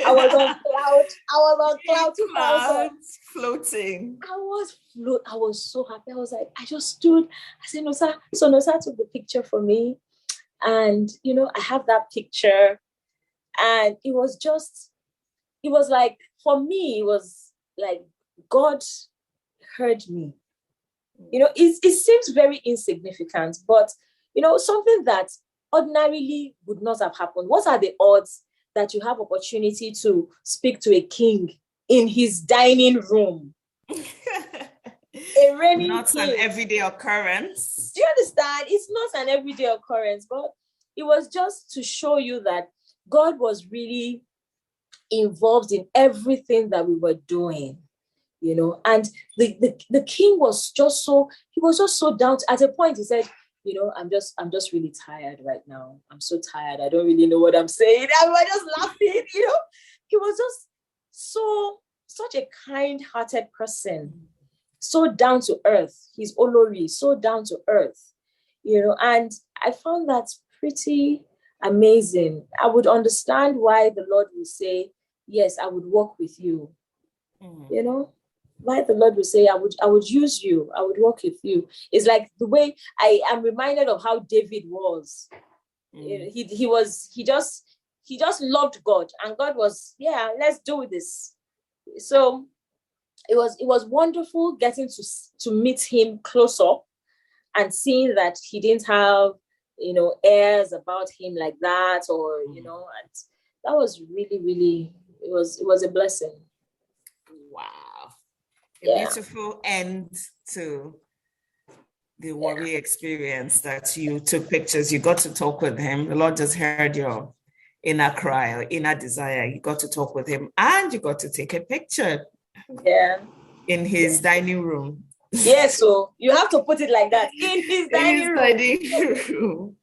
I was on cloud 2000. Floating. I was so happy. I was like, I just stood. I said, Nosa. So Nosa took the picture for me. And, I have that picture. And it was like, for me, it was like God heard me. It seems very insignificant, but, something that ordinarily would not have happened. What are the odds that you have opportunity to speak to a king in his dining room? A reigning not king. An everyday occurrence. Do you understand? It's not an everyday occurrence, but it was just to show you that God was really involved in everything that we were doing, and the king was just so down at a point. He said, I'm just really tired right now. I'm so tired. I don't really know what I'm saying. I was just laughing, He was just such a kind-hearted person, so down to earth. He's Olori, so down to earth, and I found that pretty amazing. I would understand why the Lord would say, yes, I would walk with you. Why the Lord would say, I would use you, I would walk with you. It's like the way I am reminded of how David was. He just loved God, and God was, let's do this. So it was wonderful getting to meet him close up and seeing that he didn't have, airs about him like that, or, and that was really, really, it was a blessing. Wow. A beautiful end to the Warri experience, that you took pictures, you got to talk with him. The Lord just heard your inner cry or inner desire. You got to talk with him, and you got to take a picture. Yeah. In his dining room. Yes, so you have to put it like that. In his dining room.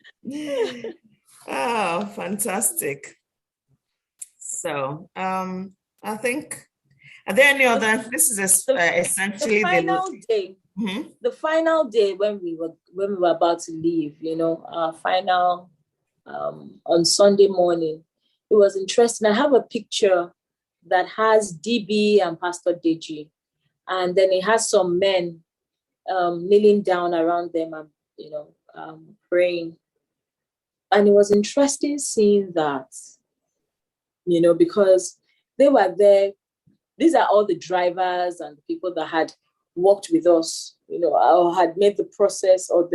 Oh, fantastic. So, I think, are there any other? This is essentially the final day. Mm-hmm. The final day when we were about to leave, our final on Sunday morning. It was interesting. I have a picture that has DB and Pastor Deji, and then it has some men kneeling down around them and praying. And it was interesting seeing that, because they were there. These are all the drivers and the people that had worked with us, or had made the process or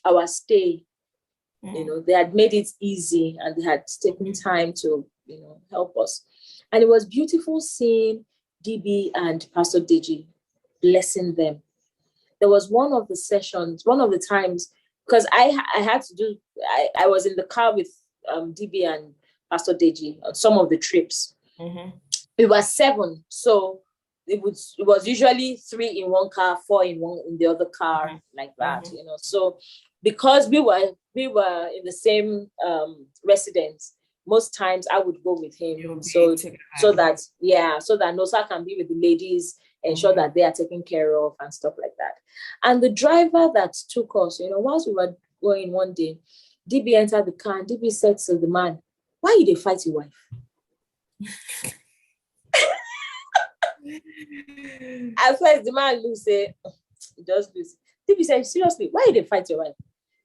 our stay. They had made it easy, and they had taken time to, help us. And it was beautiful seeing DB and Pastor Deji blessing them. There was one of the times, because I had to do, I was in the car with DB and Pastor Deji on some of the trips. Mm-hmm. It was 7, so it was usually 3 in one car, 4 in the other car, mm-hmm. like that, mm-hmm. So because we were in the same residence, most times I would go with him, so that Nosa can be with the ladies, ensure mm-hmm. that they are taken care of and stuff like that. And the driver that took us, whilst we were going one day, DB entered the car, and DB said to the man, "Why you dey fight your wife?" At first, the man looked, say, just lose. DB said, "Seriously, why you dey fight your wife?"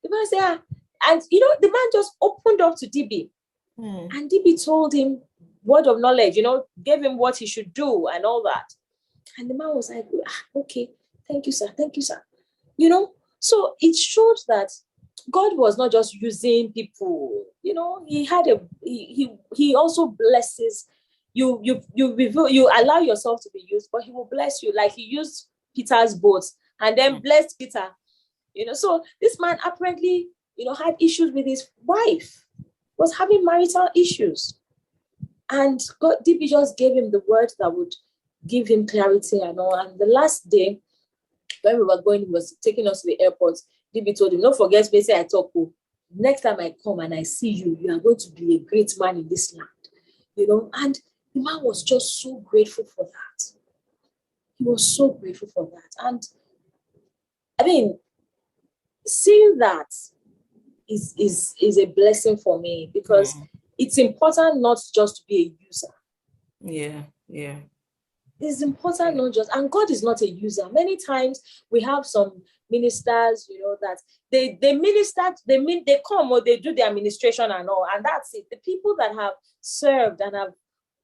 The man said, and the man just opened up to DB. And DB told him word of knowledge, gave him what he should do and all that. And the man was like, "Okay, thank you, sir. Thank you, sir." So it showed that God was not just using people, he had he also blesses you. You allow yourself to be used, but he will bless you. Like he used Peter's boat and then blessed Peter, so this man apparently, had issues with his wife, was having marital issues. And God, DB just gave him the word that would give him clarity and all. And the last day, when we were going, he was taking us to the airport. DB told him, "Don't forget, basically, I talk. Next time I come and I see you, you are going to be a great man in this land." And the man was just so grateful for that. He was so grateful for that. And I mean, seeing that is a blessing for me, because it's important not just to be a user. Yeah. It's important, not just, and God is not a user. Many times we have some ministers, that they minister, they come or they do the administration and all, and that's it. The people that have served and have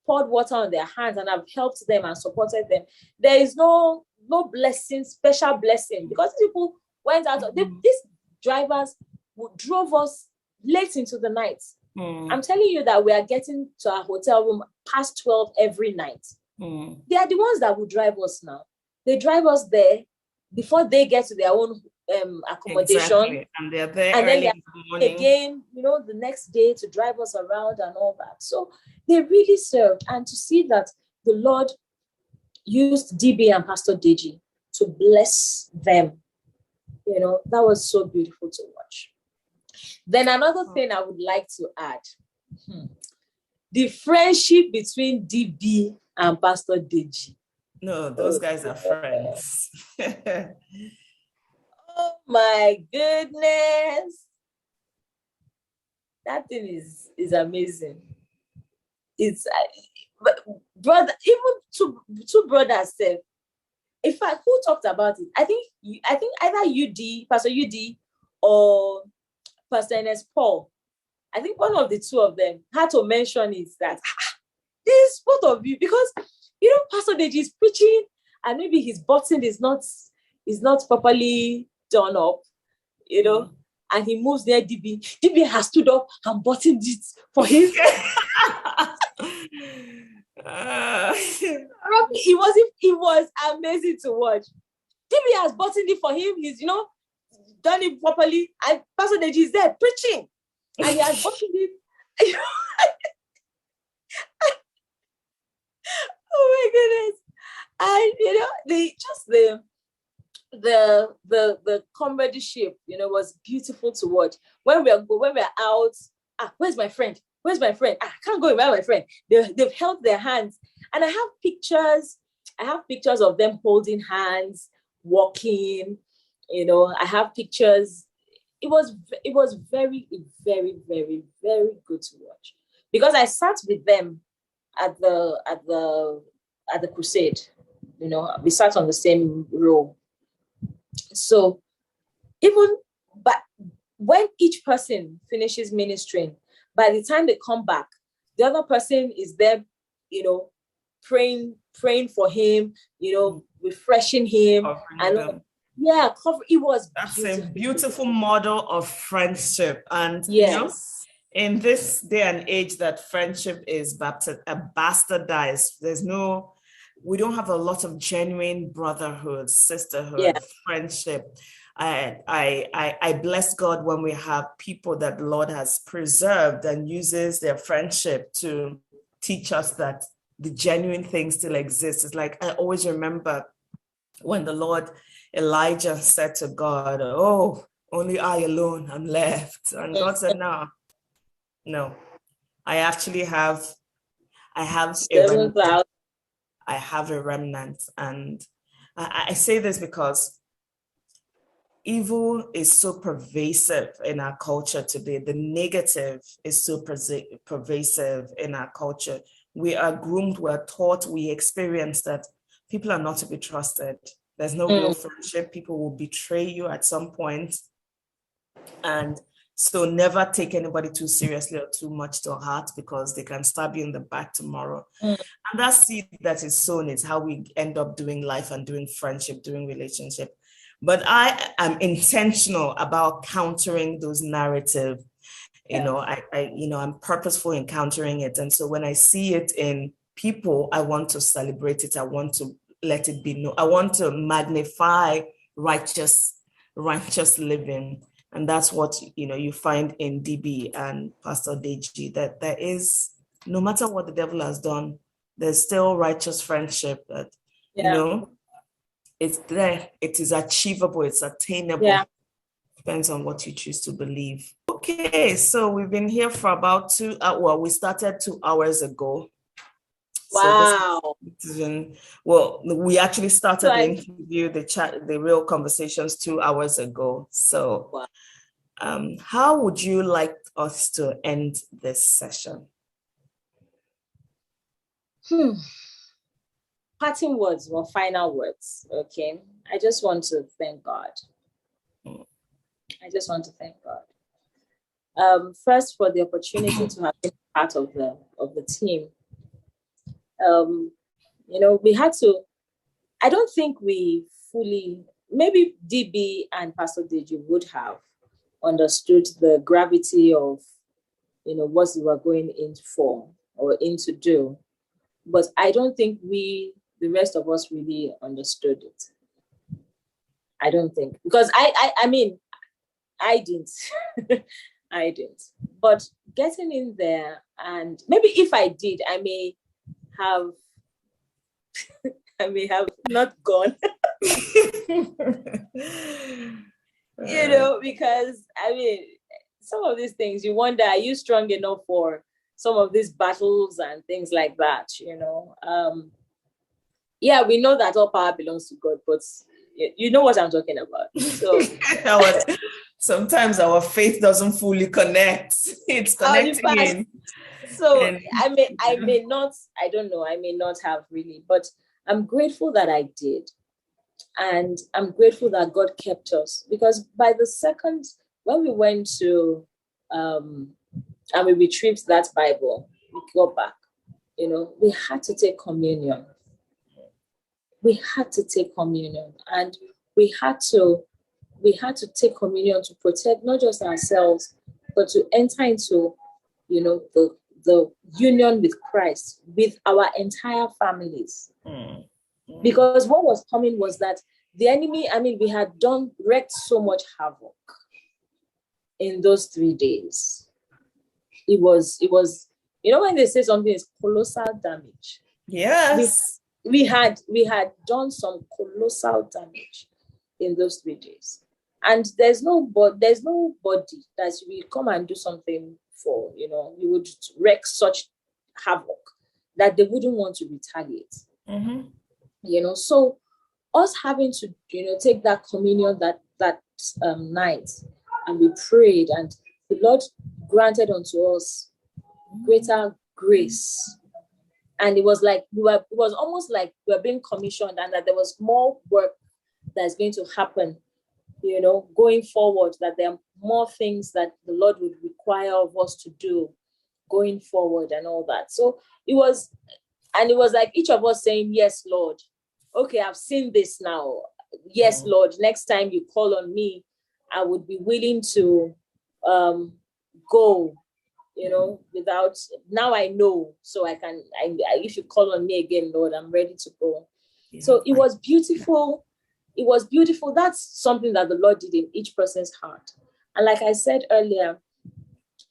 poured water on their hands and have helped them and supported them, there is no blessing, special blessing, because people went out. These drivers drove us late into the night. I'm telling you that we are getting to our hotel room past 12 every night. They are the ones that will drive us now. They drive us there before they get to their own accommodation. Exactly. And they're there and early then in the morning. Again, the next day to drive us around and all that. So they really served. And to see that the Lord used DB and Pastor Deji to bless them, that was so beautiful to watch. Then another thing I would like to add, the friendship between DB and Pastor Deji. No, those guys are friends. Oh my goodness. That thing is amazing. It's brother, even two brothers said. In fact, who talked about it? I think either UD, Pastor UD, or Pastor Ernest Paul. I think one of the two of them had to mention is that this both of you, because Pastor Deji is preaching and maybe his button is not properly done up, and he moves near DB. DB has stood up and buttoned it for him. It was amazing to watch. DB has buttoned it for him. He's done it properly, and Pastor Deji is there preaching, and he has buttoned it. Oh my goodness! And the comradeship, was beautiful to watch. When we're out, where's my friend? I can't go without my friend. They've held their hands, and I have pictures of them holding hands, walking. I have pictures. It was very, very, very, very good to watch, because I sat with them at the crusade. We sat on the same row. So but when each person finishes ministering, by the time they come back, the other person is there, praying for him, refreshing him, and it was. That's beautiful. A beautiful model of friendship, and yes. In this day and age that friendship is bastardized, we don't have a lot of genuine brotherhood, sisterhood, friendship. I bless God when we have people that the Lord has preserved and uses their friendship to teach us that the genuine thing still exists. It's like, I always remember when the Lord, Elijah said to God, "Oh, only I alone am left." And God said, no, I actually have a remnant. And I say this because evil is so pervasive in our culture today. The negative is so pervasive in our culture. We are groomed, we're taught, we experience that people are not to be trusted. There's no real friendship. People will betray you at some point. And so never take anybody too seriously or too much to heart, because they can stab you in the back tomorrow. And that seed that is sown is how we end up doing life and doing friendship, doing relationship. But I am intentional about countering those narratives. I'm purposeful in countering it. And so when I see it in people, I want to celebrate it. I want to let it be known. I want to magnify righteous living. And that's what, you find in DB and Pastor Deji, that there is, no matter what the devil has done, there's still righteous friendship that, it's there. It is achievable. It's attainable. Yeah. Depends on what you choose to believe. Okay, so we've been here for about 2 hours. We started 2 hours ago. Wow. We actually started the interview, the chat, the real conversations 2 hours ago. So how would you like us to end this session? parting words or final words, okay? I just want to thank God. I just want to thank God. First, for the opportunity to have been part of the team. We had to, I don't think we fully, maybe DB and Pastor Deji would have understood the gravity of, what we were going in for or in to do. But I don't think the rest of us really understood it. I don't think, because I mean, I didn't. I didn't. But getting in there, and maybe if I did, I may have not gone. Because I mean, some of these things you wonder, are you strong enough for some of these battles and things like that? Yeah, we know that all power belongs to God, but you know what I'm talking about. So sometimes our faith doesn't fully connect. It's connecting. So I may not, I don't know, I may not have really, but I'm grateful that I did. And I'm grateful that God kept us, because by the second, when we went to, and we retrieved that Bible, we got back, we had to take communion. We had to take communion, and we had to take communion to protect not just ourselves, but to enter into, the union with Christ, with our entire families. Because what was coming was that the enemy, we had wreaked so much havoc in those 3 days. It was, when they say something is colossal damage. Yes. We had done some colossal damage in those 3 days. And there's nobody that will come and do something for, you would wreak such havoc that they wouldn't want to retaliate. So us having to, take that communion that night, and we prayed, and the Lord granted unto us greater grace. And it was almost like we were being commissioned, and that there was more work that's going to happen, going forward, that there are more things that the Lord would require of us to do going forward and all that. So it was like each of us saying, yes, Lord. Okay, I've seen this now. Yes, Lord, next time you call on me, I would be willing to go, without, now I know, so if you call on me again, Lord, I'm ready to go. Yeah. So it was beautiful. It was beautiful. That's something that the Lord did in each person's heart. And like I said earlier,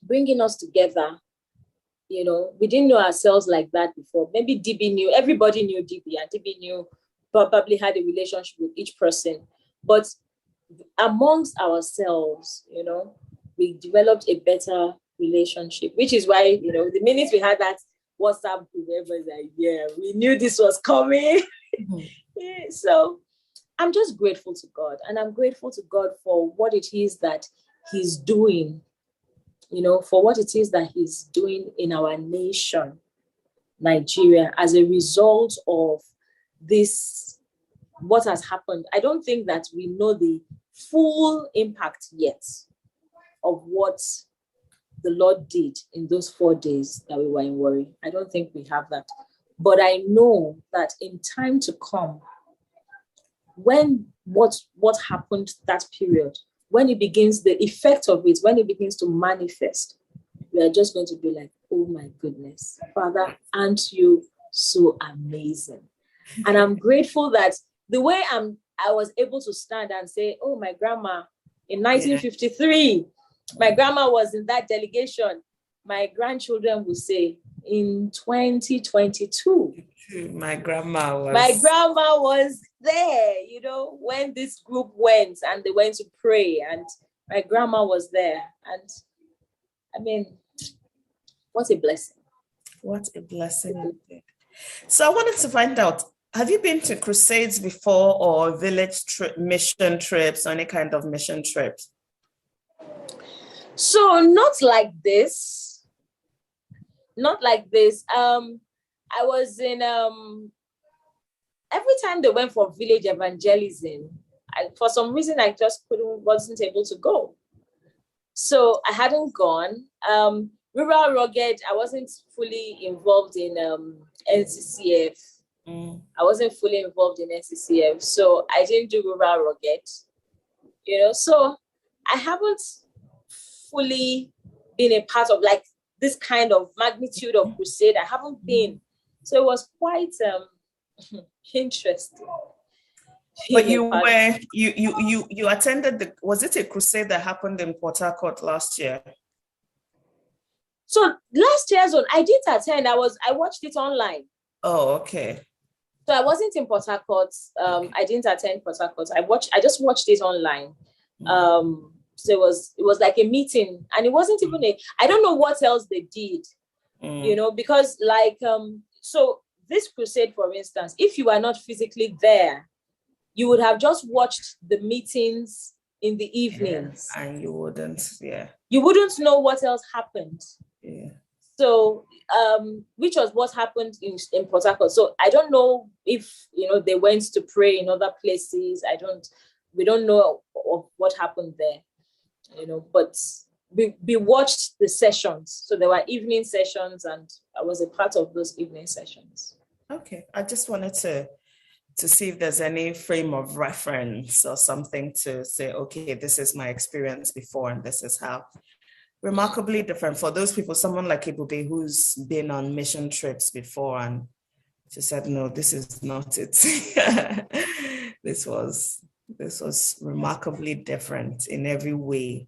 bringing us together, we didn't know ourselves like that before. Maybe DB knew, everybody knew DB, and DB probably had a relationship with each person. But amongst ourselves, we developed a better relationship, which is why, the minute we had that WhatsApp group, everybody's like, yeah, we knew this was coming. Yeah, so I'm just grateful to God, and I'm grateful to God for what it is that he's doing, for what it is that he's doing in our nation, Nigeria, as a result of this, what has happened. I don't think that we know the full impact yet of what the Lord did in those 4 days that we were in Warri. I don't think we have that. But I know that in time to come, when what happened that period, when it begins, the effect of it, when it begins to manifest, we are just going to be like, oh my goodness, Father, aren't you so amazing? And I'm grateful that the way I was able to stand and say, oh, my grandma in 1953, my grandma was in that delegation. My grandchildren will say in 2022, my grandma was there, when this group went and they went to pray, and my grandma was there. And what a blessing. What a blessing. So I wanted to find out, have you been to crusades before, or village mission trips, or any kind of mission trips? So not like this. I was in every time they went for village evangelism, for some reason, I just wasn't able to go. So I hadn't gone. Rural Rugged, I wasn't fully involved in NCCF. I wasn't fully involved in NCCF. So I didn't do Rural Rugged, So I haven't fully been a part of like this kind of magnitude of crusade. I haven't been. So it was quite interesting. But you attended was it a crusade that happened in Port Harcourt last year? So last year's one, I did attend. I watched it online. Oh, okay. So I wasn't in Port Harcourt. I didn't attend Port Harcourt. I just watched it online. So it was like a meeting, and it wasn't even I don't know what else they did, because like so this crusade, for instance, if you are not physically there, you would have just watched the meetings in the evenings. Yeah, and you wouldn't know what else happened. Yeah. So, which was what happened in Port Harcourt. So I don't know if, they went to pray in other places. We don't know of what happened there, but we watched the sessions. So there were evening sessions, and I was a part of those evening sessions. Okay. I just wanted to see if there's any frame of reference or something to say, okay, this is my experience before, and this is how. Remarkably different for those people, someone like Ebube who's been on mission trips before, and she said, no, this is not it. This was remarkably different in every way.